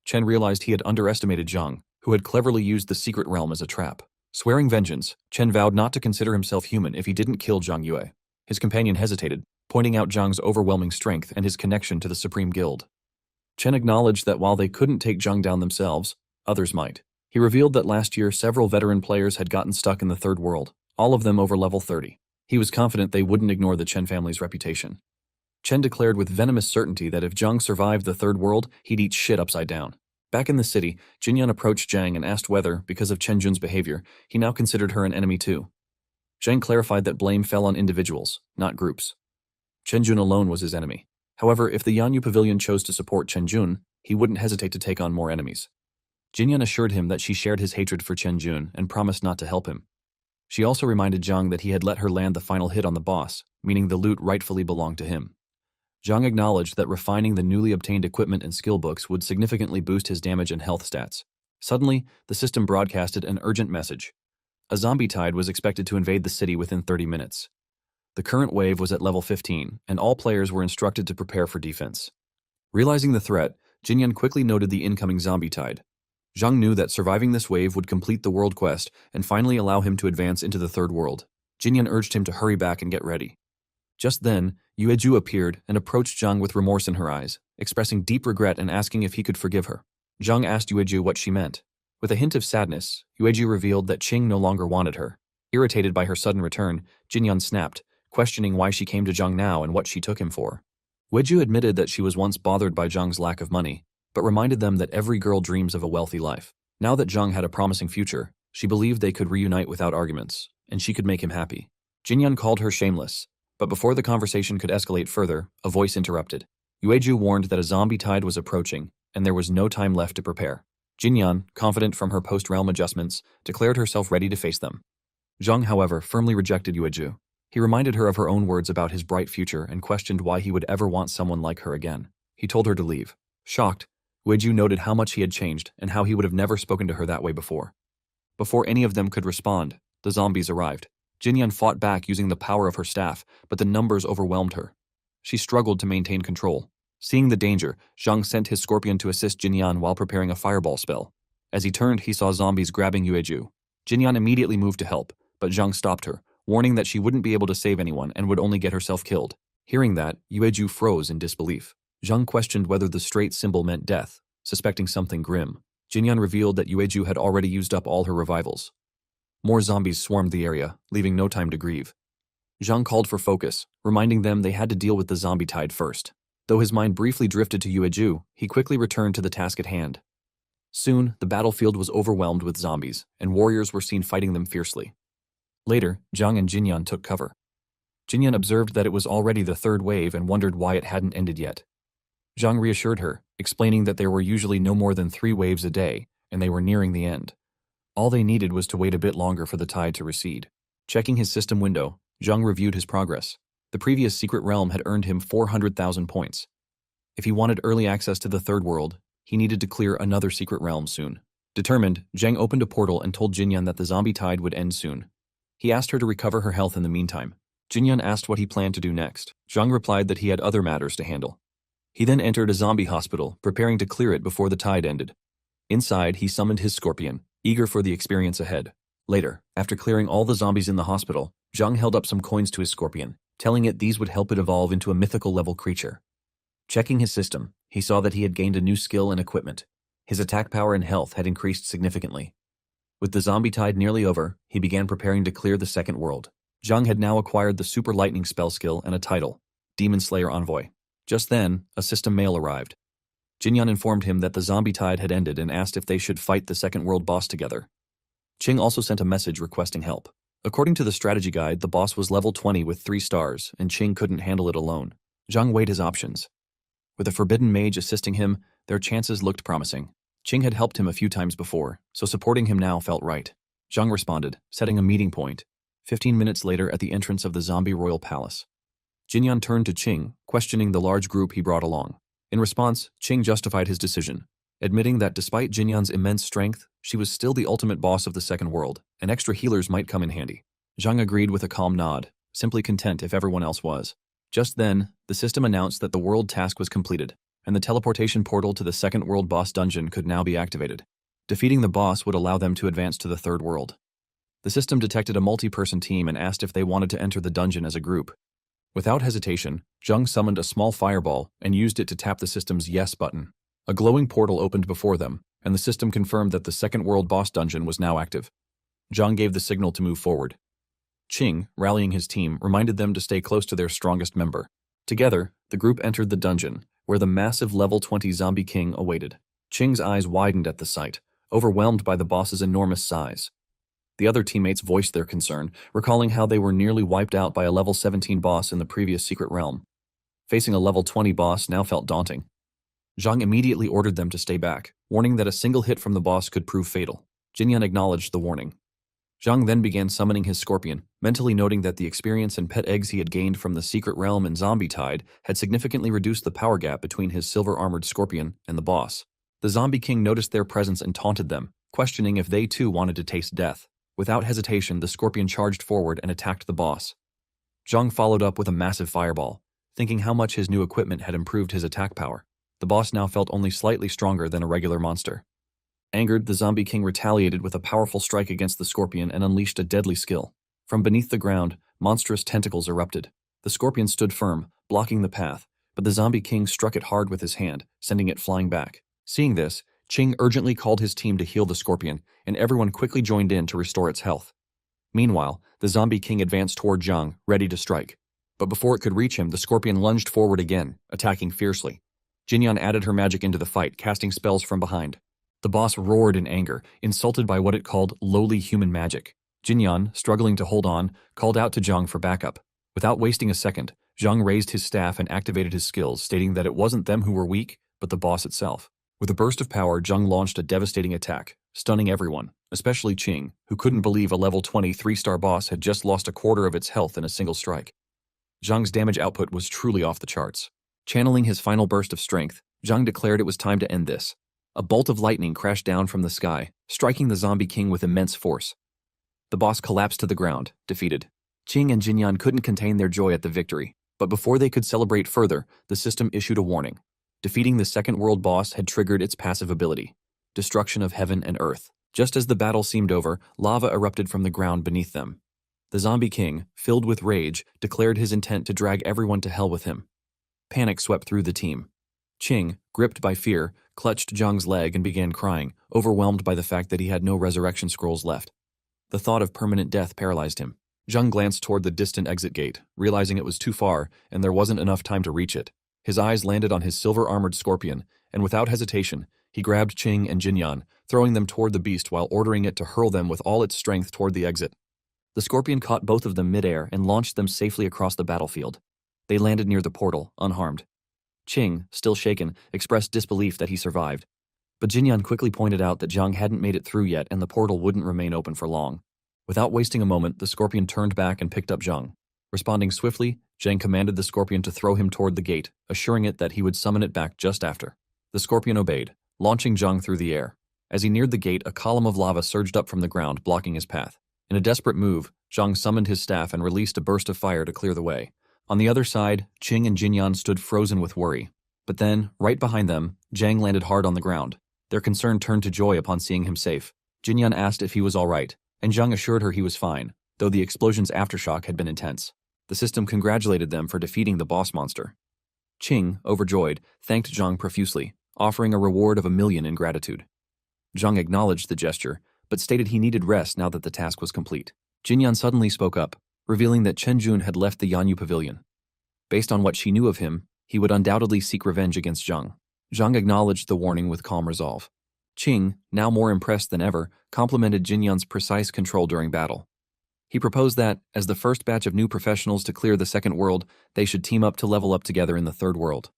A: Chen realized he had underestimated Zhang, who had cleverly used the secret realm as a trap. Swearing vengeance, Chen vowed not to consider himself human if he didn't kill Zhang Yue. His companion hesitated, pointing out Zhang's overwhelming strength and his connection to the Supreme Guild. Chen acknowledged that while they couldn't take Zhang down themselves, others might. He revealed that last year several veteran players had gotten stuck in the Third World, all of them over level 30. He was confident they wouldn't ignore the Chen family's reputation. Chen declared with venomous certainty that if Zhang survived the Third World, he'd eat shit upside down. Back in the city, Jinyan approached Zhang and asked whether, because of Chen Jun's behavior, he now considered her an enemy too. Zhang clarified that blame fell on individuals, not groups. Chen Jun alone was his enemy. However, if the Yanyu Pavilion chose to support Chen Jun, he wouldn't hesitate to take on more enemies. Jinyan assured him that she shared his hatred for Chen Jun and promised not to help him. She also reminded Zhang that he had let her land the final hit on the boss, meaning the loot rightfully belonged to him. Zhang acknowledged that refining the newly obtained equipment and skill books would significantly boost his damage and health stats. Suddenly, the system broadcasted an urgent message. A zombie tide was expected to invade the city within 30 minutes. The current wave was at level 15, and all players were instructed to prepare for defense. Realizing the threat, Jinyan quickly noted the incoming zombie tide. Zhang knew that surviving this wave would complete the world quest and finally allow him to advance into the Third World. Jinyan urged him to hurry back and get ready. Just then, Yueju appeared and approached Zhang with remorse in her eyes, expressing deep regret and asking if he could forgive her. Zhang asked Yueju what she meant. With a hint of sadness, Yueju revealed that Qing no longer wanted her. Irritated by her sudden return, Jinyan snapped, questioning why she came to Zhang now and what she took him for. Yueju admitted that she was once bothered by Zhang's lack of money, but reminded them that every girl dreams of a wealthy life. Now that Zhang had a promising future, she believed they could reunite without arguments, and she could make him happy. Jinyan called her shameless, but before the conversation could escalate further, a voice interrupted. Yueju warned that a zombie tide was approaching, and there was no time left to prepare. Jinyan, confident from her post-realm adjustments, declared herself ready to face them. Zhang, however, firmly rejected Yueju. He reminded her of her own words about his bright future and questioned why he would ever want someone like her again. He told her to leave. Shocked, Yueju noted how much he had changed and how he would have never spoken to her that way before. Before any of them could respond, the zombies arrived. Jinyan fought back using the power of her staff, but the numbers overwhelmed her. She struggled to maintain control. Seeing the danger, Zhang sent his scorpion to assist Jinyan while preparing a fireball spell. As he turned, he saw zombies grabbing Yueju. Jinyan immediately moved to help, but Zhang stopped her, warning that she wouldn't be able to save anyone and would only get herself killed. Hearing that, Yueju froze in disbelief. Zhang questioned whether the straight symbol meant death, suspecting something grim. Jinyan revealed that Yueju had already used up all her revivals. More zombies swarmed the area, leaving no time to grieve. Zhang called for focus, reminding them they had to deal with the zombie tide first. Though his mind briefly drifted to Yueju, he quickly returned to the task at hand. Soon, the battlefield was overwhelmed with zombies, and warriors were seen fighting them fiercely. Later, Zhang and Jinyan took cover. Jinyan observed that it was already the third wave and wondered why it hadn't ended yet. Zhang reassured her, explaining that there were usually no more than 3 waves a day, and they were nearing the end. All they needed was to wait a bit longer for the tide to recede. Checking his system window, Zhang reviewed his progress. The previous secret realm had earned him 400,000 points. If he wanted early access to the Third World, he needed to clear another secret realm soon. Determined, Zhang opened a portal and told Jinyan that the zombie tide would end soon. He asked her to recover her health in the meantime. Jinyan asked what he planned to do next. Zhang replied that he had other matters to handle. He then entered a zombie hospital, preparing to clear it before the tide ended. Inside, he summoned his scorpion, eager for the experience ahead. Later, after clearing all the zombies in the hospital, Zhang held up some coins to his scorpion, telling it these would help it evolve into a mythical-level creature. Checking his system, he saw that he had gained a new skill and equipment. His attack power and health had increased significantly. With the zombie tide nearly over, he began preparing to clear the second world. Zhang had now acquired the Super Lightning spell skill and a title, Demon Slayer Envoy. Just then, a system mail arrived. Jinyan informed him that the zombie tide had ended and asked if they should fight the second world boss together. Qing also sent a message requesting help. According to the strategy guide, the boss was level 20 with 3 stars, and Qing couldn't handle it alone. Zhang weighed his options. With a forbidden mage assisting him, their chances looked promising. Qing had helped him a few times before, so supporting him now felt right. Zhang responded, setting a meeting point. 15 minutes later at the entrance of the zombie royal palace. Jinyan turned to Qing, questioning the large group he brought along. In response, Qing justified his decision, admitting that despite Jinyan's immense strength, she was still the ultimate boss of the second world, and extra healers might come in handy. Zhang agreed with a calm nod, simply content if everyone else was. Just then, the system announced that the world task was completed, and the teleportation portal to the second world boss dungeon could now be activated. Defeating the boss would allow them to advance to the third world. The system detected a multi-person team and asked if they wanted to enter the dungeon as a group. Without hesitation, Zhang summoned a small fireball and used it to tap the system's yes button. A glowing portal opened before them, and the system confirmed that the second world boss dungeon was now active. Zhang gave the signal to move forward. Qing, rallying his team, reminded them to stay close to their strongest member. Together, the group entered the dungeon, where the massive level 20 zombie king awaited. Qing's eyes widened at the sight, overwhelmed by the boss's enormous size. The other teammates voiced their concern, recalling how they were nearly wiped out by a level 17 boss in the previous secret realm. Facing a level 20 boss now felt daunting. Zhang immediately ordered them to stay back, warning that a single hit from the boss could prove fatal. Jinyan acknowledged the warning. Zhang then began summoning his scorpion, mentally noting that the experience and pet eggs he had gained from the secret realm and zombie tide had significantly reduced the power gap between his silver-armored scorpion and the boss. The zombie king noticed their presence and taunted them, questioning if they too wanted to taste death. Without hesitation, the scorpion charged forward and attacked the boss. Zhang followed up with a massive fireball, thinking how much his new equipment had improved his attack power. The boss now felt only slightly stronger than a regular monster. Angered, the zombie king retaliated with a powerful strike against the scorpion and unleashed a deadly skill. From beneath the ground, monstrous tentacles erupted. The scorpion stood firm, blocking the path, but the zombie king struck it hard with his hand, sending it flying back. Seeing this, Qing urgently called his team to heal the scorpion, and everyone quickly joined in to restore its health. Meanwhile, the zombie king advanced toward Zhang, ready to strike. But before it could reach him, the scorpion lunged forward again, attacking fiercely. Jinyan added her magic into the fight, casting spells from behind. The boss roared in anger, insulted by what it called lowly human magic. Jinyan, struggling to hold on, called out to Zhang for backup. Without wasting a second, Zhang raised his staff and activated his skills, stating that it wasn't them who were weak, but the boss itself. With a burst of power, Zhang launched a devastating attack, stunning everyone, especially Qing, who couldn't believe a level 20 3-star boss had just lost a quarter of its health in a single strike. Zhang's damage output was truly off the charts. Channeling his final burst of strength, Zhang declared it was time to end this. A bolt of lightning crashed down from the sky, striking the zombie king with immense force. The boss collapsed to the ground, defeated. Qing and Jinyan couldn't contain their joy at the victory, but before they could celebrate further, the system issued a warning. Defeating the second world boss had triggered its passive ability, destruction of heaven and earth. Just as the battle seemed over, lava erupted from the ground beneath them. The zombie king, filled with rage, declared his intent to drag everyone to hell with him. Panic swept through the team. Qing, gripped by fear, clutched Zhang's leg and began crying, overwhelmed by the fact that he had no resurrection scrolls left. The thought of permanent death paralyzed him. Zhang glanced toward the distant exit gate, realizing it was too far and there wasn't enough time to reach it. His eyes landed on his silver-armored scorpion, and without hesitation, he grabbed Qing and Jinyan, throwing them toward the beast while ordering it to hurl them with all its strength toward the exit. The scorpion caught both of them midair and launched them safely across the battlefield. They landed near the portal, unharmed. Qing, still shaken, expressed disbelief that he survived. But Jinyan quickly pointed out that Zhang hadn't made it through yet and the portal wouldn't remain open for long. Without wasting a moment, the scorpion turned back and picked up Zhang. Responding swiftly, Zhang commanded the scorpion to throw him toward the gate, assuring it that he would summon it back just after. The scorpion obeyed, launching Zhang through the air. As he neared the gate, a column of lava surged up from the ground, blocking his path. In a desperate move, Zhang summoned his staff and released a burst of fire to clear the way. On the other side, Qing and Jinyan stood frozen with worry. But then, right behind them, Zhang landed hard on the ground. Their concern turned to joy upon seeing him safe. Jinyan asked if he was all right, and Zhang assured her he was fine, though the explosion's aftershock had been intense. The system congratulated them for defeating the boss monster. Qing, overjoyed, thanked Zhang profusely, offering a reward of 1,000,000 in gratitude. Zhang acknowledged the gesture, but stated he needed rest now that the task was complete. Jinyan suddenly spoke up, revealing that Chenjun had left the Yanyu pavilion. Based on what she knew of him, he would undoubtedly seek revenge against Zhang. Zhang acknowledged the warning with calm resolve. Qing, now more impressed than ever, complimented Jinyan's precise control during battle. He proposed that, as the first batch of new professionals to clear the second world, they should team up to level up together in the third world.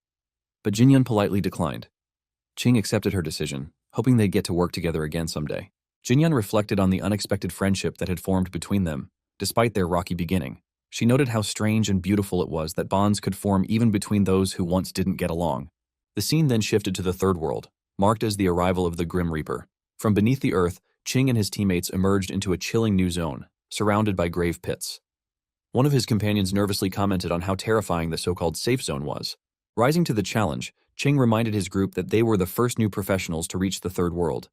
A: But Jinyan politely declined. Qing accepted her decision, hoping they'd get to work together again someday. Jinyan reflected on the unexpected friendship that had formed between them, despite their rocky beginning. She noted how strange and beautiful it was that bonds could form even between those who once didn't get along. The scene then shifted to the third world, marked as the arrival of the Grim Reaper. From beneath the earth, Ching and his teammates emerged into a chilling new zone, surrounded by grave pits. One of his companions nervously commented on how terrifying the so-called safe zone was. Rising to the challenge, Ching reminded his group that they were the first new professionals to reach the third world.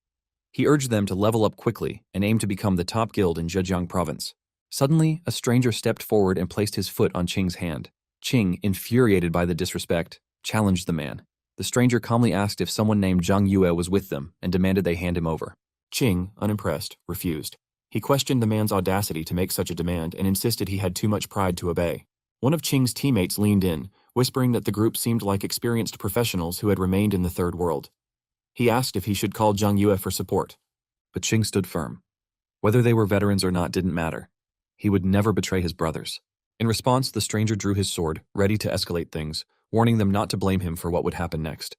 A: He urged them to level up quickly and aim to become the top guild in Zhejiang province. Suddenly, a stranger stepped forward and placed his foot on Ching's hand. Ching, infuriated by the disrespect, challenged the man. The stranger calmly asked if someone named Zhang Yue was with them and demanded they hand him over. Ching, unimpressed, refused. He questioned the man's audacity to make such a demand and insisted he had too much pride to obey. One of Ching's teammates leaned in, whispering that the group seemed like experienced professionals who had remained in the third world. He asked if he should call Zhang Yue for support, but Ching stood firm. Whether they were veterans or not didn't matter. He would never betray his brothers. In response, the stranger drew his sword, ready to escalate things, warning them not to blame him for what would happen next.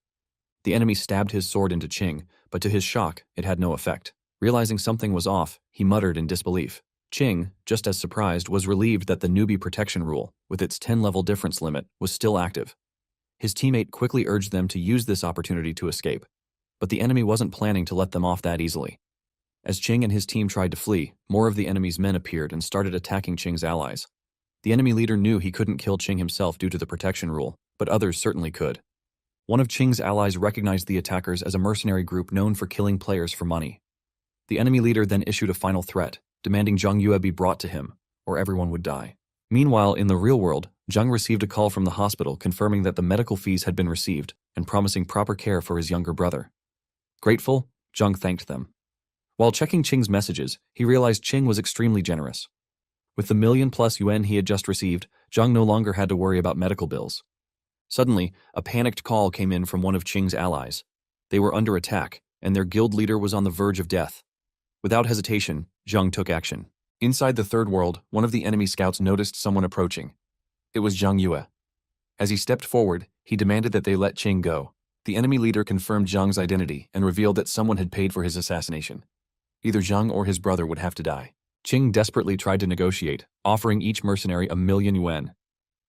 A: The enemy stabbed his sword into Ching, but to his shock, it had no effect. Realizing something was off, he muttered in disbelief. Ching, just as surprised, was relieved that the newbie protection rule, with its 10-level difference limit, was still active. His teammate quickly urged them to use this opportunity to escape, but the enemy wasn't planning to let them off that easily. As Ching and his team tried to flee, more of the enemy's men appeared and started attacking Ching's allies. The enemy leader knew he couldn't kill Ching himself due to the protection rule, but others certainly could. One of Ching's allies recognized the attackers as a mercenary group known for killing players for money. The enemy leader then issued a final threat, demanding Zhang Yue be brought to him, or everyone would die. Meanwhile, in the real world, Zhang received a call from the hospital confirming that the medical fees had been received and promising proper care for his younger brother. Grateful, Zhang thanked them. While checking Ching's messages, he realized Ching was extremely generous. With the million-plus yuan he had just received, Zhang no longer had to worry about medical bills. Suddenly, a panicked call came in from one of Ching's allies. They were under attack, and their guild leader was on the verge of death. Without hesitation, Zhang took action. Inside the third world, one of the enemy scouts noticed someone approaching. It was Zhang Yue. As he stepped forward, he demanded that they let Ching go. The enemy leader confirmed Zhang's identity and revealed that someone had paid for his assassination. Either Zhang or his brother would have to die. Ching desperately tried to negotiate, offering each mercenary 1,000,000 yuan.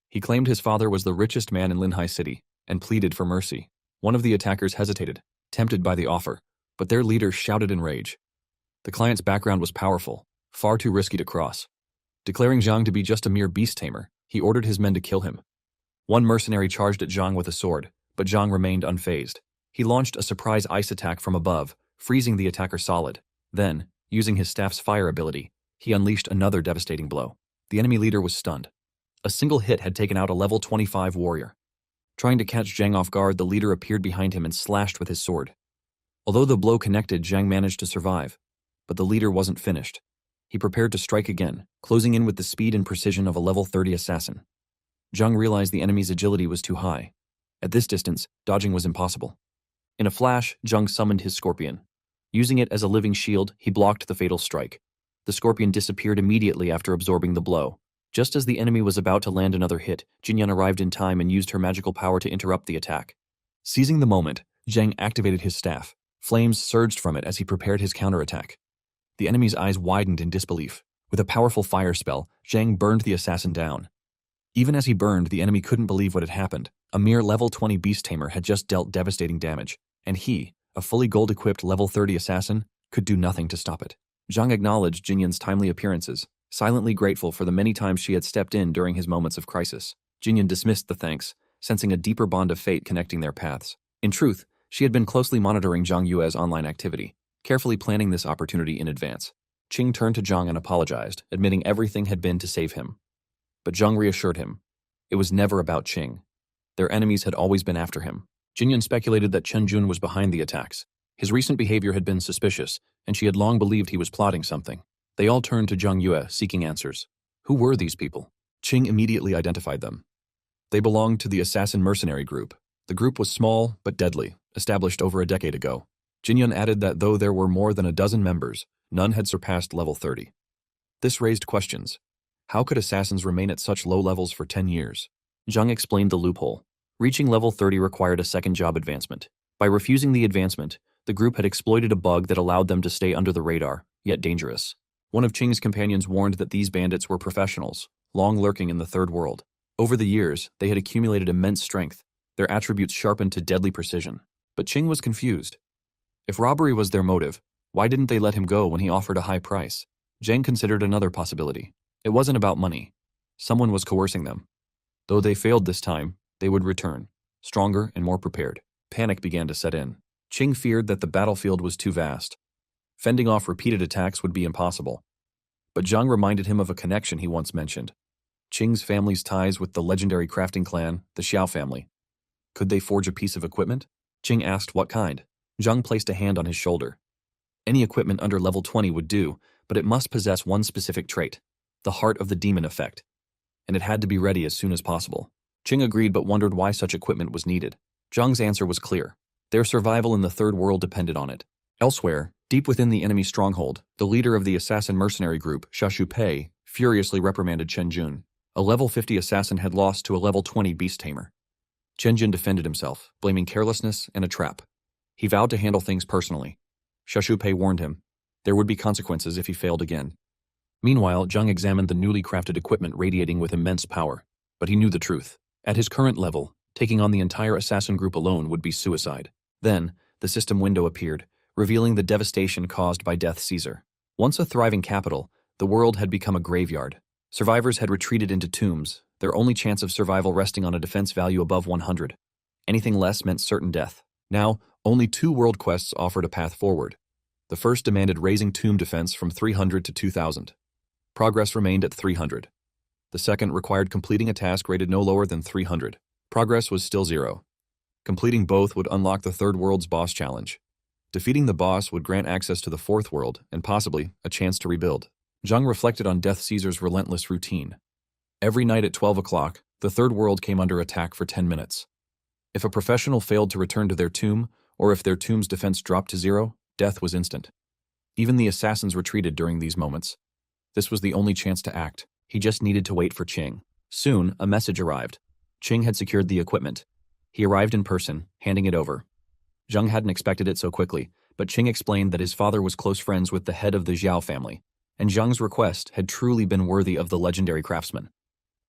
A: He claimed his father was the richest man in Linhai City and pleaded for mercy. One of the attackers hesitated, tempted by the offer, but their leader shouted in rage. The client's background was powerful, far too risky to cross. Declaring Zhang to be just a mere beast tamer, he ordered his men to kill him. One mercenary charged at Zhang with a sword, but Zhang remained unfazed. He launched a surprise ice attack from above, freezing the attacker solid. Then, using his staff's fire ability, he unleashed another devastating blow. The enemy leader was stunned. A single hit had taken out a level 25 warrior. Trying to catch Zhang off guard, the leader appeared behind him and slashed with his sword. Although the blow connected, Zhang managed to survive, but the leader wasn't finished. He prepared to strike again, closing in with the speed and precision of a level 30 assassin. Zhang realized the enemy's agility was too high. At this distance, dodging was impossible. In a flash, Zhang summoned his scorpion. Using it as a living shield, he blocked the fatal strike. The scorpion disappeared immediately after absorbing the blow. Just as the enemy was about to land another hit, Jinyan arrived in time and used her magical power to interrupt the attack. Seizing the moment, Zhang activated his staff. Flames surged from it as he prepared his counterattack. The enemy's eyes widened in disbelief. With a powerful fire spell, Zhang burned the assassin down. Even as he burned, the enemy couldn't believe what had happened. A mere level 20 beast tamer had just dealt devastating damage, and he, a fully gold-equipped level 30 assassin, could do nothing to stop it. Zhang acknowledged Jinyan's timely appearances, silently grateful for the many times she had stepped in during his moments of crisis. Jinyan dismissed the thanks, sensing a deeper bond of fate connecting their paths. In truth, she had been closely monitoring Zhang Yue's online activity, carefully planning this opportunity in advance. Ching turned to Zhang and apologized, admitting everything had been to save him. But Zhang reassured him. It was never about Ching. Their enemies had always been after him. Jinyan speculated that Chen Jun was behind the attacks. His recent behavior had been suspicious, and she had long believed he was plotting something. They all turned to Zhang Yue, seeking answers. Who were these people? Ching immediately identified them. They belonged to the assassin mercenary group. The group was small, but deadly, established over a decade ago. Jinyan added that though there were more than a dozen members, none had surpassed level 30. This raised questions. How could assassins remain at such low levels for 10 years? Zhang explained the loophole. Reaching level 30 required a second job advancement. By refusing the advancement, the group had exploited a bug that allowed them to stay under the radar, yet dangerous. One of Ching's companions warned that these bandits were professionals, long lurking in the third world. Over the years, they had accumulated immense strength, their attributes sharpened to deadly precision. But Qing was confused. If robbery was their motive, why didn't they let him go when he offered a high price? Zhang considered another possibility. It wasn't about money. Someone was coercing them. Though they failed this time, they would return, stronger and more prepared. Panic began to set in. Qing feared that the battlefield was too vast. Fending off repeated attacks would be impossible. But Zhang reminded him of a connection he once mentioned. Qing's family's ties with the legendary crafting clan, the Xiao family. Could they forge a piece of equipment? Qing asked what kind. Zhang placed a hand on his shoulder. Any equipment under level 20 would do, but it must possess one specific trait, the heart of the demon effect. And it had to be ready as soon as possible. Qing agreed but wondered why such equipment was needed. Zhang's answer was clear. Their survival in the third world depended on it. Elsewhere, deep within the enemy stronghold, the leader of the assassin mercenary group, Sha Pei, furiously reprimanded Chen Jun. A level 50 assassin had lost to a level 20 beast tamer. Chen Jun defended himself, blaming carelessness and a trap. He vowed to handle things personally. Sha Pei warned him. There would be consequences if he failed again. Meanwhile, Zhang examined the newly crafted equipment radiating with immense power. But he knew the truth. At his current level, taking on the entire assassin group alone would be suicide. Then, the system window appeared, revealing the devastation caused by Death Caesar. Once a thriving capital, the world had become a graveyard. Survivors had retreated into tombs, their only chance of survival resting on a defense value above 100. Anything less meant certain death. Now, only 2 world quests offered a path forward. The first demanded raising tomb defense from 300 to 2,000. Progress remained at 300. The second required completing a task rated no lower than 300. Progress was still 0. Completing both would unlock the third world's boss challenge. Defeating the boss would grant access to the fourth world and possibly a chance to rebuild. Zhang reflected on Death Caesar's relentless routine. Every night at 12 o'clock, the third world came under attack for 10 minutes. If a professional failed to return to their tomb, or if their tomb's defense dropped to 0, death was instant. Even the assassins retreated during these moments. This was the only chance to act. He just needed to wait for Qing. Soon, a message arrived. Qing had secured the equipment. He arrived in person, handing it over. Zhang hadn't expected it so quickly, but Qing explained that his father was close friends with the head of the Zhao family, and Zhang's request had truly been worthy of the legendary craftsman.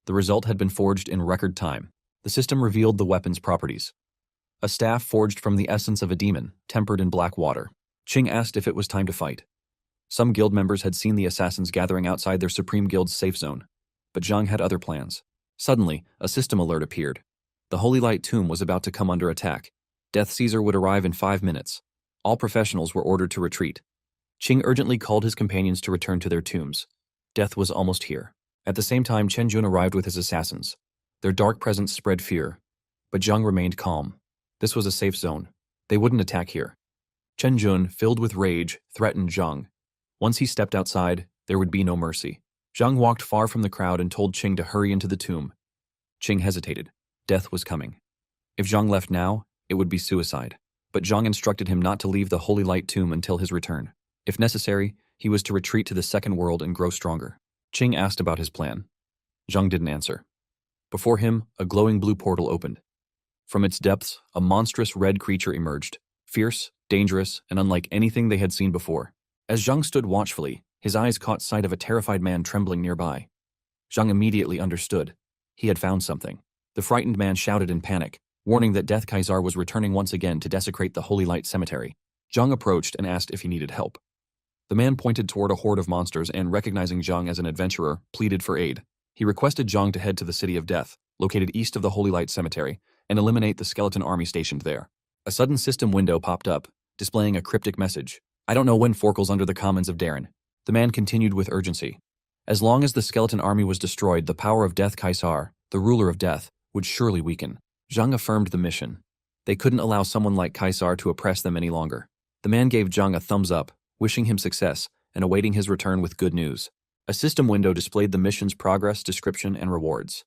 A: The result had been forged in record time. The system revealed the weapon's properties. A staff forged from the essence of a demon, tempered in black water. Qing asked if it was time to fight. Some guild members had seen the assassins gathering outside their supreme guild's safe zone, but Zhang had other plans. Suddenly, a system alert appeared. The Holy Light tomb was about to come under attack. Death Caesar would arrive in 5 minutes. All professionals were ordered to retreat. Qing urgently called his companions to return to their tombs. Death was almost here. At the same time, Chen Jun arrived with his assassins. Their dark presence spread fear, but Zhang remained calm. This was a safe zone. They wouldn't attack here. Chen Jun, filled with rage, threatened Zhang. Once he stepped outside, there would be no mercy. Zhang walked far from the crowd and told Qing to hurry into the tomb. Qing hesitated. Death was coming. If Zhang left now, it would be suicide. But Zhang instructed him not to leave the Holy Light tomb until his return. If necessary, he was to retreat to the second world and grow stronger. Qing asked about his plan. Zhang didn't answer. Before him, a glowing blue portal opened. From its depths, a monstrous red creature emerged, fierce, dangerous, and unlike anything they had seen before. As Zhang stood watchfully, his eyes caught sight of a terrified man trembling nearby. Zhang immediately understood. He had found something. The frightened man shouted in panic, warning that Death Caesar was returning once again to desecrate the Holy Light Cemetery. Zhang approached and asked if he needed help. The man pointed toward a horde of monsters and, recognizing Zhang as an adventurer, pleaded for aid. He requested Zhang to head to the City of Death, located east of the Holy Light Cemetery, and eliminate the skeleton army stationed there. A sudden system window popped up, displaying a cryptic message. "I don't know when Forkel's under the commons of Darren." The man continued with urgency. As long as the skeleton army was destroyed, the power of Death Caesar, the ruler of death, would surely weaken. Zhang affirmed the mission. They couldn't allow someone like Caesar to oppress them any longer. The man gave Zhang a thumbs up, wishing him success, and awaiting his return with good news. A system window displayed the mission's progress, description, and rewards.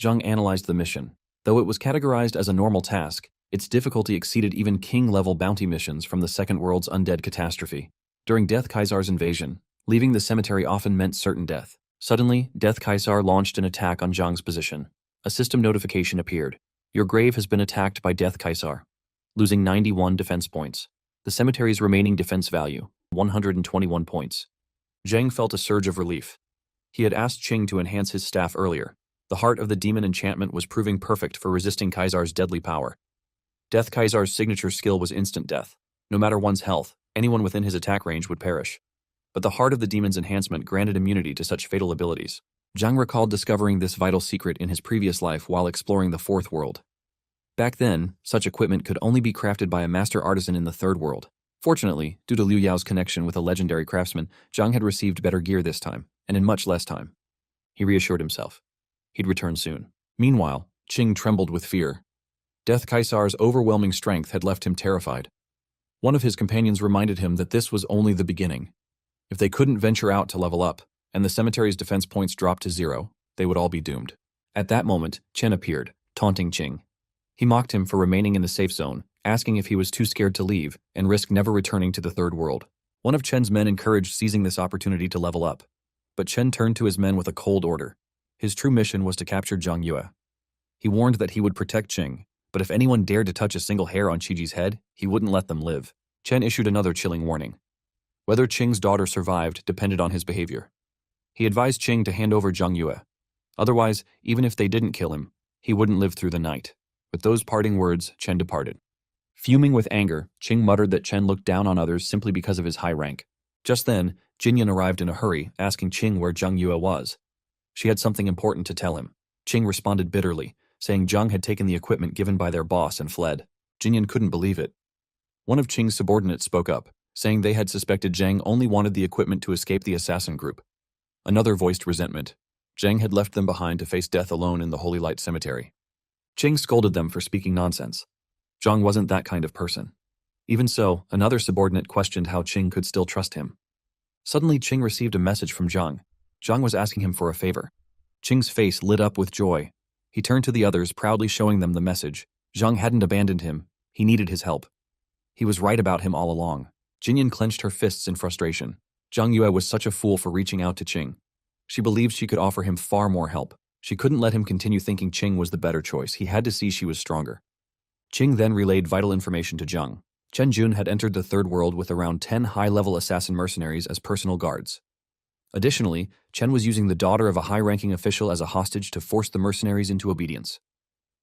A: Zhang analyzed the mission. Though it was categorized as a normal task, its difficulty exceeded even king-level bounty missions from the Second World's undead catastrophe. During Death Caesar's invasion, leaving the cemetery often meant certain death. Suddenly, Death Caesar launched an attack on Zhang's position. A system notification appeared. Your grave has been attacked by Death Caesar, losing 91 defense points. The cemetery's remaining defense value, 121 points. Zhang felt a surge of relief. He had asked Qing to enhance his staff earlier. The heart of the demon enchantment was proving perfect for resisting Kaisar's deadly power. Death Kaisar's signature skill was instant death. No matter one's health, anyone within his attack range would perish. But the heart of the demon's enhancement granted immunity to such fatal abilities. Zhang recalled discovering this vital secret in his previous life while exploring the fourth world. Back then, such equipment could only be crafted by a master artisan in the third world. Fortunately, due to Liu Yao's connection with a legendary craftsman, Zhang had received better gear this time, and in much less time. He reassured himself. He'd return soon. Meanwhile, Qing trembled with fear. Death Kaisar's overwhelming strength had left him terrified. One of his companions reminded him that this was only the beginning. If they couldn't venture out to level up, and the cemetery's defense points dropped to 0, they would all be doomed. At that moment, Chen appeared, taunting Qing. He mocked him for remaining in the safe zone, asking if he was too scared to leave and risk never returning to the third world. One of Chen's men encouraged seizing this opportunity to level up. But Chen turned to his men with a cold order. His true mission was to capture Zhang Yue. He warned that he would protect Qing, but if anyone dared to touch a single hair on Qiji's head, he wouldn't let them live. Chen issued another chilling warning. Whether Qing's daughter survived depended on his behavior. He advised Qing to hand over Zhang Yue. Otherwise, even if they didn't kill him, he wouldn't live through the night. With those parting words, Chen departed. Fuming with anger, Qing muttered that Chen looked down on others simply because of his high rank. Just then, Jinyan arrived in a hurry, asking Qing where Zhang Yue was. She had something important to tell him. Qing responded bitterly, saying Zhang had taken the equipment given by their boss and fled. Jinyan couldn't believe it. One of Qing's subordinates spoke up, saying they had suspected Zhang only wanted the equipment to escape the assassin group. Another voiced resentment. Zhang had left them behind to face death alone in the Holy Light Cemetery. Qing scolded them for speaking nonsense. Zhang wasn't that kind of person. Even so, another subordinate questioned how Qing could still trust him. Suddenly, Qing received a message from Zhang. Zhang was asking him for a favor. Qing's face lit up with joy. He turned to the others, proudly showing them the message. Zhang hadn't abandoned him. He needed his help. He was right about him all along. Jinyan clenched her fists in frustration. Zhang Yue was such a fool for reaching out to Qing. She believed she could offer him far more help. She couldn't let him continue thinking Qing was the better choice. He had to see she was stronger. Qing then relayed vital information to Zhang. Chen Jun had entered the third world with around 10 high-level assassin mercenaries as personal guards. Additionally, Chen was using the daughter of a high-ranking official as a hostage to force the mercenaries into obedience.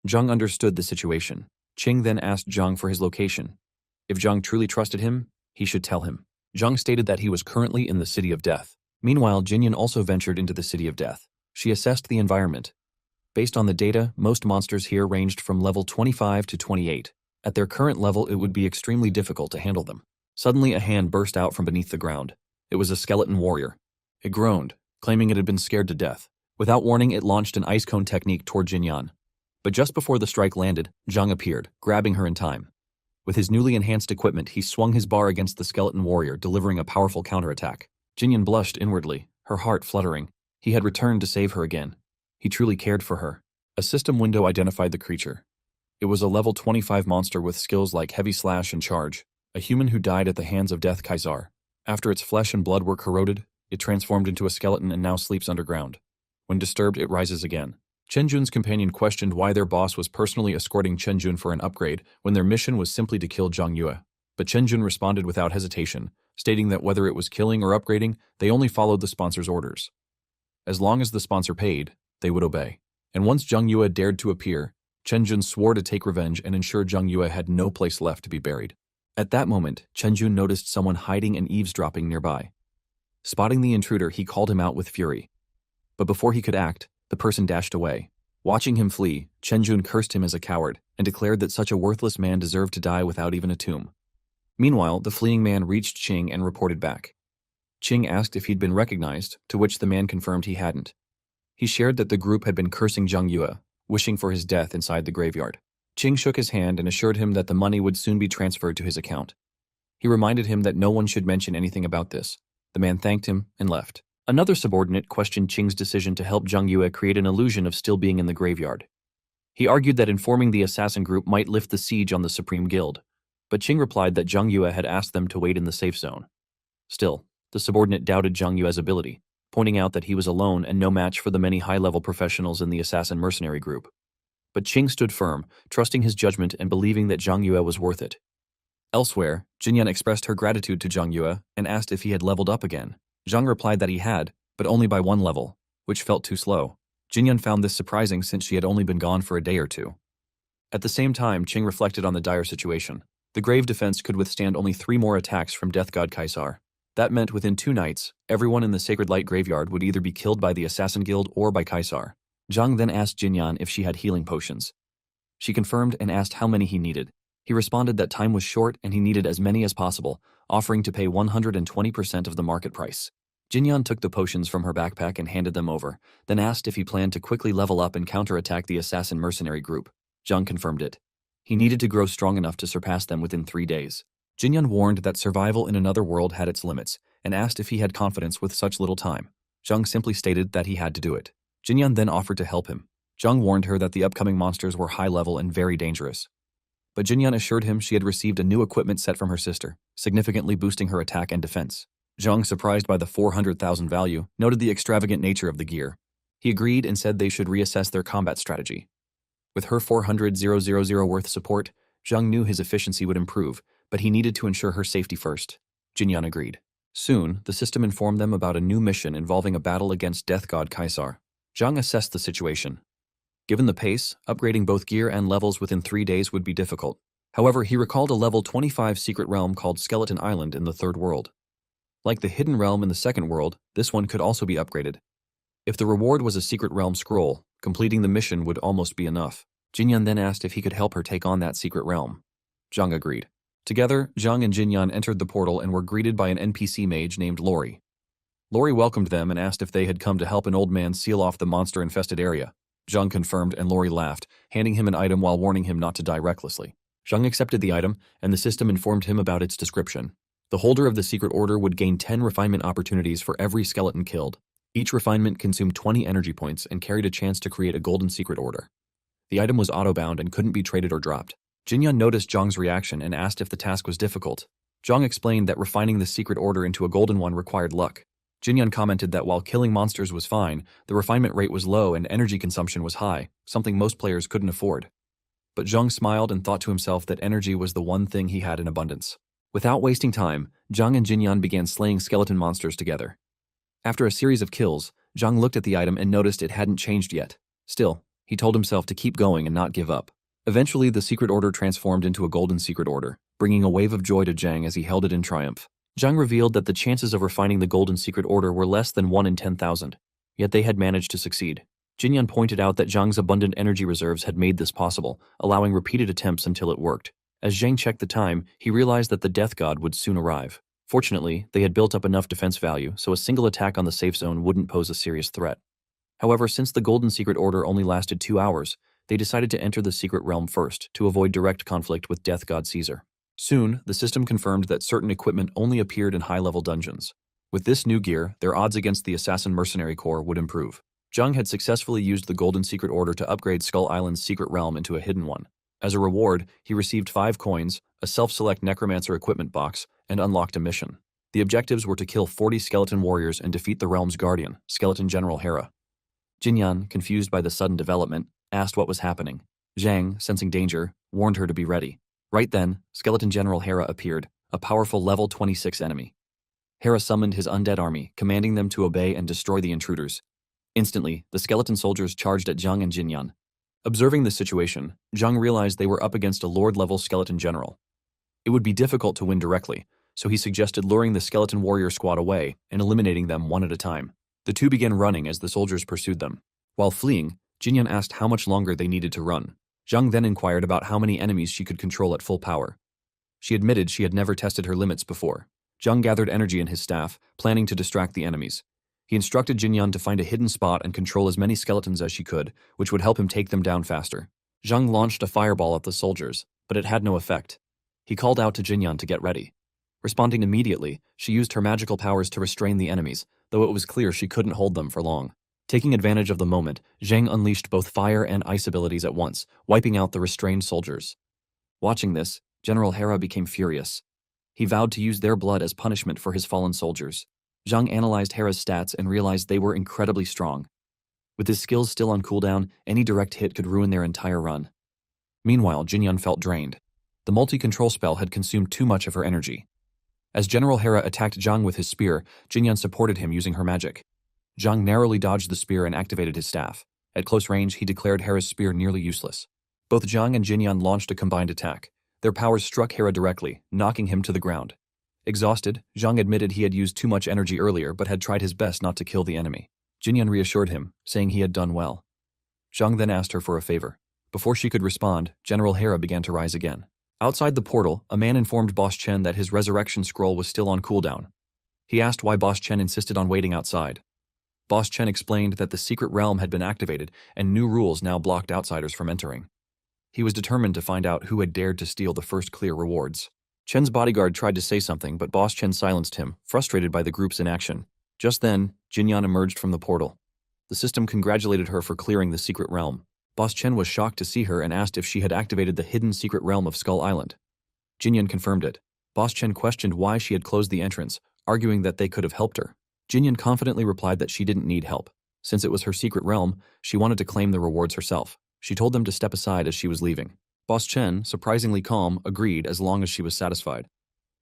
A: Zhang understood the situation. Qing then asked Zhang for his location. If Zhang truly trusted him, he should tell him. Zhang stated that he was currently in the City of Death. Meanwhile, Jinyan also ventured into the City of Death. She assessed the environment. Based on the data, most monsters here ranged from level 25 to 28. At their current level, it would be extremely difficult to handle them. Suddenly, a hand burst out from beneath the ground. It was a skeleton warrior. It groaned, claiming it had been scared to death. Without warning, it launched an ice cone technique toward Jinyan. But just before the strike landed, Zhang appeared, grabbing her in time. With his newly enhanced equipment, he swung his bar against the skeleton warrior, delivering a powerful counterattack. Jinyan blushed inwardly, her heart fluttering. He had returned to save her again. He truly cared for her. A system window identified the creature. It was a level 25 monster with skills like Heavy Slash and Charge, a human who died at the hands of Death Kaisar. After its flesh and blood were corroded, it transformed into a skeleton and now sleeps underground. When disturbed, it rises again. Chen Jun's companion questioned why their boss was personally escorting Chen Jun for an upgrade when their mission was simply to kill Zhang Yue. But Chen Jun responded without hesitation, stating that whether it was killing or upgrading, they only followed the sponsor's orders. As long as the sponsor paid, they would obey. And once Zhang Yue dared to appear, Chen Jun swore to take revenge and ensure Zhang Yue had no place left to be buried. At that moment, Chen Jun noticed someone hiding and eavesdropping nearby. Spotting the intruder, he called him out with fury. But before he could act, the person dashed away. Watching him flee, Chen Jun cursed him as a coward and declared that such a worthless man deserved to die without even a tomb. Meanwhile, the fleeing man reached Qing and reported back. Qing asked if he'd been recognized, to which the man confirmed he hadn't. He shared that the group had been cursing Zhang Yue, wishing for his death inside the graveyard. Qing shook his hand and assured him that the money would soon be transferred to his account. He reminded him that no one should mention anything about this. The man thanked him and left. Another subordinate questioned Qing's decision to help Zhang Yue create an illusion of still being in the graveyard. He argued that informing the assassin group might lift the siege on the Supreme Guild, but Qing replied that Zhang Yue had asked them to wait in the safe zone. Still, the subordinate doubted Zhang Yue's ability, pointing out that he was alone and no match for the many high-level professionals in the assassin mercenary group. But Qing stood firm, trusting his judgment and believing that Zhang Yue was worth it. Elsewhere, Jinyan expressed her gratitude to Zhang Yue and asked if he had leveled up again. Zhang replied that he had, but only by 1 level. which felt too slow. Jinyan found this surprising since she had only been gone for a day or two. At the same time, Qing reflected on the dire situation. The grave defense could withstand only 3 more attacks from Death God Kaisar. That meant within 2 nights, everyone in the Sacred Light graveyard would either be killed by the Assassin Guild or by Kaisar. Zhang then asked Jinyan if she had healing potions. She confirmed and asked how many he needed. He responded that time was short and he needed as many as possible, offering to pay 120% of the market price. Jinyan took the potions from her backpack and handed them over, then asked if he planned to quickly level up and counterattack the assassin mercenary group. Zhang confirmed it. He needed to grow strong enough to surpass them within 3 days. Jinyan warned that survival in another world had its limits, and asked if he had confidence with such little time. Zhang simply stated that he had to do it. Jinyan then offered to help him. Zhang warned her that the upcoming monsters were high-level and very dangerous. But Jinyan assured him she had received a new equipment set from her sister, significantly boosting her attack and defense. Zhang, surprised by the 400,000 value, noted the extravagant nature of the gear. He agreed and said they should reassess their combat strategy. With her 400,000 worth support, Zhang knew his efficiency would improve, but he needed to ensure her safety first. Jinyan agreed. Soon, the system informed them about a new mission involving a battle against Death God Kaisar. Zhang assessed the situation. Given the pace, upgrading both gear and levels within 3 days would be difficult. However, he recalled a level 25 secret realm called Skeleton Island in the Third World. Like the hidden realm in the Second World, this one could also be upgraded. If the reward was a secret realm scroll, completing the mission would almost be enough. Jinyan then asked if he could help her take on that secret realm. Zhang agreed. Together, Zhang and Jinyan entered the portal and were greeted by an NPC mage named Lori. Lori welcomed them and asked if they had come to help an old man seal off the monster-infested area. Zhang confirmed and Lori laughed, handing him an item while warning him not to die recklessly. Zhang accepted the item, and the system informed him about its description. The holder of the secret order would gain 10 refinement opportunities for every skeleton killed. Each refinement consumed 20 energy points and carried a chance to create a golden secret order. The item was auto-bound and couldn't be traded or dropped. Jinyan noticed Zhang's reaction and asked if the task was difficult. Zhang explained that refining the secret order into a golden one required luck. Jinyan commented that while killing monsters was fine, the refinement rate was low and energy consumption was high, something most players couldn't afford. But Zhang smiled and thought to himself that energy was the one thing he had in abundance. Without wasting time, Zhang and Jinyan began slaying skeleton monsters together. After a series of kills, Zhang looked at the item and noticed it hadn't changed yet. Still, he told himself to keep going and not give up. Eventually, the secret order transformed into a golden secret order, bringing a wave of joy to Zhang as he held it in triumph. Zhang revealed that the chances of refining the golden secret order were less than 1 in 10,000, yet they had managed to succeed. Jinyan pointed out that Zhang's abundant energy reserves had made this possible, allowing repeated attempts until it worked. As Zhang checked the time, he realized that the Death God would soon arrive. Fortunately, they had built up enough defense value, so a single attack on the safe zone wouldn't pose a serious threat. However, since the Golden Secret Order only lasted 2 hours, they decided to enter the Secret Realm first, to avoid direct conflict with Death God Caesar. Soon, the system confirmed that certain equipment only appeared in high-level dungeons. With this new gear, their odds against the Assassin Mercenary Corps would improve. Zhang had successfully used the Golden Secret Order to upgrade Skull Island's Secret Realm into a hidden one. As a reward, he received 5 coins, a self-select Necromancer equipment box, and unlocked a mission. The objectives were to kill 40 skeleton warriors and defeat the realm's guardian, Skeleton General Hera. Jinyan, confused by the sudden development, asked what was happening. Zhang, sensing danger, warned her to be ready. Right then, Skeleton General Hera appeared, a powerful level 26 enemy. Hera summoned his undead army, commanding them to obey and destroy the intruders. Instantly, the skeleton soldiers charged at Zhang and Jinyan. Observing the situation, Zhang realized they were up against a Lord-level skeleton general. It would be difficult to win directly, so he suggested luring the skeleton warrior squad away and eliminating them one at a time. The two began running as the soldiers pursued them. While fleeing, Jinyan asked how much longer they needed to run. Zhang then inquired about how many enemies she could control at full power. She admitted she had never tested her limits before. Zhang gathered energy in his staff, planning to distract the enemies. He instructed Jinyan to find a hidden spot and control as many skeletons as she could, which would help him take them down faster. Zhang launched a fireball at the soldiers, but it had no effect. He called out to Jinyan to get ready. Responding immediately, she used her magical powers to restrain the enemies, though it was clear she couldn't hold them for long. Taking advantage of the moment, Zhang unleashed both fire and ice abilities at once, wiping out the restrained soldiers. Watching this, General Hera became furious. He vowed to use their blood as punishment for his fallen soldiers. Zhang analyzed Hera's stats and realized they were incredibly strong. With his skills still on cooldown, any direct hit could ruin their entire run. Meanwhile, Jinyan felt drained. The multi-control spell had consumed too much of her energy. As General Hera attacked Zhang with his spear, Jinyan supported him using her magic. Zhang narrowly dodged the spear and activated his staff. At close range, he declared Hera's spear nearly useless. Both Zhang and Jinyan launched a combined attack. Their powers struck Hera directly, knocking him to the ground. Exhausted, Zhang admitted he had used too much energy earlier but had tried his best not to kill the enemy. Jinyan reassured him, saying he had done well. Zhang then asked her for a favor. Before she could respond, General Hera began to rise again. Outside the portal, a man informed Boss Chen that his resurrection scroll was still on cooldown. He asked why Boss Chen insisted on waiting outside. Boss Chen explained that the secret realm had been activated and new rules now blocked outsiders from entering. He was determined to find out who had dared to steal the first clear rewards. Chen's bodyguard tried to say something, but Boss Chen silenced him, frustrated by the group's inaction. Just then, Jinyan emerged from the portal. The system congratulated her for clearing the secret realm. Boss Chen was shocked to see her and asked if she had activated the hidden secret realm of Skull Island. Jinyan confirmed it. Boss Chen questioned why she had closed the entrance, arguing that they could have helped her. Jinyan confidently replied that she didn't need help. Since it was her secret realm, she wanted to claim the rewards herself. She told them to step aside as she was leaving. Boss Chen, surprisingly calm, agreed as long as she was satisfied.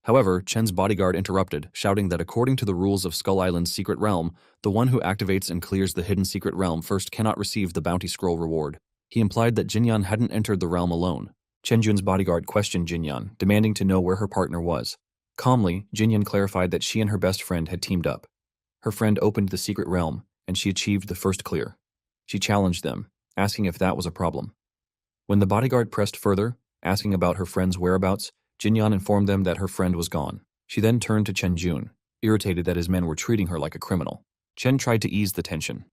A: However, Chen's bodyguard interrupted, shouting that according to the rules of Skull Island's secret realm, the one who activates and clears the hidden secret realm first cannot receive the bounty scroll reward. He implied that Jinyan hadn't entered the realm alone. Chen Jun's bodyguard questioned Jinyan, demanding to know where her partner was. Calmly, Jinyan clarified that she and her best friend had teamed up. Her friend opened the secret realm, and she achieved the first clear. She challenged them, asking if that was a problem. When the bodyguard pressed further, asking about her friend's whereabouts, Jinyan informed them that her friend was gone. She then turned to Chen Jun, irritated that his men were treating her like a criminal. Chen tried to ease the tension.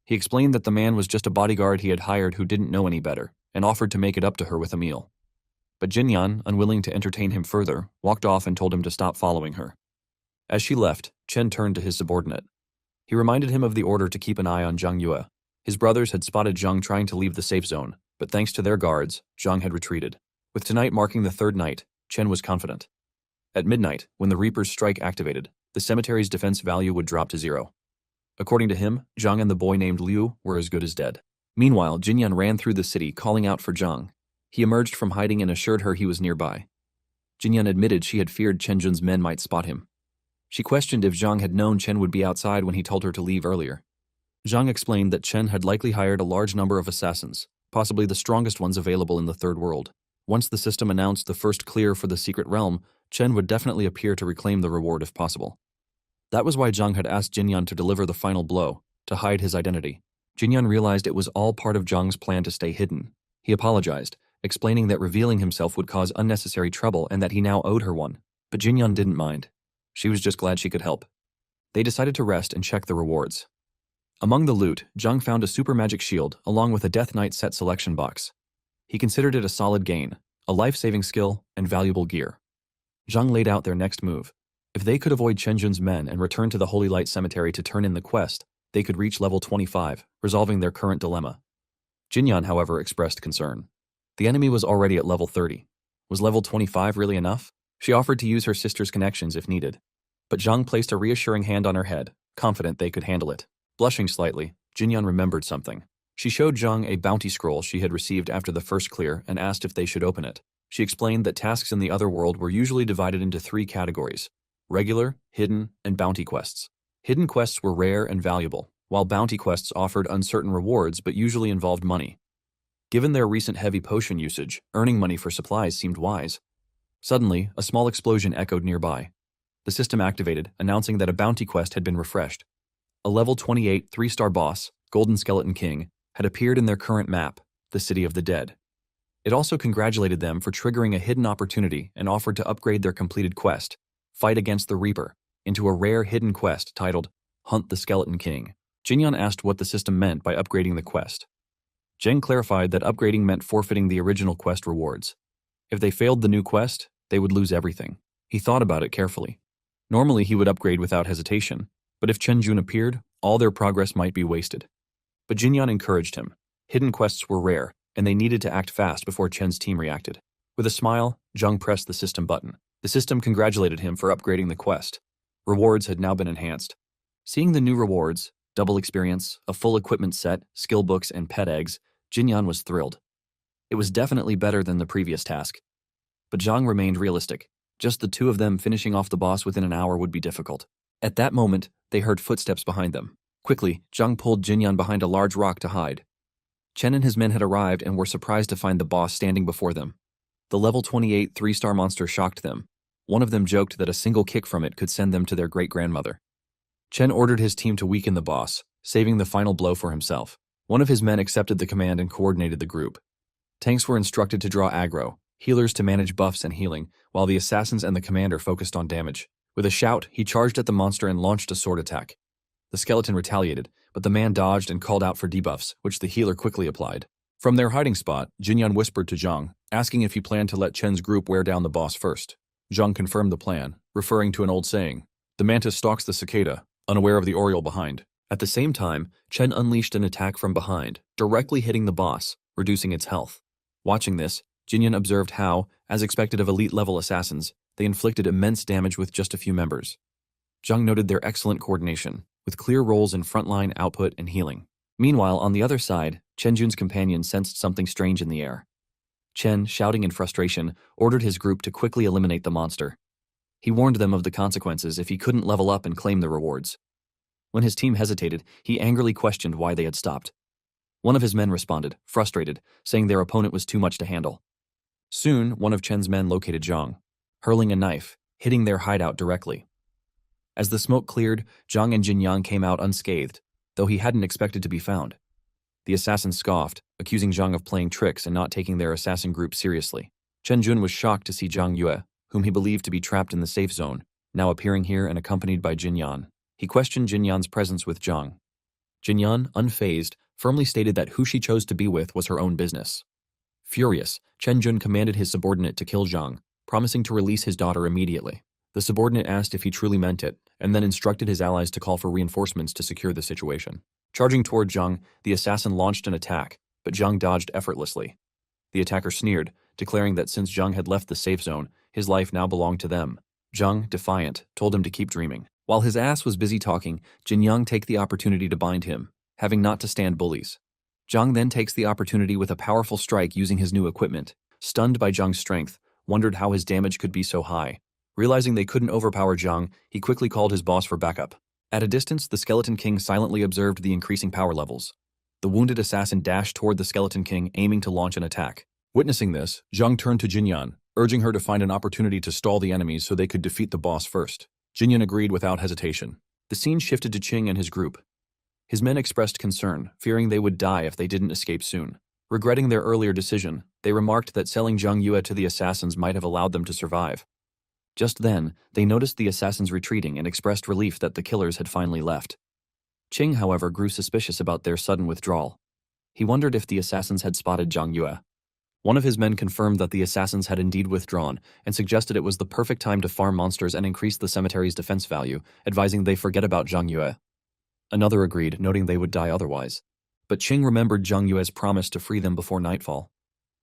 A: He explained that the man was just a bodyguard he had hired who didn't know any better, and offered to make it up to her with a meal. But Jinyan, unwilling to entertain him further, walked off and told him to stop following her. As she left, Chen turned to his subordinate. He reminded him of the order to keep an eye on Zhang Yue. His brothers had spotted Zhang trying to leave the safe zone, but thanks to their guards, Zhang had retreated. With tonight marking the third night, Chen was confident. At midnight, when the Reaper's strike activated, the cemetery's defense value would drop to 0. According to him, Zhang and the boy named Liu were as good as dead. Meanwhile, Jinyan ran through the city calling out for Zhang. He emerged from hiding and assured her he was nearby. Jinyan admitted she had feared Chen Jun's men might spot him. She questioned if Zhang had known Chen would be outside when he told her to leave earlier. Zhang explained that Chen had likely hired a large number of assassins, possibly the strongest ones available in the Third World. Once the system announced the first clear for the secret realm, Chen would definitely appear to reclaim the reward if possible. That was why Zhang had asked Jinyan to deliver the final blow, to hide his identity. Jinyan realized it was all part of Zhang's plan to stay hidden. He apologized, explaining that revealing himself would cause unnecessary trouble and that he now owed her one. But Jinyan didn't mind. She was just glad she could help. They decided to rest and check the rewards. Among the loot, Zhang found a super magic shield along with a Death Knight set selection box. He considered it a solid gain, a life-saving skill, and valuable gear. Zhang laid out their next move. If they could avoid Chen Jun's men and return to the Holy Light Cemetery to turn in the quest, they could reach level 25, resolving their current dilemma. Jinyan, however, expressed concern. The enemy was already at level 30. Was level 25 really enough? She offered to use her sister's connections if needed. But Zhang placed a reassuring hand on her head, confident they could handle it. Blushing slightly, Jinyan remembered something. She showed Zhang a bounty scroll she had received after the first clear and asked if they should open it. She explained that tasks in the other world were usually divided into 3 categories: regular, hidden, and bounty quests. Hidden quests were rare and valuable, while bounty quests offered uncertain rewards but usually involved money. Given their recent heavy potion usage, earning money for supplies seemed wise. Suddenly, a small explosion echoed nearby. The system activated, announcing that a bounty quest had been refreshed. A level 28 3-star boss, Golden Skeleton King, had appeared in their current map, the City of the Dead. It also congratulated them for triggering a hidden opportunity and offered to upgrade their completed quest, Fight Against the Reaper, into a rare hidden quest titled Hunt the Skeleton King. Jinyan asked what the system meant by upgrading the quest. Zheng clarified that upgrading meant forfeiting the original quest rewards. If they failed the new quest, they would lose everything. He thought about it carefully. Normally he would upgrade without hesitation, but if Chen Jun appeared, all their progress might be wasted. But Jinyan encouraged him. Hidden quests were rare, and they needed to act fast before Chen's team reacted. With a smile, Zhang pressed the system button. The system congratulated him for upgrading the quest. Rewards had now been enhanced. Seeing the new rewards, double experience, a full equipment set, skill books, and pet eggs, Jinyan was thrilled. It was definitely better than the previous task. But Zhang remained realistic. Just the two of them finishing off the boss within an hour would be difficult. At that moment, they heard footsteps behind them. Quickly, Zhang pulled Jinyan behind a large rock to hide. Chen and his men had arrived and were surprised to find the boss standing before them. The level 28 3-star monster shocked them. One of them joked that a single kick from it could send them to their great-grandmother. Chen ordered his team to weaken the boss, saving the final blow for himself. One of his men accepted the command and coordinated the group. Tanks were instructed to draw aggro, healers to manage buffs and healing, while the assassins and the commander focused on damage. With a shout, he charged at the monster and launched a sword attack. The skeleton retaliated, but the man dodged and called out for debuffs, which the healer quickly applied. From their hiding spot, Jinyan whispered to Zhang, asking if he planned to let Chen's group wear down the boss first. Zhang confirmed the plan, referring to an old saying, "The mantis stalks the cicada, unaware of the oriole behind." At the same time, Chen unleashed an attack from behind, directly hitting the boss, reducing its health. Watching this, Jinyan observed how, as expected of elite-level assassins, they inflicted immense damage with just a few members. Zhang noted their excellent coordination, with clear roles in frontline, output, and healing. Meanwhile, on the other side, Chen Jun's companion sensed something strange in the air. Chen, shouting in frustration, ordered his group to quickly eliminate the monster. He warned them of the consequences if he couldn't level up and claim the rewards. When his team hesitated, he angrily questioned why they had stopped. One of his men responded, frustrated, saying their opponent was too much to handle. Soon, one of Chen's men located Zhang, hurling a knife, hitting their hideout directly. As the smoke cleared, Zhang and Jinyang came out unscathed, though he hadn't expected to be found. The assassins scoffed, accusing Zhang of playing tricks and not taking their assassin group seriously. Chen Jun was shocked to see Zhang Yue, whom he believed to be trapped in the safe zone, now appearing here and accompanied by Jinyan. He questioned Jinyan's presence with Zhang. Jinyan, unfazed, firmly stated that who she chose to be with was her own business. Furious, Chen Jun commanded his subordinate to kill Zhang, promising to release his daughter immediately. The subordinate asked if he truly meant it, and then instructed his allies to call for reinforcements to secure the situation. Charging toward Zhang, the assassin launched an attack, but Zhang dodged effortlessly. The attacker sneered, declaring that since Zhang had left the safe zone, his life now belonged to them. Zhang, defiant, told him to keep dreaming. While his ass was busy talking, Jinyang take the opportunity to bind him, having not to stand bullies. Zhang then takes the opportunity with a powerful strike using his new equipment. Stunned by Zhang's strength, wondered how his damage could be so high. Realizing they couldn't overpower Zhang, he quickly called his boss for backup. At a distance, the Skeleton King silently observed the increasing power levels. The wounded assassin dashed toward the Skeleton King, aiming to launch an attack. Witnessing this, Zhang turned to Jinyan, urging her to find an opportunity to stall the enemies so they could defeat the boss first. Jinyan agreed without hesitation. The scene shifted to Qing and his group. His men expressed concern, fearing they would die if they didn't escape soon. Regretting their earlier decision, they remarked that selling Zhang Yue to the assassins might have allowed them to survive. Just then, they noticed the assassins retreating and expressed relief that the killers had finally left. Qing, however, grew suspicious about their sudden withdrawal. He wondered if the assassins had spotted Zhang Yue. One of his men confirmed that the assassins had indeed withdrawn and suggested it was the perfect time to farm monsters and increase the cemetery's defense value, advising they forget about Zhang Yue. Another agreed, noting they would die otherwise. But Qing remembered Zhang Yue's promise to free them before nightfall.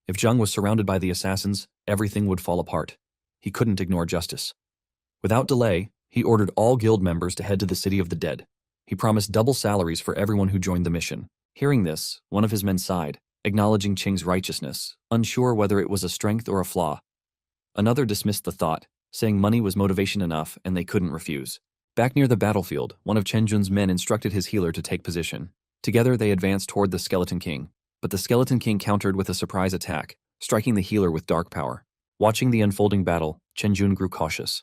A: If Zhang was surrounded by the assassins, everything would fall apart. He couldn't ignore justice. Without delay, he ordered all guild members to head to the City of the Dead. He promised double salaries for everyone who joined the mission. Hearing this, one of his men sighed, acknowledging Qing's righteousness, unsure whether it was a strength or a flaw. Another dismissed the thought, saying money was motivation enough and they couldn't refuse. Back near the battlefield, one of Chen Jun's men instructed his healer to take position. Together they advanced toward the Skeleton King, but the Skeleton King countered with a surprise attack, striking the healer with dark power. Watching the unfolding battle, Chen Jun grew cautious.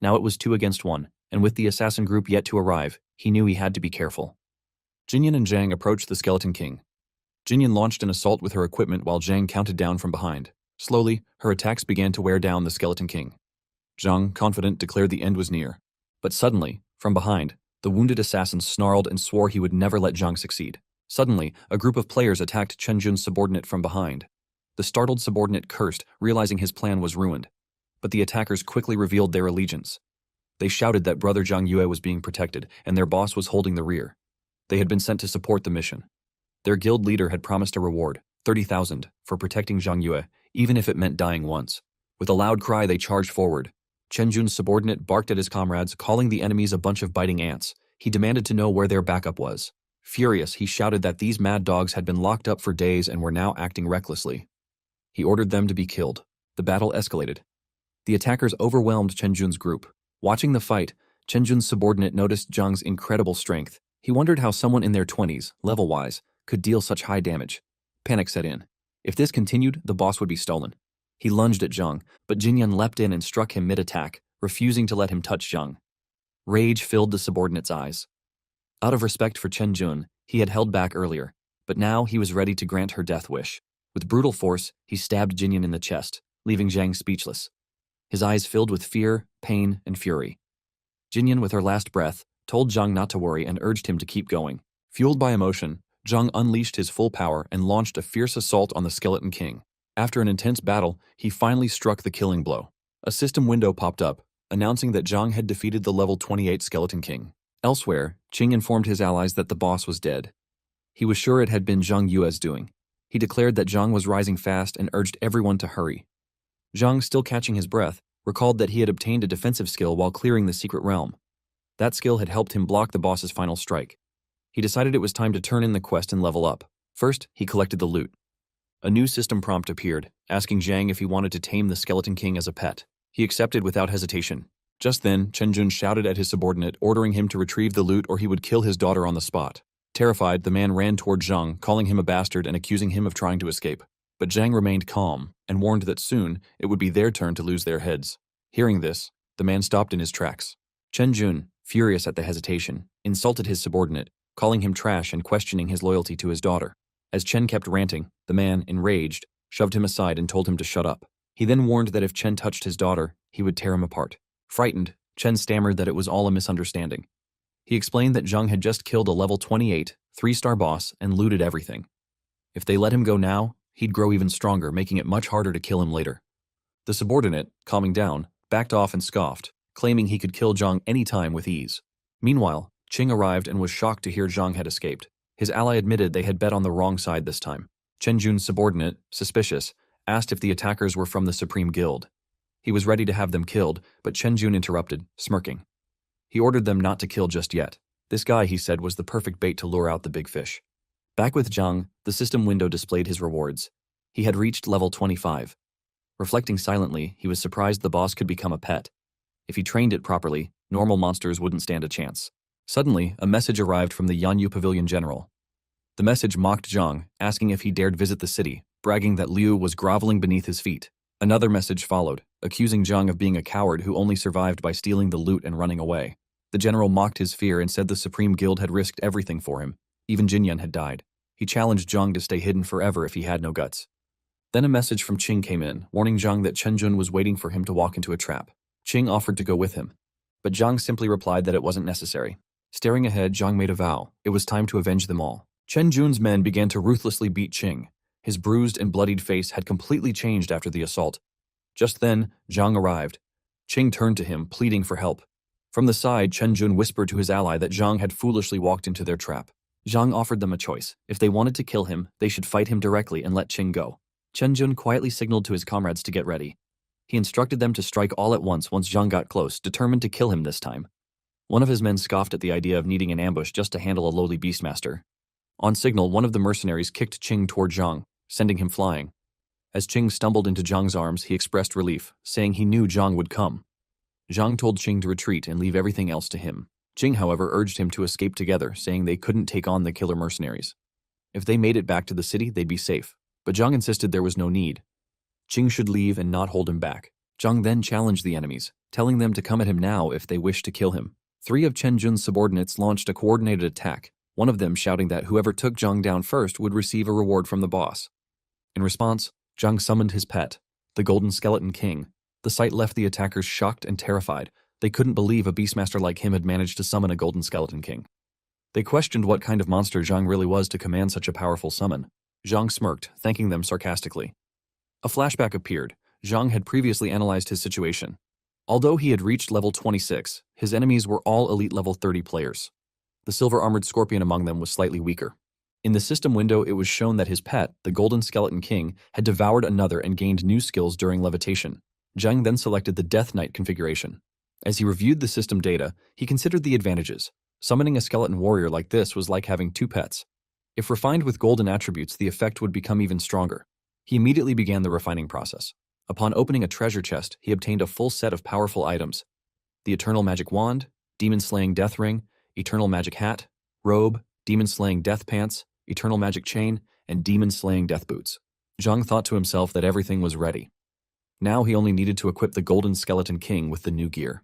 A: Now it was 2 against 1, and with the assassin group yet to arrive, he knew he had to be careful. Jinyan and Zhang approached the Skeleton King. Jinyan launched an assault with her equipment while Zhang counted down from behind. Slowly, her attacks began to wear down the Skeleton King. Zhang, confident, declared the end was near. But suddenly, from behind, the wounded assassin snarled and swore he would never let Zhang succeed. Suddenly, a group of players attacked Chen Jun's subordinate from behind. The startled subordinate cursed, realizing his plan was ruined. But the attackers quickly revealed their allegiance. They shouted that Brother Zhang Yue was being protected, and their boss was holding the rear. They had been sent to support the mission. Their guild leader had promised a reward, 30,000, for protecting Zhang Yue, even if it meant dying once. With a loud cry, they charged forward. Chen Jun's subordinate barked at his comrades, calling the enemies a bunch of biting ants. He demanded to know where their backup was. Furious, he shouted that these mad dogs had been locked up for days and were now acting recklessly. He ordered them to be killed. The battle escalated. The attackers overwhelmed Chen Jun's group. Watching the fight, Chen Jun's subordinate noticed Zhang's incredible strength. He wondered how someone in their 20s, level-wise, could deal such high damage. Panic set in. If this continued, the boss would be stolen. He lunged at Zhang, but Jinyan leapt in and struck him mid-attack, refusing to let him touch Zhang. Rage filled the subordinate's eyes. Out of respect for Chen Jun, he had held back earlier, but now he was ready to grant her death wish. With brutal force, he stabbed Jinyan in the chest, leaving Zhang speechless. His eyes filled with fear, pain, and fury. Jinyan, with her last breath, told Zhang not to worry and urged him to keep going. Fueled by emotion, Zhang unleashed his full power and launched a fierce assault on the Skeleton King. After an intense battle, he finally struck the killing blow. A system window popped up, announcing that Zhang had defeated the level 28 Skeleton King. Elsewhere, Qing informed his allies that the boss was dead. He was sure it had been Zhang Yue's doing. He declared that Zhang was rising fast and urged everyone to hurry. Zhang, still catching his breath, recalled that he had obtained a defensive skill while clearing the secret realm. That skill had helped him block the boss's final strike. He decided it was time to turn in the quest and level up. First, he collected the loot. A new system prompt appeared, asking Zhang if he wanted to tame the Skeleton King as a pet. He accepted without hesitation. Just then, Chen Jun shouted at his subordinate, ordering him to retrieve the loot or he would kill his daughter on the spot. Terrified, the man ran toward Zhang, calling him a bastard and accusing him of trying to escape. But Zhang remained calm and warned that soon it would be their turn to lose their heads. Hearing this, the man stopped in his tracks. Chen Jun, furious at the hesitation, insulted his subordinate, calling him trash and questioning his loyalty to his daughter. As Chen kept ranting, the man, enraged, shoved him aside and told him to shut up. He then warned that if Chen touched his daughter, he would tear him apart. Frightened, Chen stammered that it was all a misunderstanding. He explained that Zhang had just killed a level 28, 3-star boss and looted everything. If they let him go now, he'd grow even stronger, making it much harder to kill him later. The subordinate, calming down, backed off and scoffed, claiming he could kill Zhang any time with ease. Meanwhile, Qing arrived and was shocked to hear Zhang had escaped. His ally admitted they had bet on the wrong side this time. Chen Jun's subordinate, suspicious, asked if the attackers were from the Supreme Guild. He was ready to have them killed, but Chen Jun interrupted, smirking. He ordered them not to kill just yet. This guy, he said, was the perfect bait to lure out the big fish. Back with Zhang, the system window displayed his rewards. He had reached level 25. Reflecting silently, he was surprised the boss could become a pet. If he trained it properly, normal monsters wouldn't stand a chance. Suddenly, a message arrived from the Yanyu Pavilion General. The message mocked Zhang, asking if he dared visit the city, bragging that Liu was groveling beneath his feet. Another message followed, accusing Zhang of being a coward who only survived by stealing the loot and running away. The general mocked his fear and said the Supreme Guild had risked everything for him. Even Jinyan had died. He challenged Zhang to stay hidden forever if he had no guts. Then a message from Qing came in, warning Zhang that Chen Jun was waiting for him to walk into a trap. Qing offered to go with him, but Zhang simply replied that it wasn't necessary. Staring ahead, Zhang made a vow. It was time to avenge them all. Chen Jun's men began to ruthlessly beat Qing. His bruised and bloodied face had completely changed after the assault. Just then, Zhang arrived. Qing turned to him, pleading for help. From the side, Chen Jun whispered to his ally that Zhang had foolishly walked into their trap. Zhang offered them a choice. If they wanted to kill him, they should fight him directly and let Qing go. Chen Jun quietly signaled to his comrades to get ready. He instructed them to strike all at once Zhang got close, determined to kill him this time. One of his men scoffed at the idea of needing an ambush just to handle a lowly beastmaster. On signal, one of the mercenaries kicked Qing toward Zhang, sending him flying. As Qing stumbled into Zhang's arms, he expressed relief, saying he knew Zhang would come. Zhang told Qing to retreat and leave everything else to him. Qing, however, urged him to escape together, saying they couldn't take on the killer mercenaries. If they made it back to the city, they'd be safe. But Zhang insisted there was no need. Qing should leave and not hold him back. Zhang then challenged the enemies, telling them to come at him now if they wished to kill him. 3 of Chen Jun's subordinates launched a coordinated attack, one of them shouting that whoever took Zhang down first would receive a reward from the boss. In response, Zhang summoned his pet, the Golden Skeleton King. The sight left the attackers shocked and terrified. They couldn't believe a beastmaster like him had managed to summon a Golden Skeleton King. They questioned what kind of monster Zhang really was to command such a powerful summon. Zhang smirked, thanking them sarcastically. A flashback appeared. Zhang had previously analyzed his situation. Although he had reached level 26, his enemies were all elite level 30 players. The silver-armored scorpion among them was slightly weaker. In the system window, it was shown that his pet, the Golden Skeleton King, had devoured another and gained new skills during levitation. Zhang then selected the Death Knight configuration. As he reviewed the system data, he considered the advantages. Summoning a skeleton warrior like this was like having 2 pets. If refined with golden attributes, the effect would become even stronger. He immediately began the refining process. Upon opening a treasure chest, he obtained a full set of powerful items. The Eternal Magic Wand, Demon-Slaying Death Ring, Eternal Magic Hat, robe, demon-slaying death pants, eternal magic chain, and demon-slaying death boots. Zhang thought to himself that everything was ready. Now he only needed to equip the Golden Skeleton King with the new gear.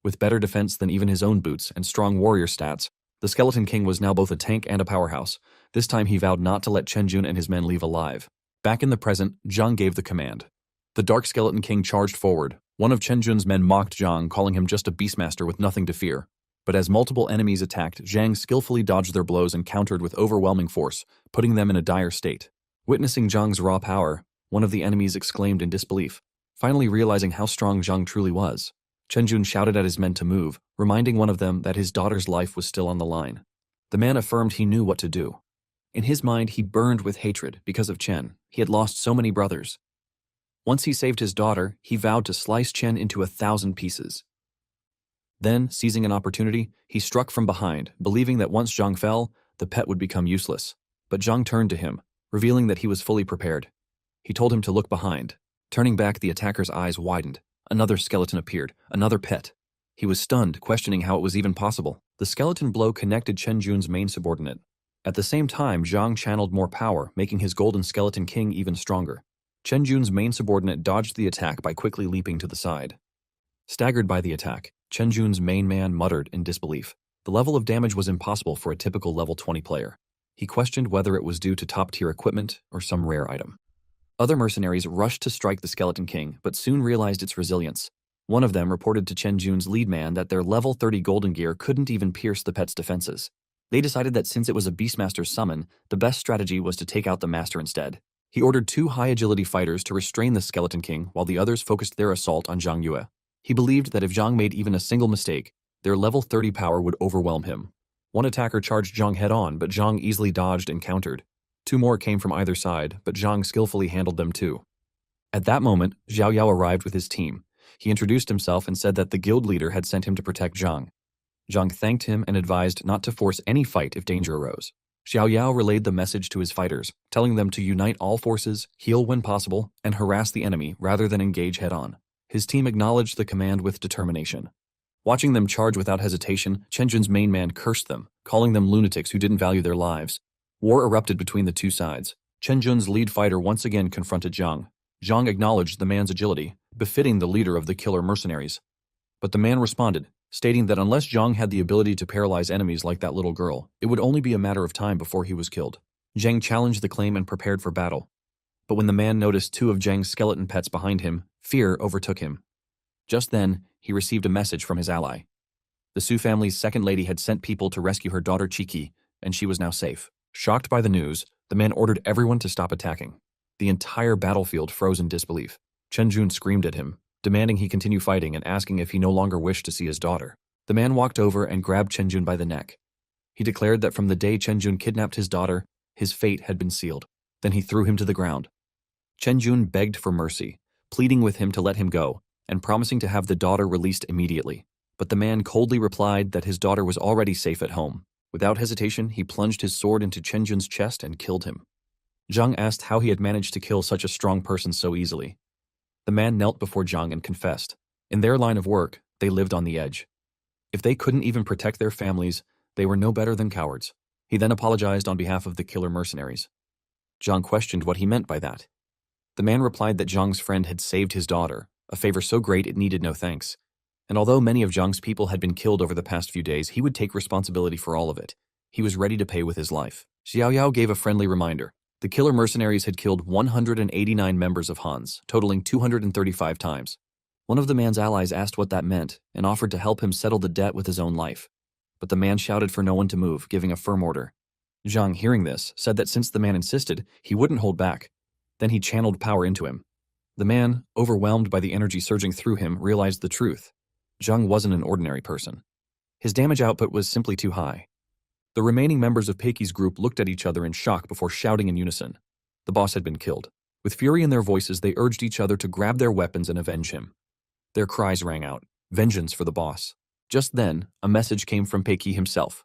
A: With better defense than even his own boots and strong warrior stats, the Skeleton King was now both a tank and a powerhouse. This time he vowed not to let Chenjun and his men leave alive. Back in the present, Zhang gave the command. The Dark Skeleton King charged forward. One of Chenjun's men mocked Zhang, calling him just a beastmaster with nothing to fear. But as multiple enemies attacked, Zhang skillfully dodged their blows and countered with overwhelming force, putting them in a dire state. Witnessing Zhang's raw power, one of the enemies exclaimed in disbelief. Finally realizing how strong Zhang truly was, Chenjun shouted at his men to move, reminding one of them that his daughter's life was still on the line. The man affirmed he knew what to do. In his mind, he burned with hatred because of Chen. He had lost so many brothers. Once he saved his daughter, he vowed to slice Chen into 1,000 pieces. Then, seizing an opportunity, he struck from behind, believing that once Zhang fell, the pet would become useless. But Zhang turned to him, revealing that he was fully prepared. He told him to look behind. Turning back, the attacker's eyes widened. Another skeleton appeared, another pet. He was stunned, questioning how it was even possible. The skeleton blow connected Chenjun's main subordinate. At the same time, Zhang channeled more power, making his Golden Skeleton King even stronger. Chenjun's main subordinate dodged the attack by quickly leaping to the side. Staggered by the attack, Chenjun's main man muttered in disbelief. The level of damage was impossible for a typical level 20 player. He questioned whether it was due to top-tier equipment or some rare item. Other mercenaries rushed to strike the Skeleton King, but soon realized its resilience. One of them reported to Chenjun's lead man that their level 30 golden gear couldn't even pierce the pet's defenses. They decided that since it was a Beastmaster's summon, the best strategy was to take out the master instead. He ordered 2 high-agility fighters to restrain the Skeleton King while the others focused their assault on Zhang Yue. He believed that if Zhang made even a single mistake, their level 30 power would overwhelm him. One attacker charged Zhang head-on, but Zhang easily dodged and countered. 2 more came from either side, but Zhang skillfully handled them too. At that moment, Xiao Yao arrived with his team. He introduced himself and said that the guild leader had sent him to protect Zhang. Zhang thanked him and advised not to force any fight if danger arose. Xiao Yao relayed the message to his fighters, telling them to unite all forces, heal when possible, and harass the enemy rather than engage head-on. His team acknowledged the command with determination. Watching them charge without hesitation, Chenjun's main man cursed them, calling them lunatics who didn't value their lives. War erupted between the two sides. Chenjun's lead fighter once again confronted Zhang. Zhang acknowledged the man's agility, befitting the leader of the killer mercenaries. But the man responded, stating that unless Zhang had the ability to paralyze enemies like that little girl, it would only be a matter of time before he was killed. Zhang challenged the claim and prepared for battle. But when the man noticed 2 of Zhang's skeleton pets behind him, fear overtook him. Just then, he received a message from his ally. The Su family's second lady had sent people to rescue her daughter Qiki, and she was now safe. Shocked by the news, the man ordered everyone to stop attacking. The entire battlefield froze in disbelief. Chenjun screamed at him, demanding he continue fighting and asking if he no longer wished to see his daughter. The man walked over and grabbed Chenjun by the neck. He declared that from the day Chenjun kidnapped his daughter, his fate had been sealed. Then he threw him to the ground. Chenjun begged for mercy, pleading with him to let him go, and promising to have the daughter released immediately. But the man coldly replied that his daughter was already safe at home. Without hesitation, he plunged his sword into Chenjun's chest and killed him. Zhang asked how he had managed to kill such a strong person so easily. The man knelt before Zhang and confessed. In their line of work, they lived on the edge. If they couldn't even protect their families, they were no better than cowards. He then apologized on behalf of the killer mercenaries. Zhang questioned what he meant by that. The man replied that Zhang's friend had saved his daughter, a favor so great it needed no thanks. And although many of Zhang's people had been killed over the past few days, he would take responsibility for all of it. He was ready to pay with his life. Xiao Yao gave a friendly reminder. The killer mercenaries had killed 189 members of Han's, totaling 235 times. One of the man's allies asked what that meant and offered to help him settle the debt with his own life. But the man shouted for no one to move, giving a firm order. Zhang, hearing this, said that since the man insisted, he wouldn't hold back. Then he channeled power into him. The man, overwhelmed by the energy surging through him, realized the truth. Zhang wasn't an ordinary person. His damage output was simply too high. The remaining members of Peiki's group looked at each other in shock before shouting in unison. The boss had been killed. With fury in their voices, they urged each other to grab their weapons and avenge him. Their cries rang out, vengeance for the boss. Just then, a message came from Peiki himself.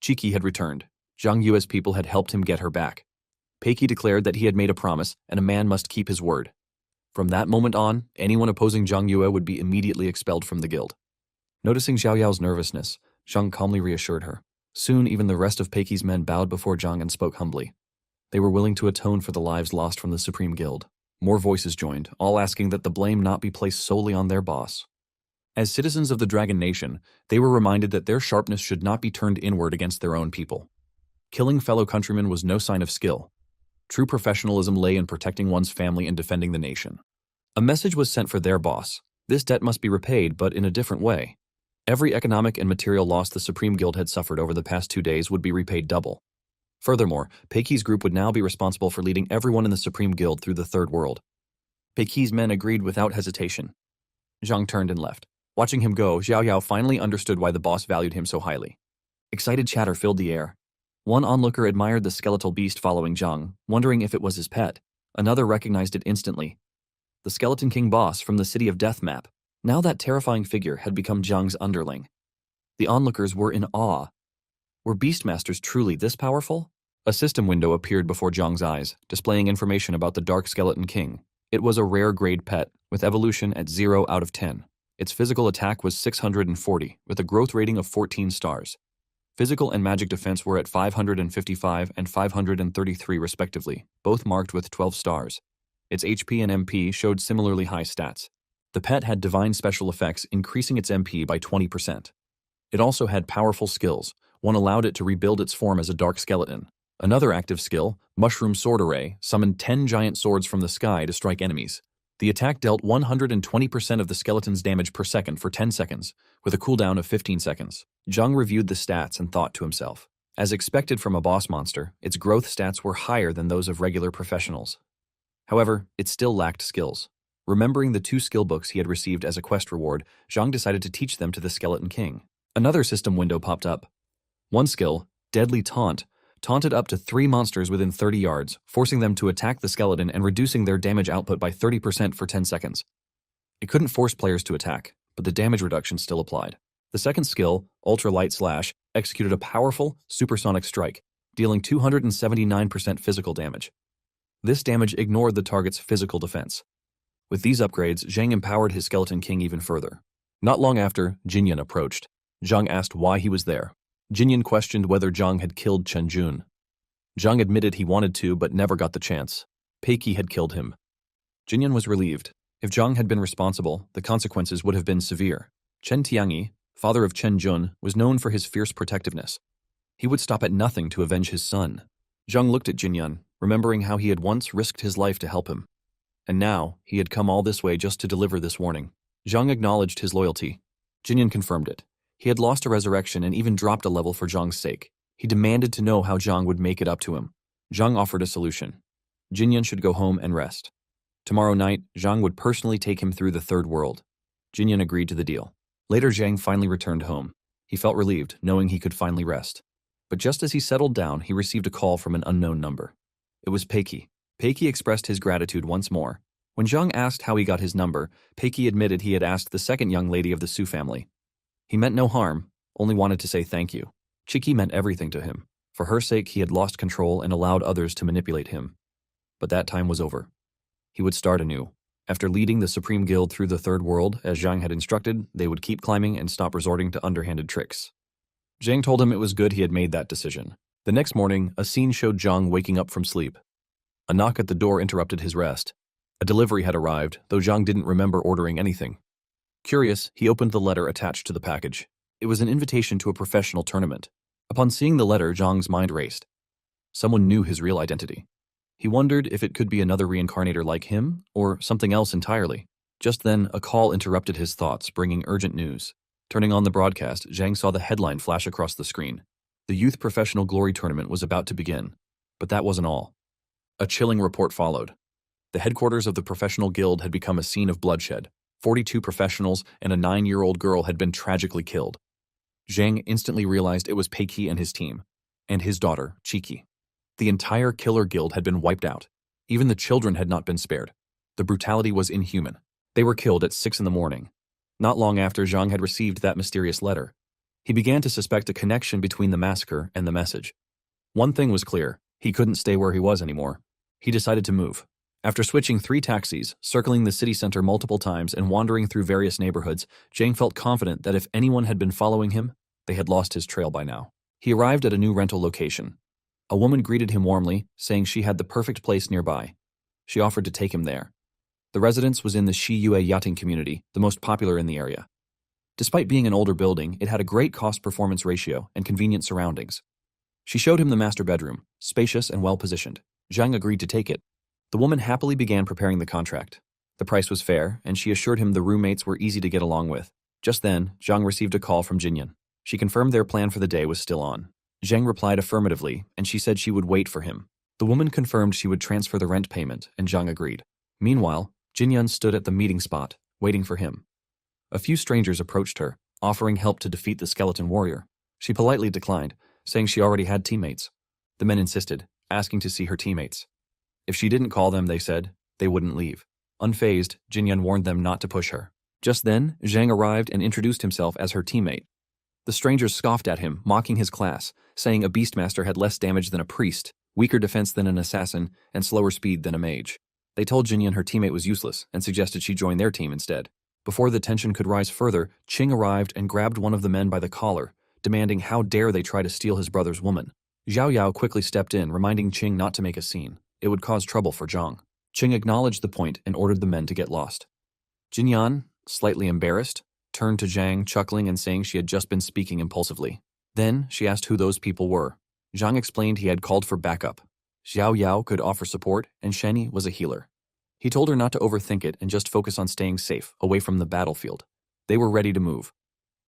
A: Qiki had returned. Zhang Yue's people had helped him get her back. Peiki declared that he had made a promise, and a man must keep his word. From that moment on, anyone opposing Zhang Yue would be immediately expelled from the guild. Noticing Xiao Yao's nervousness, Zhang calmly reassured her. Soon, even the rest of Peiki's men bowed before Zhang and spoke humbly. They were willing to atone for the lives lost from the Supreme Guild. More voices joined, all asking that the blame not be placed solely on their boss. As citizens of the Dragon Nation, they were reminded that their sharpness should not be turned inward against their own people. Killing fellow countrymen was no sign of skill. True professionalism lay in protecting one's family and defending the nation. A message was sent for their boss. This debt must be repaid, but in a different way. Every economic and material loss the Supreme Guild had suffered over the past 2 days would be repaid double. Furthermore, Peiki's group would now be responsible for leading everyone in the Supreme Guild through the Third World. Peiki's men agreed without hesitation. Zhang turned and left. Watching him go, Xiao Yao finally understood why the boss valued him so highly. Excited chatter filled the air. One onlooker admired the skeletal beast following Zhang, wondering if it was his pet. Another recognized it instantly. The Skeleton King boss from the City of Death map. Now that terrifying figure had become Zhang's underling. The onlookers were in awe. Were Beastmasters truly this powerful? A system window appeared before Zhang's eyes, displaying information about the Dark Skeleton King. It was a rare grade pet, with evolution at 0 out of 10. Its physical attack was 640, with a growth rating of 14 stars. Physical and magic defense were at 555 and 533 respectively, both marked with 12 stars. Its HP and MP showed similarly high stats. The pet had divine special effects, increasing its MP by 20%. It also had powerful skills. One allowed it to rebuild its form as a dark skeleton. Another active skill, Mushroom Sword Array, summoned 10 giant swords from the sky to strike enemies. The attack dealt 120% of the skeleton's damage per second for 10 seconds, with a cooldown of 15 seconds. Zhang reviewed the stats and thought to himself. As expected from a boss monster, its growth stats were higher than those of regular professionals. However, it still lacked skills. Remembering the 2 skill books he had received as a quest reward, Zhang decided to teach them to the Skeleton King. Another system window popped up. One skill, Deadly Taunt, taunted up to 3 monsters within 30 yards, forcing them to attack the skeleton and reducing their damage output by 30% for 10 seconds. It couldn't force players to attack, but the damage reduction still applied. The second skill, Ultra Light Slash, executed a powerful, supersonic strike, dealing 279% physical damage. This damage ignored the target's physical defense. With these upgrades, Zhang empowered his Skeleton King even further. Not long after, Jinyan approached. Zhang asked why he was there. Jinyan questioned whether Zhang had killed Chen Jun. Zhang admitted he wanted to but never got the chance. Peiki had killed him. Jinyan was relieved. If Zhang had been responsible, the consequences would have been severe. Chen Tianyi, father of Chen Jun, was known for his fierce protectiveness. He would stop at nothing to avenge his son. Zhang looked at Jinyan, remembering how he had once risked his life to help him. And now, he had come all this way just to deliver this warning. Zhang acknowledged his loyalty. Jinyan confirmed it. He had lost a resurrection and even dropped a level for Zhang's sake. He demanded to know how Zhang would make it up to him. Zhang offered a solution. Jinyan should go home and rest. Tomorrow night, Zhang would personally take him through the Third World. Jinyan agreed to the deal. Later, Zhang finally returned home. He felt relieved, knowing he could finally rest. But just as he settled down, he received a call from an unknown number. It was Peiki. Peiki expressed his gratitude once more. When Zhang asked how he got his number, Peiki admitted he had asked the second young lady of the Su family. He meant no harm, only wanted to say thank you. Chiki meant everything to him. For her sake, he had lost control and allowed others to manipulate him. But that time was over. He would start anew. After leading the Supreme Guild through the Third World, as Zhang had instructed, they would keep climbing and stop resorting to underhanded tricks. Zhang told him it was good he had made that decision. The next morning, a scene showed Zhang waking up from sleep. A knock at the door interrupted his rest. A delivery had arrived, though Zhang didn't remember ordering anything. Curious, he opened the letter attached to the package. It was an invitation to a professional tournament. Upon seeing the letter, Zhang's mind raced. Someone knew his real identity. He wondered if it could be another reincarnator like him, or something else entirely. Just then, a call interrupted his thoughts, bringing urgent news. Turning on the broadcast, Zhang saw the headline flash across the screen. The Youth Professional Glory Tournament was about to begin. But that wasn't all. A chilling report followed. The headquarters of the professional guild had become a scene of bloodshed. 42 professionals and a 9-year-old girl had been tragically killed. Zhang instantly realized it was Peiki and his team, and his daughter, Chiki. The entire killer guild had been wiped out. Even the children had not been spared. The brutality was inhuman. They were killed at 6 in the morning. Not long after Zhang had received that mysterious letter, he began to suspect a connection between the massacre and the message. One thing was clear, he couldn't stay where he was anymore. He decided to move. After switching 3 taxis, circling the city center multiple times and wandering through various neighborhoods, Zhang felt confident that if anyone had been following him, they had lost his trail by now. He arrived at a new rental location. A woman greeted him warmly, saying she had the perfect place nearby. She offered to take him there. The residence was in the Shiyue yachting community, the most popular in the area. Despite being an older building, it had a great cost-performance ratio and convenient surroundings. She showed him the master bedroom, spacious and well-positioned. Zhang agreed to take it. The woman happily began preparing the contract. The price was fair, and she assured him the roommates were easy to get along with. Just then, Zhang received a call from Jinyan. She confirmed their plan for the day was still on. Zhang replied affirmatively, and she said she would wait for him. The woman confirmed she would transfer the rent payment, and Zhang agreed. Meanwhile, Jinyan stood at the meeting spot, waiting for him. A few strangers approached her, offering help to defeat the skeleton warrior. She politely declined, saying she already had teammates. The men insisted, asking to see her teammates. If she didn't call them, they said, they wouldn't leave. Unfazed, Jinyan warned them not to push her. Just then, Zhang arrived and introduced himself as her teammate. The strangers scoffed at him, mocking his class, saying a beastmaster had less damage than a priest, weaker defense than an assassin, and slower speed than a mage. They told Jinyan her teammate was useless and suggested she join their team instead. Before the tension could rise further, Qing arrived and grabbed one of the men by the collar, demanding how dare they try to steal his brother's woman. Zhao Yao quickly stepped in, reminding Qing not to make a scene. It would cause trouble for Zhang. Qing acknowledged the point and ordered the men to get lost. Jinyan, slightly embarrassed, turned to Zhang, chuckling and saying she had just been speaking impulsively. Then, she asked who those people were. Zhang explained he had called for backup. Xiao Yao could offer support, and Sheni was a healer. He told her not to overthink it and just focus on staying safe, away from the battlefield. They were ready to move.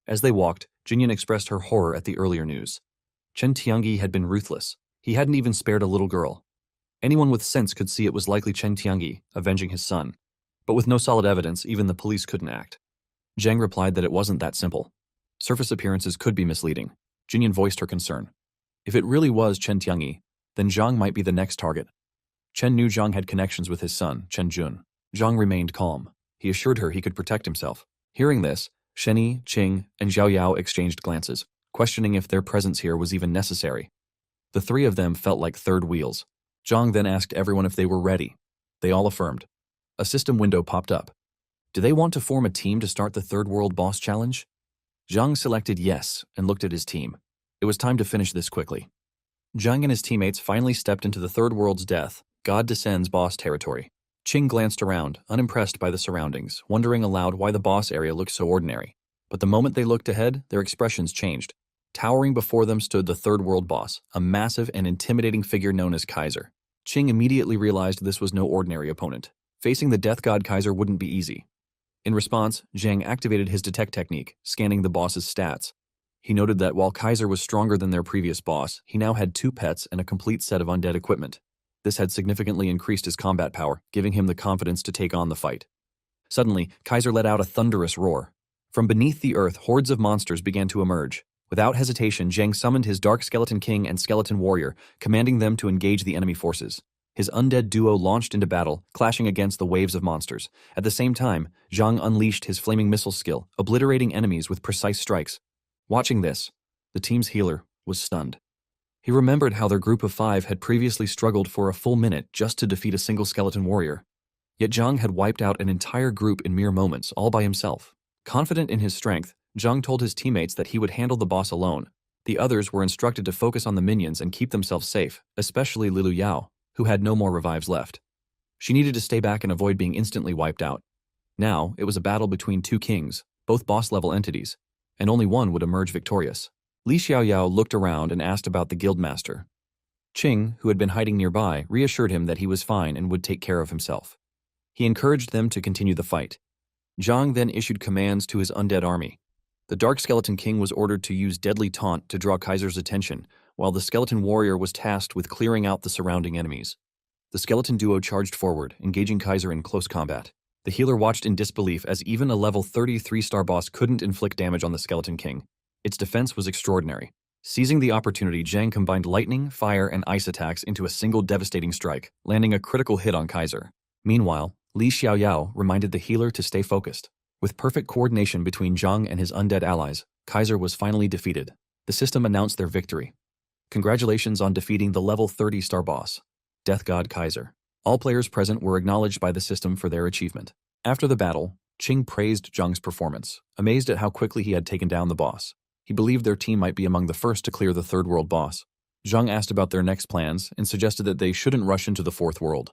A: As they walked, Jinyan expressed her horror at the earlier news. Chen Tiangi had been ruthless. He hadn't even spared a little girl. Anyone with sense could see it was likely Chen Tiangi, avenging his son. But with no solid evidence, even the police couldn't act. Zhang replied that it wasn't that simple. Surface appearances could be misleading. Jinyan voiced her concern. If it really was Chen Tiangi, then Zhang might be the next target. Chen knew Zhang had connections with his son, Chen Jun. Zhang remained calm. He assured her he could protect himself. Hearing this, Sheni, Qing, and Xiao Yao exchanged glances, questioning if their presence here was even necessary. The three of them felt like third wheels. Zhang then asked everyone if they were ready. They all affirmed. A system window popped up. Do they want to form a team to start the Third World Boss Challenge? Zhang selected yes and looked at his team. It was time to finish this quickly. Zhang and his teammates finally stepped into the Third World's Death, God Descends boss territory. Qing glanced around, unimpressed by the surroundings, wondering aloud why the boss area looked so ordinary. But the moment they looked ahead, their expressions changed. Towering before them stood the Third World boss, a massive and intimidating figure known as Kaiser. Qing immediately realized this was no ordinary opponent. Facing the Death God Kaiser wouldn't be easy. In response, Zhang activated his detect technique, scanning the boss's stats. He noted that while Kaiser was stronger than their previous boss, he now had 2 pets and a complete set of undead equipment. This had significantly increased his combat power, giving him the confidence to take on the fight. Suddenly, Kaiser let out a thunderous roar. From beneath the earth, hordes of monsters began to emerge. Without hesitation, Zhang summoned his Dark Skeleton King and Skeleton Warrior, commanding them to engage the enemy forces. His undead duo launched into battle, clashing against the waves of monsters. At the same time, Zhang unleashed his flaming missile skill, obliterating enemies with precise strikes. Watching this, the team's healer was stunned. He remembered how their group of 5 had previously struggled for a full minute just to defeat a single skeleton warrior. Yet Zhang had wiped out an entire group in mere moments, all by himself. Confident in his strength, Zhang told his teammates that he would handle the boss alone. The others were instructed to focus on the minions and keep themselves safe, especially Lilu Yao, who had no more revives left. She needed to stay back and avoid being instantly wiped out. Now, it was a battle between 2 kings, both boss-level entities, and only one would emerge victorious. Li Xiaoyao looked around and asked about the guildmaster. Qing, who had been hiding nearby, reassured him that he was fine and would take care of himself. He encouraged them to continue the fight. Zhang then issued commands to his undead army. The Dark Skeleton King was ordered to use Deadly Taunt to draw Kaiser's attention, while the Skeleton Warrior was tasked with clearing out the surrounding enemies. The skeleton duo charged forward, engaging Kaiser in close combat. The healer watched in disbelief as even a level 33-star boss couldn't inflict damage on the Skeleton King. Its defense was extraordinary. Seizing the opportunity, Zhang combined lightning, fire, and ice attacks into a single devastating strike, landing a critical hit on Kaiser. Meanwhile, Li Xiaoyao reminded the healer to stay focused. With perfect coordination between Zhang and his undead allies, Kaiser was finally defeated. The system announced their victory. Congratulations on defeating the level 30-star boss, Death God Kaiser. All players present were acknowledged by the system for their achievement. After the battle, Qing praised Zhang's performance, amazed at how quickly he had taken down the boss. He believed their team might be among the first to clear the third world boss. Zhang asked about their next plans and suggested that they shouldn't rush into the fourth world.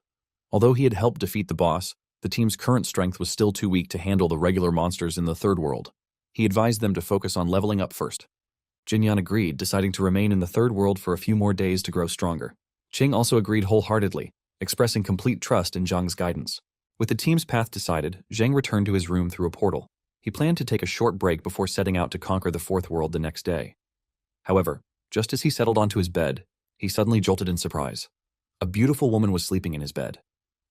A: Although he had helped defeat the boss, the team's current strength was still too weak to handle the regular monsters in the third world. He advised them to focus on leveling up first. Jinyan agreed, deciding to remain in the third world for a few more days to grow stronger. Qing also agreed wholeheartedly, expressing complete trust in Zhang's guidance. With the team's path decided, Zhang returned to his room through a portal. He planned to take a short break before setting out to conquer the fourth world the next day. However, just as he settled onto his bed, he suddenly jolted in surprise. A beautiful woman was sleeping in his bed.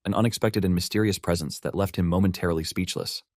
A: An unexpected and mysterious presence that left him momentarily speechless.